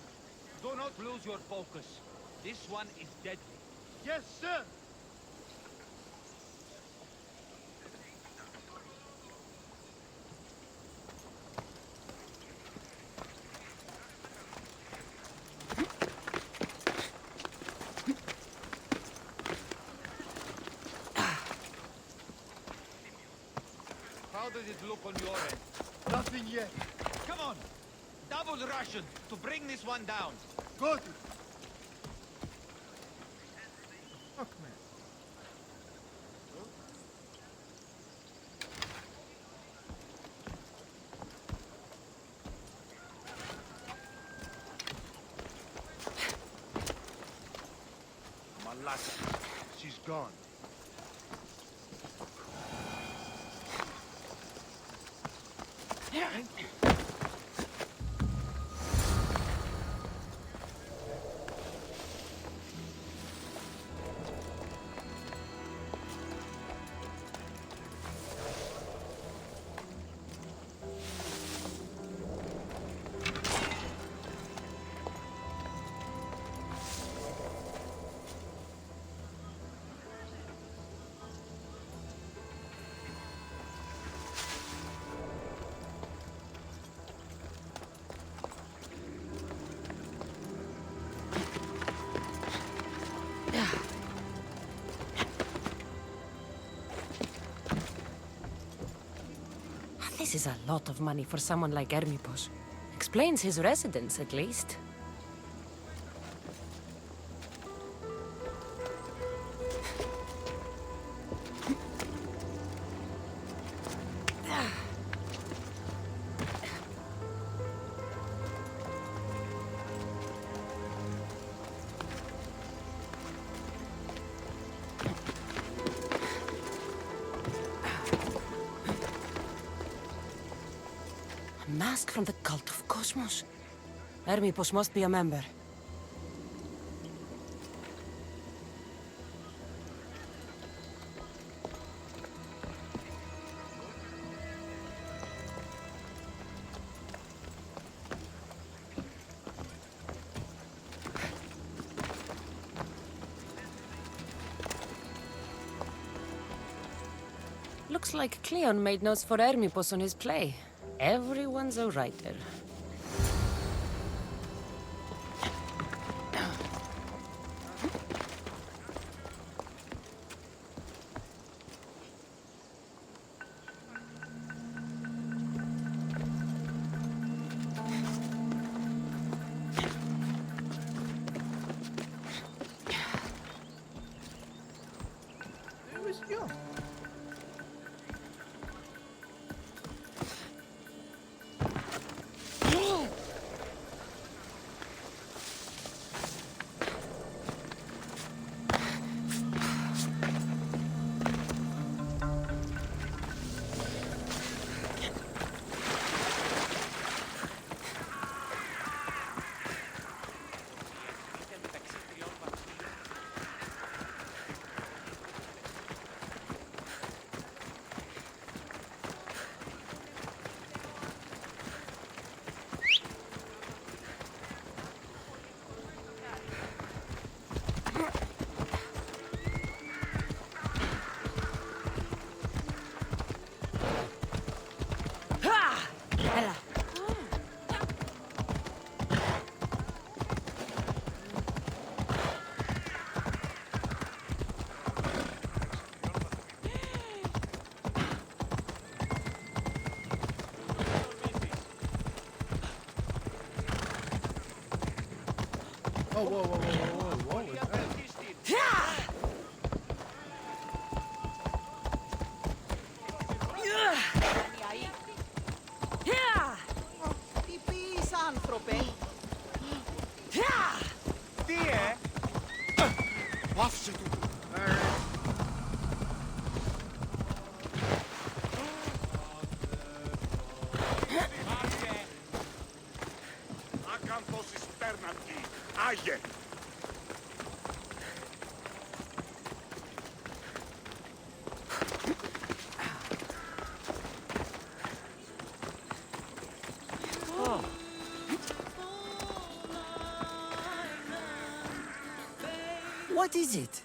Do not lose your focus. This one is deadly. Yes, sir! How does it look on your end? Nothing yet. Come on! Double Russian to bring this one down. Good. Fuck, man. Malaka. She's gone. This is a lot of money for someone like Hermipos. Explains his residence, at least. Mask from the cult of Cosmos. Hermipos must be a member. Looks like Cleon made notes for Hermipos on his play. Everyone's a writer. Who is young? Oh, whoa, whoa, whoa, whoa, whoa, whoa. Τι πεις, άνθρωπε? Τι, Πάυσε του. Ακάνθος εις πέρναντι. Άγε. What is it?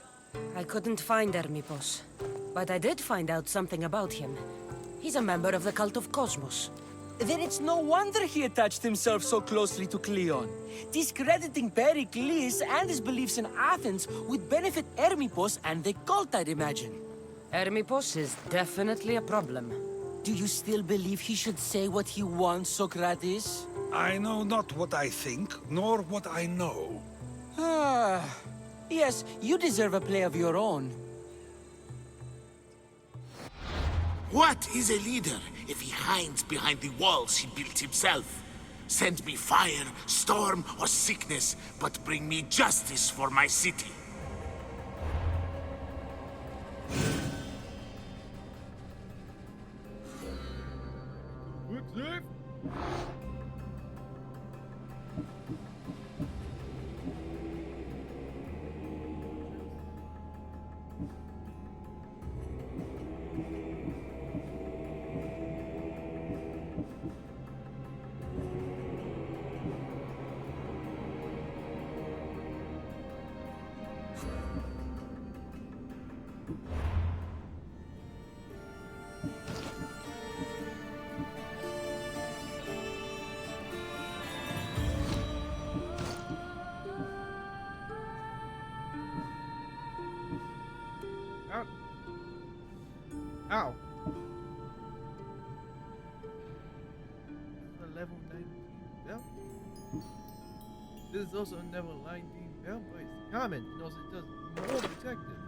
I couldn't find Hermipos, but I did find out something about him. He's a member of the cult of Cosmos. Then it's no wonder he attached himself so closely to Cleon. Discrediting Pericles and his beliefs in Athens would benefit Hermipos and the cult, I'd imagine. Hermipos is definitely a problem. Do you still believe he should say what he wants, Socrates? I know not what I think, nor what I know. Ah, yes, you deserve a play of your own. What is a leader if he hides behind the walls he built himself? Send me fire, storm, or sickness, but bring me justice for my city. Ow. This is a level 19 belt. This is also a level 19 belt, but it's common. It also does more protective.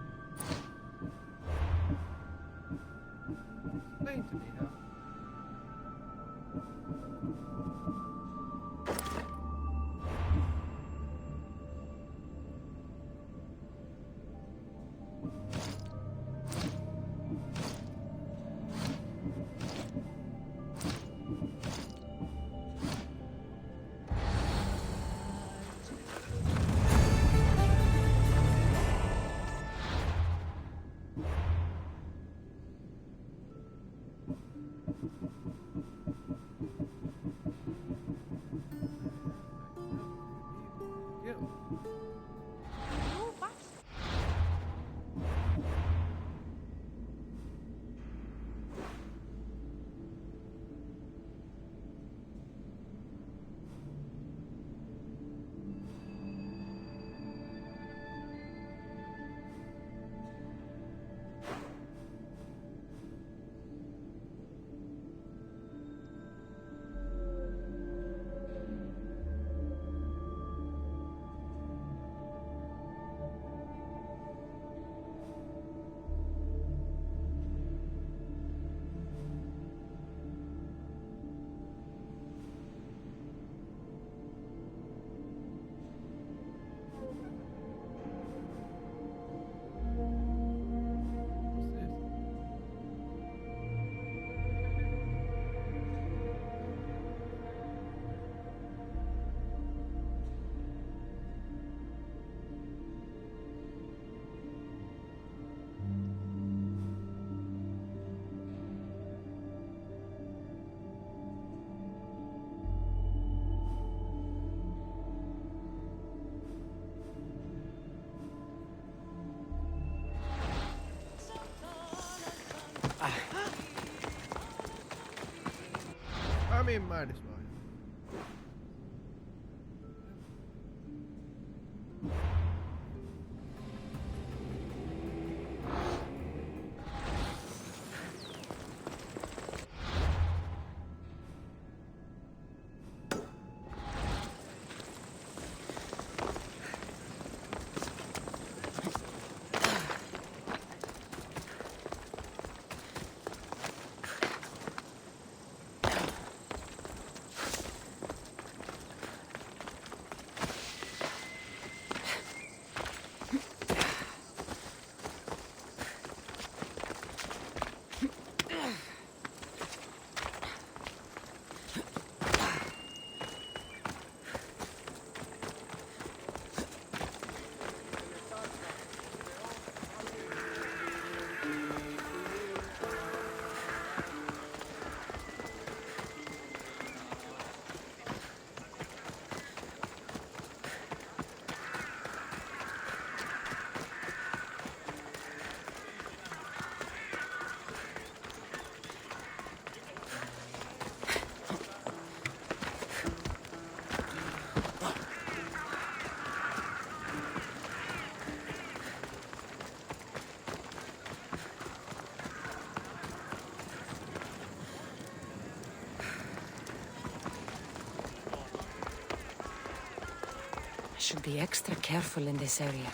Explain to me how. I mean, might as well. should be extra careful in this area.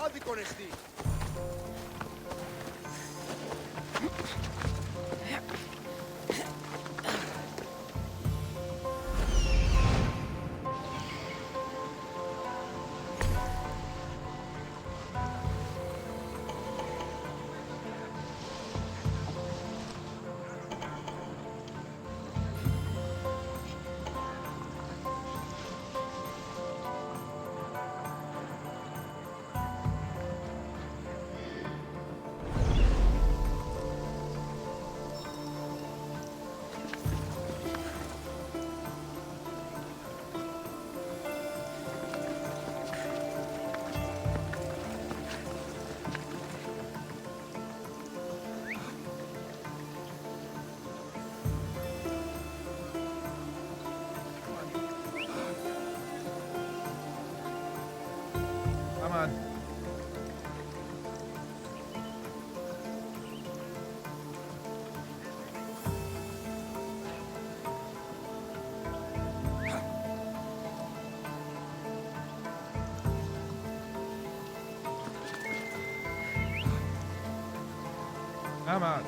Άδικον εστί. Come on. Come on.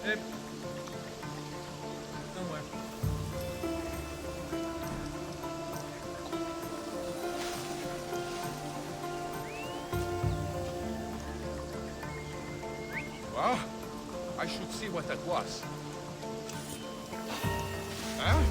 Yep. Somewhere. Well, I should see what that was. Huh?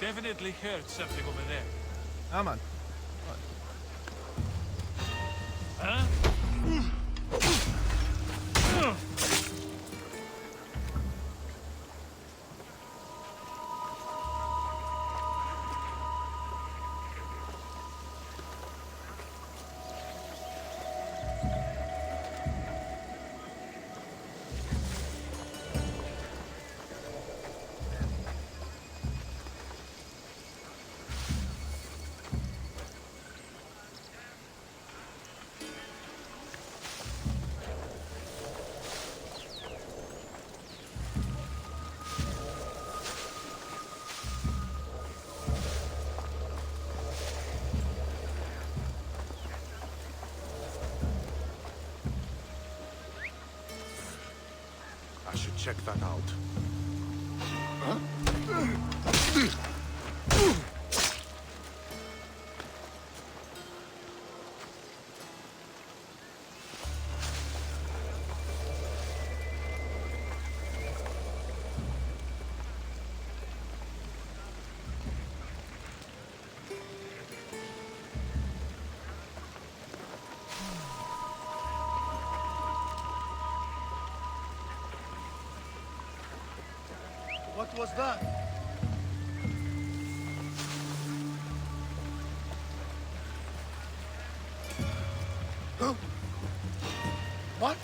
Definitely heard something over there. Come on. Huh? I should check that out. What was that? What?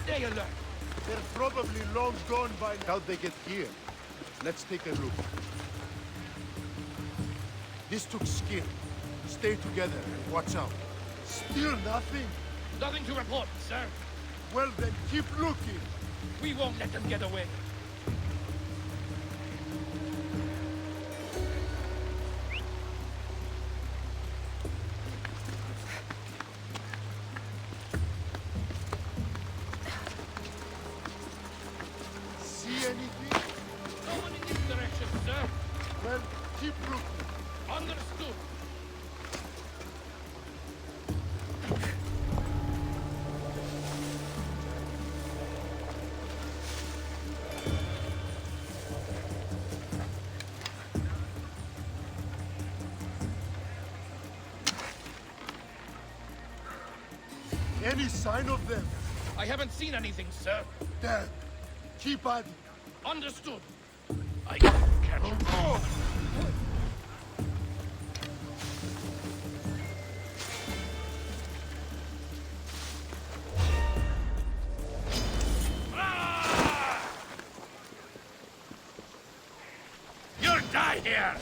Stay alert. They're probably long gone by now. How'd they get here? Let's take a look. This took skill. Stay together and watch out. Still nothing? Nothing to report, sir. Well then, keep looking. We won't let them get away. See anything? No one in this direction, sir. Well, keep looking. Understood. Any sign of them? I haven't seen anything, sir. Damn. Keep at it. Understood. I can't catch him. Oh! You'll die here!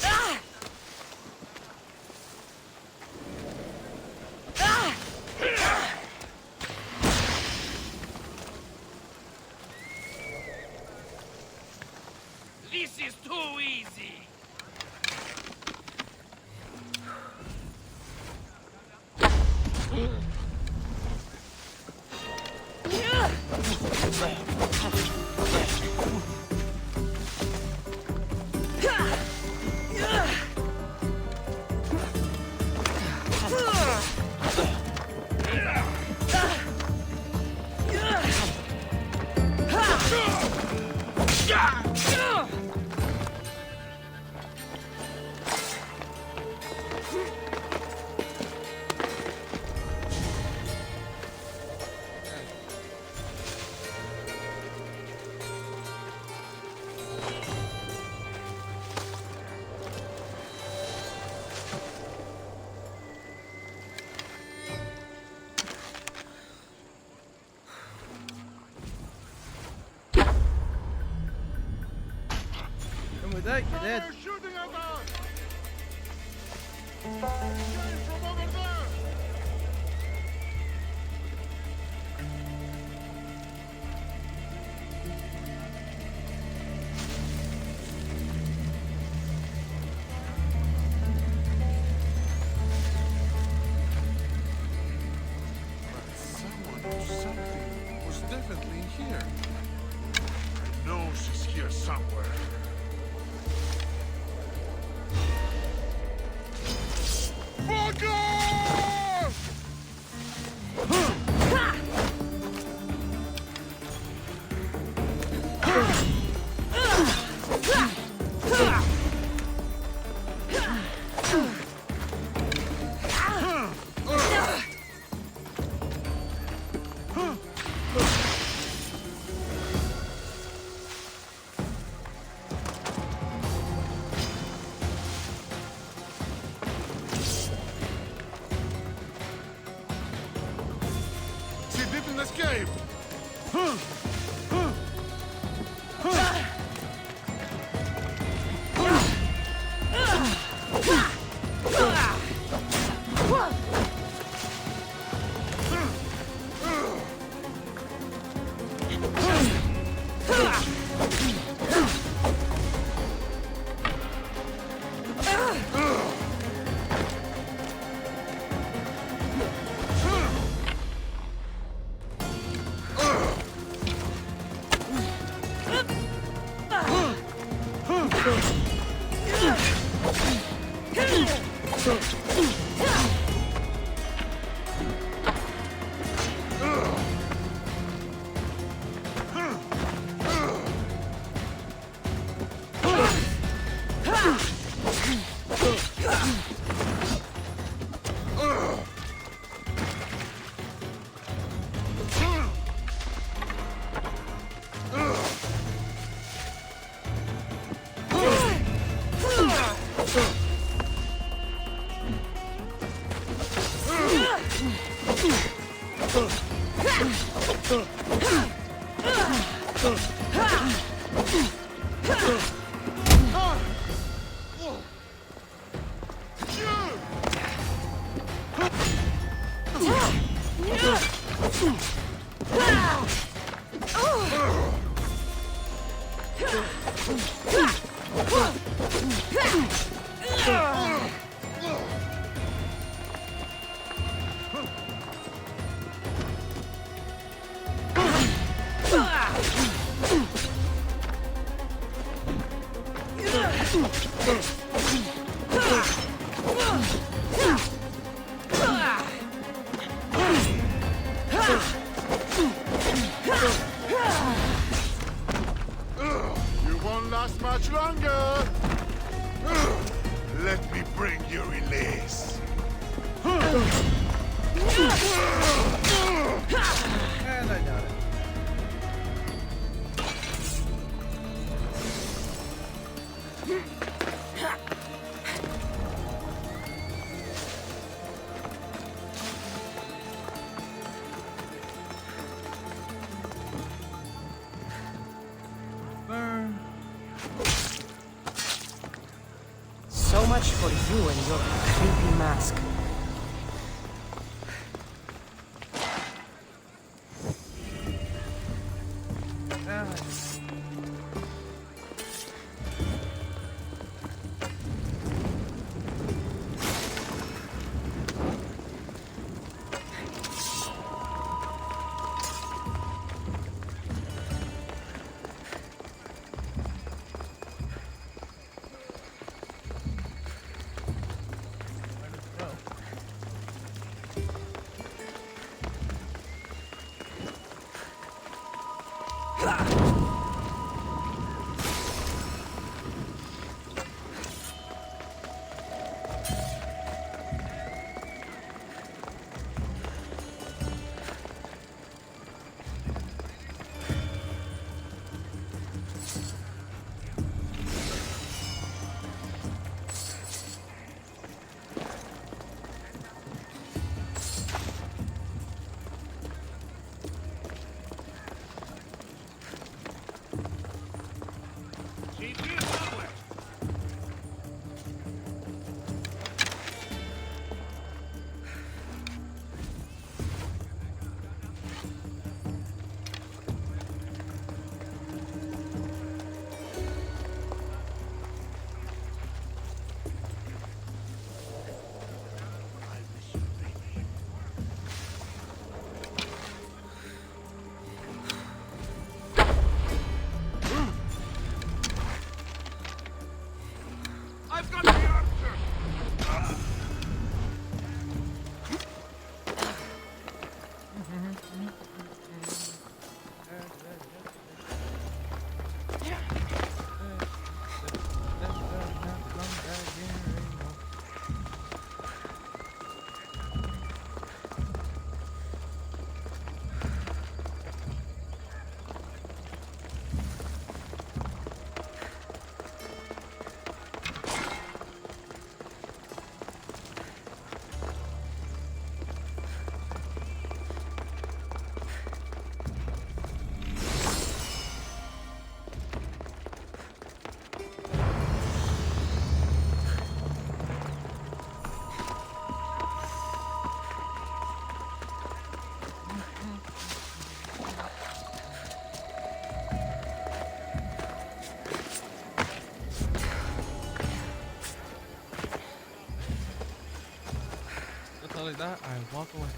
With that, you're dead. They're shooting at us! Shooting from over there! Someone or something was definitely in here. I know she's here somewhere. Fuck off! She didn't escape! You won't last much longer. Let me bring you release. And I got it. Burn. So much for you and your creepy mask. Like that, I walk away.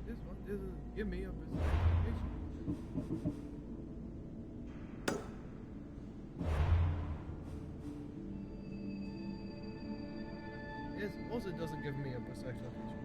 This one doesn't give me a location. This also doesn't give me a precise location.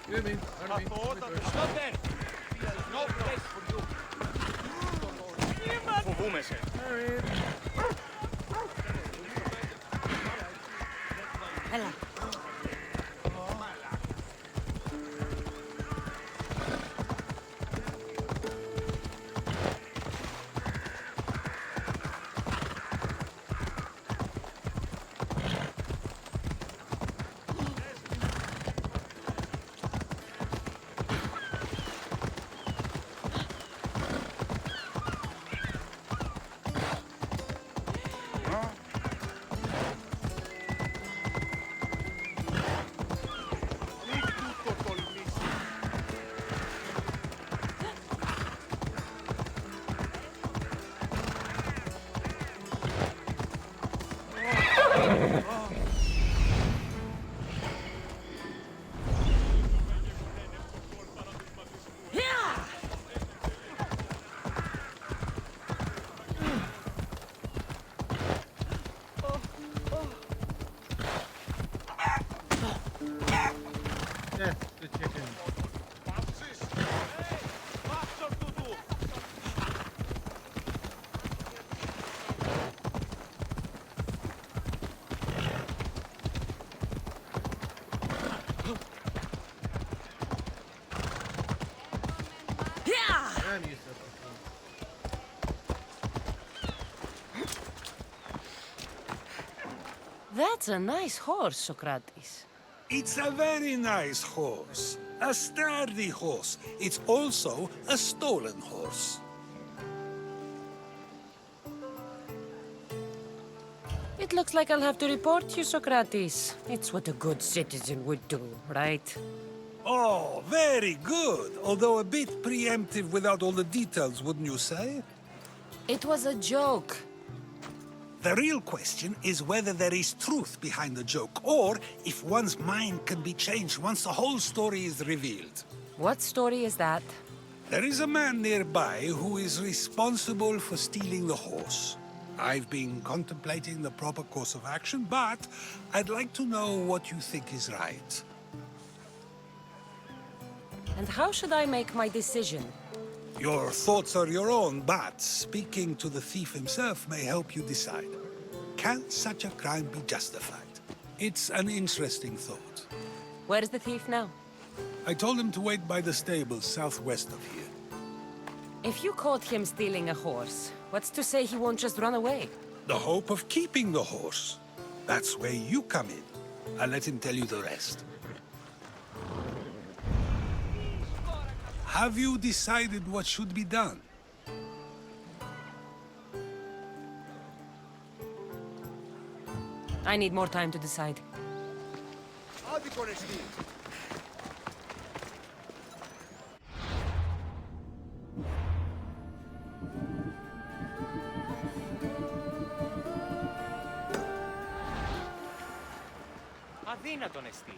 Hear me, Stop there! There's no place for you. Φοβούμαι σε. Έλα. That's the chicken. I'm used to That's a nice horse, Socrates. It's a very nice horse. A sturdy horse. It's also a stolen horse. It looks like I'll have to report you, Socrates. It's what a good citizen would do, right? Oh, very good. Although a bit preemptive without all the details, wouldn't you say? It was a joke. The real question is whether there is truth behind the joke, or if one's mind can be changed once the whole story is revealed. What story is that? There is a man nearby who is responsible for stealing the horse. I've been contemplating the proper course of action, but I'd like to know what you think is right. And how should I make my decision? Your thoughts are your own, but speaking to the thief himself may help you decide. Can such a crime be justified? It's an interesting thought. Where is the thief now? I told him to wait by the stables southwest of here. If you caught him stealing a horse, what's to say he won't just run away? The hope of keeping the horse. That's where you come in. I'll let him tell you the rest. Have you decided what should be done? I need more time to decide. Αδύνατον εστί.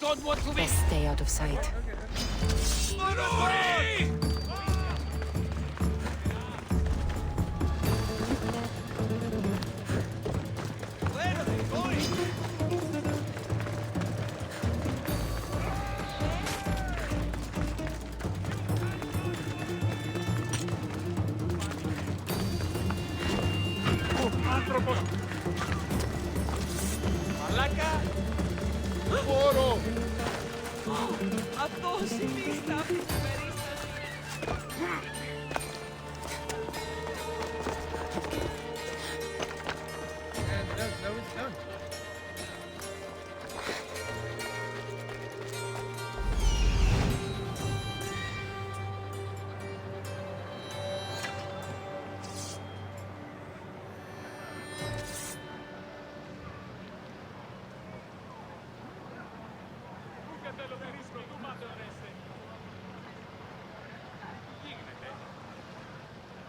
Don't want to be. Best stay out of sight. Where are they going? Άνθρωπος! Μαλάκα! Μπορώ! Αυτός είναι η στάφη του περίσταση. No, it's done.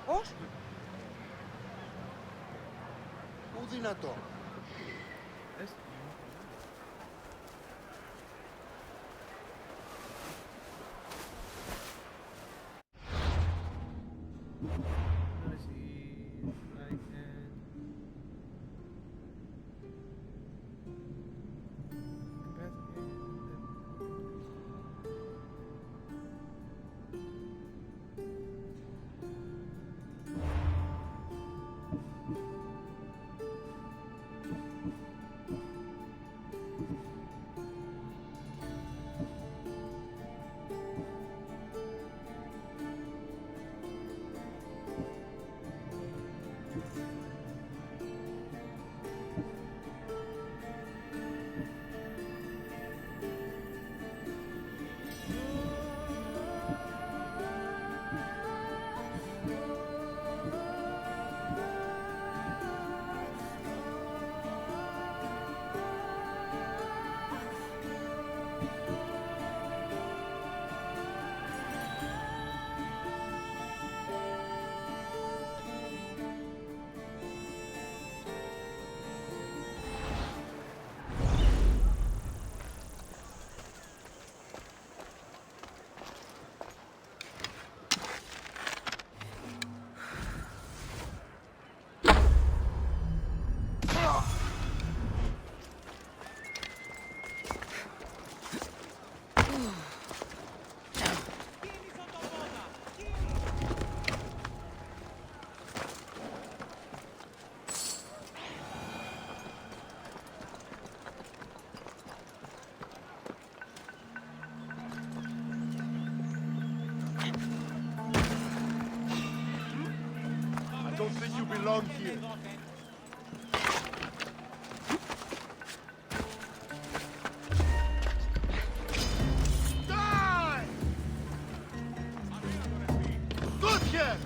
Πώς? Πού δυνατό? belong here. Die! Good kid!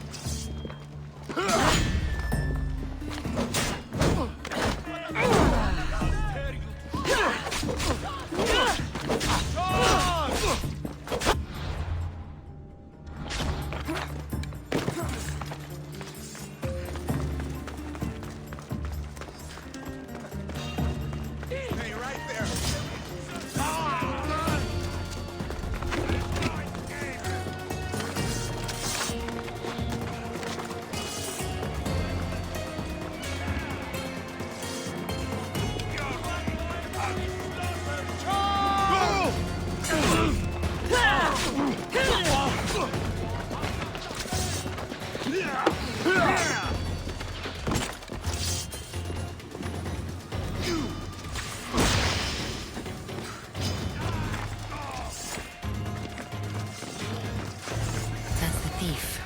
That's the thief.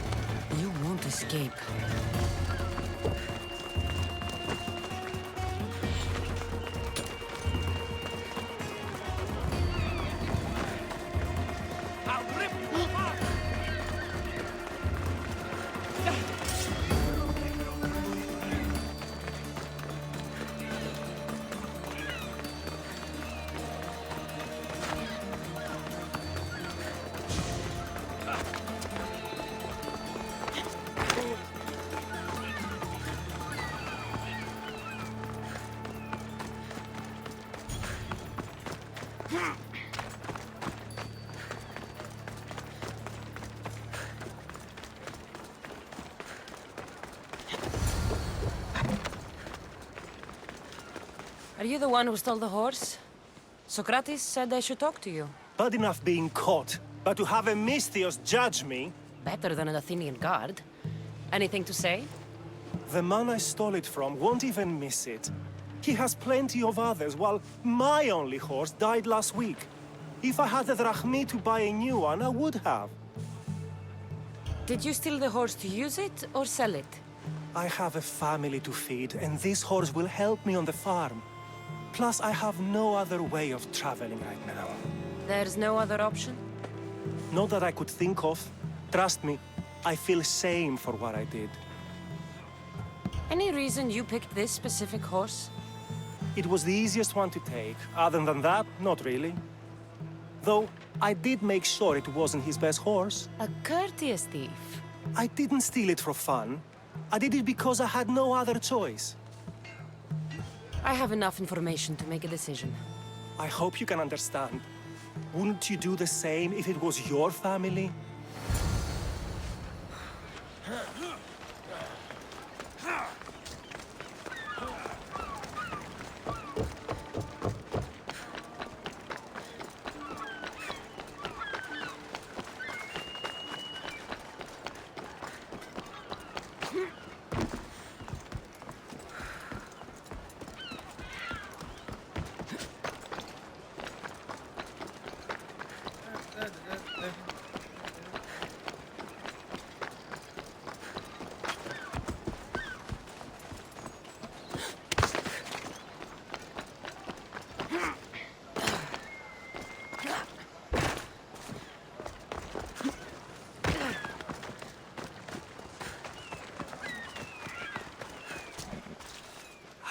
You won't escape. Are you the one who stole the horse? Socrates said I should talk to you. Bad enough being caught, but to have a Misthios judge me... Better than an Athenian guard. Anything to say? The man I stole it from won't even miss it. He has plenty of others, while my only horse died last week. If I had the drachmi to buy a new one, I would have. Did you steal the horse to use it or sell it? I have a family to feed, and this horse will help me on the farm. Plus, I have no other way of traveling right now. There's no other option? Not that I could think of. Trust me, I feel shame for what I did. Any reason you picked this specific horse? It was the easiest one to take. Other than that, not really. Though, I did make sure it wasn't his best horse. A courteous thief. I didn't steal it for fun. I did it because I had no other choice. I have enough information to make a decision. I hope you can understand. Wouldn't you do the same if it was your family?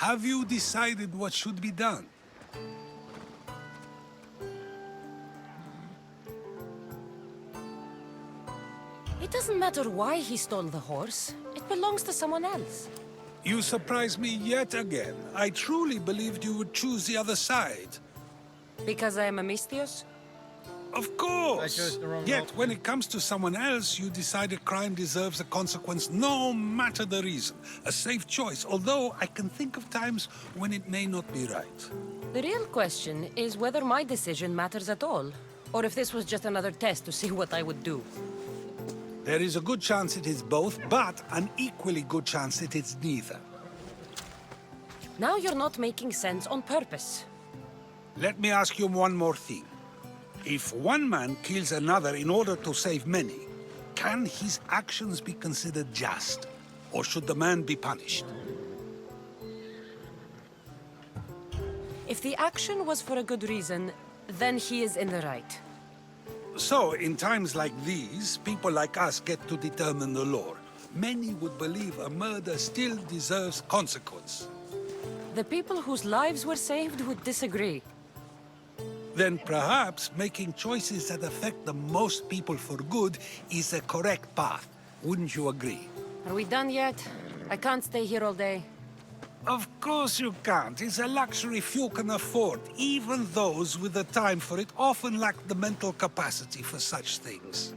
Have you decided what should be done? It doesn't matter why he stole the horse. It belongs to someone else. You surprise me yet again. I truly believed you would choose the other side. Because I am a Misthios? Of course! I chose the wrong Yet, option. when it comes to someone else, you decide a crime deserves a consequence no matter the reason. A safe choice, although I can think of times when it may not be right. The real question is whether my decision matters at all, or if this was just another test to see what I would do. There is a good chance it is both, but an equally good chance it is neither. Now you're not making sense on purpose. Let me ask you one more thing. If one man kills another in order to save many, can his actions be considered just? or should the man be punished? If the action was for a good reason, then he is in the right. So, in times like these, people like us get to determine the law. Many would believe a murder still deserves consequence. The people whose lives were saved would disagree. Then perhaps making choices that affect the most people for good is the correct path. Wouldn't you agree? Are we done yet? I can't stay here all day. Of course you can't. It's a luxury few can afford. Even those with the time for it often lack the mental capacity for such things.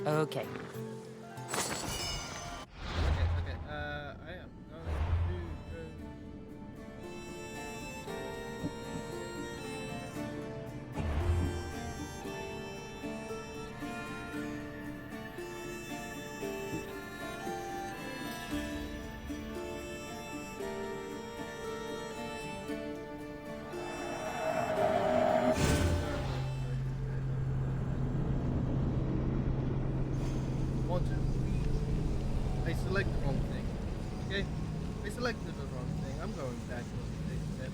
Okay. Okay, I am going to go... Want to read. I selected the wrong thing. Okay? I selected the wrong thing. I'm going back to the base step.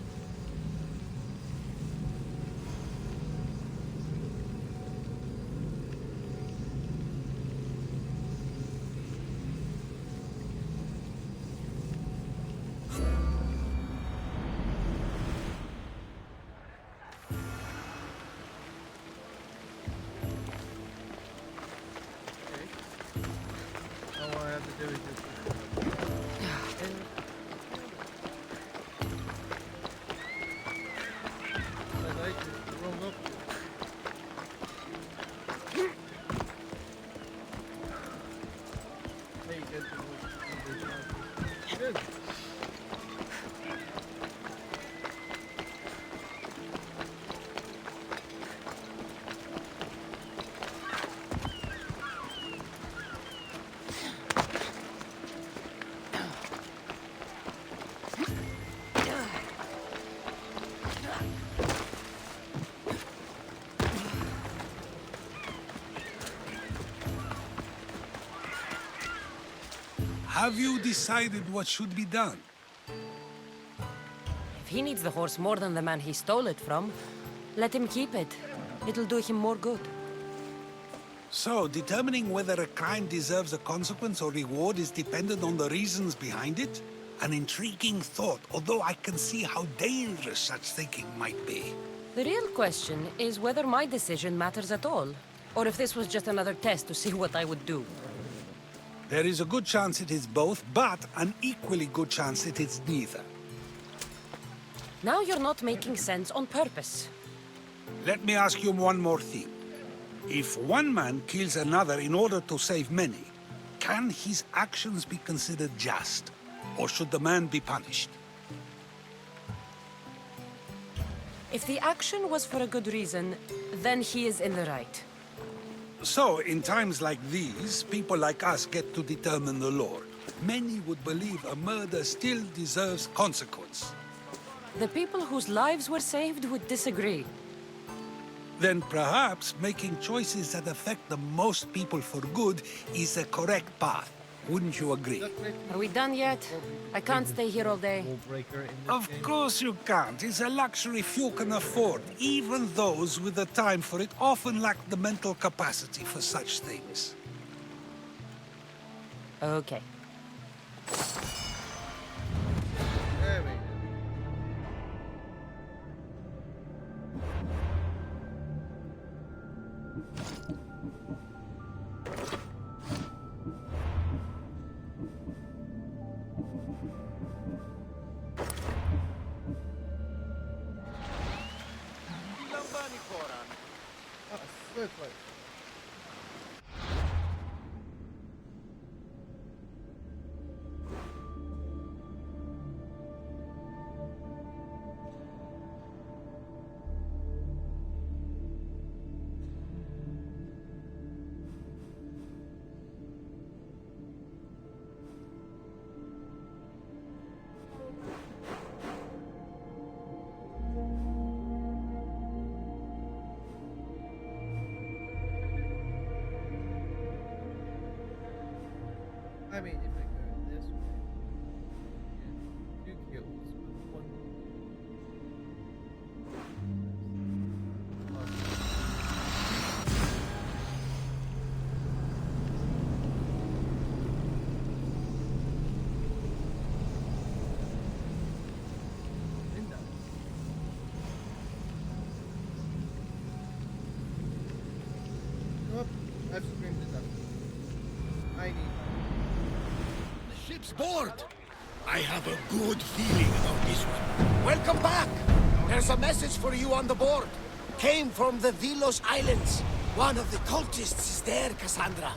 All I have to do is just... I like the wrong option. Hey, you get the good. Have you decided what should be done? If he needs the horse more than the man he stole it from, let him keep it. It'll do him more good. So, determining whether a crime deserves a consequence or reward is dependent on the reasons behind it? An intriguing thought, although I can see how dangerous such thinking might be. The real question is whether my decision matters at all, or if this was just another test to see what I would do. There is a good chance it is both, but an equally good chance it is neither. Now you're not making sense on purpose. Let me ask you one more thing. If one man kills another in order to save many, can his actions be considered just? Or should the man be punished? If the action was for a good reason, then he is in the right. So, in times like these, people like us get to determine the law. Many would believe a murder still deserves consequence. The people whose lives were saved would disagree. Then perhaps making choices that affect the most people for good is the correct path. Wouldn't you agree? Are we done yet? I can't stay here all day. Of course you can't. It's a luxury few can afford. Even those with the time for it often lack the mental capacity for such things. Okay. There we go. So close. I mean, if I go this way, get 2 kills with 1. Nope, I've screamed enough. I need The ship's board. I have a good feeling about this one. Welcome back. There's a message for you on the board. Came from the Vilos Islands. One of the cultists is there, Cassandra.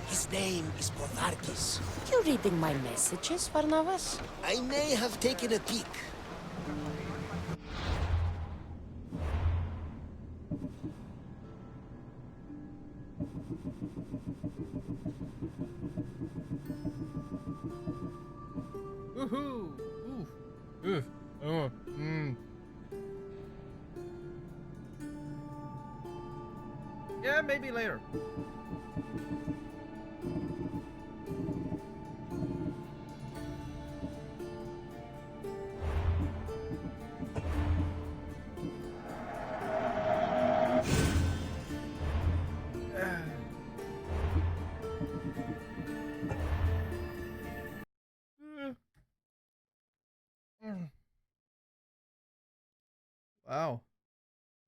His name is Potharkis. You reading my messages, Barnabas? I may have taken a peek. Woohoo! Oof. Oof. Oh. Yeah, maybe later. Wow.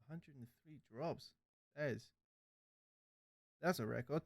103 drops. That's a record.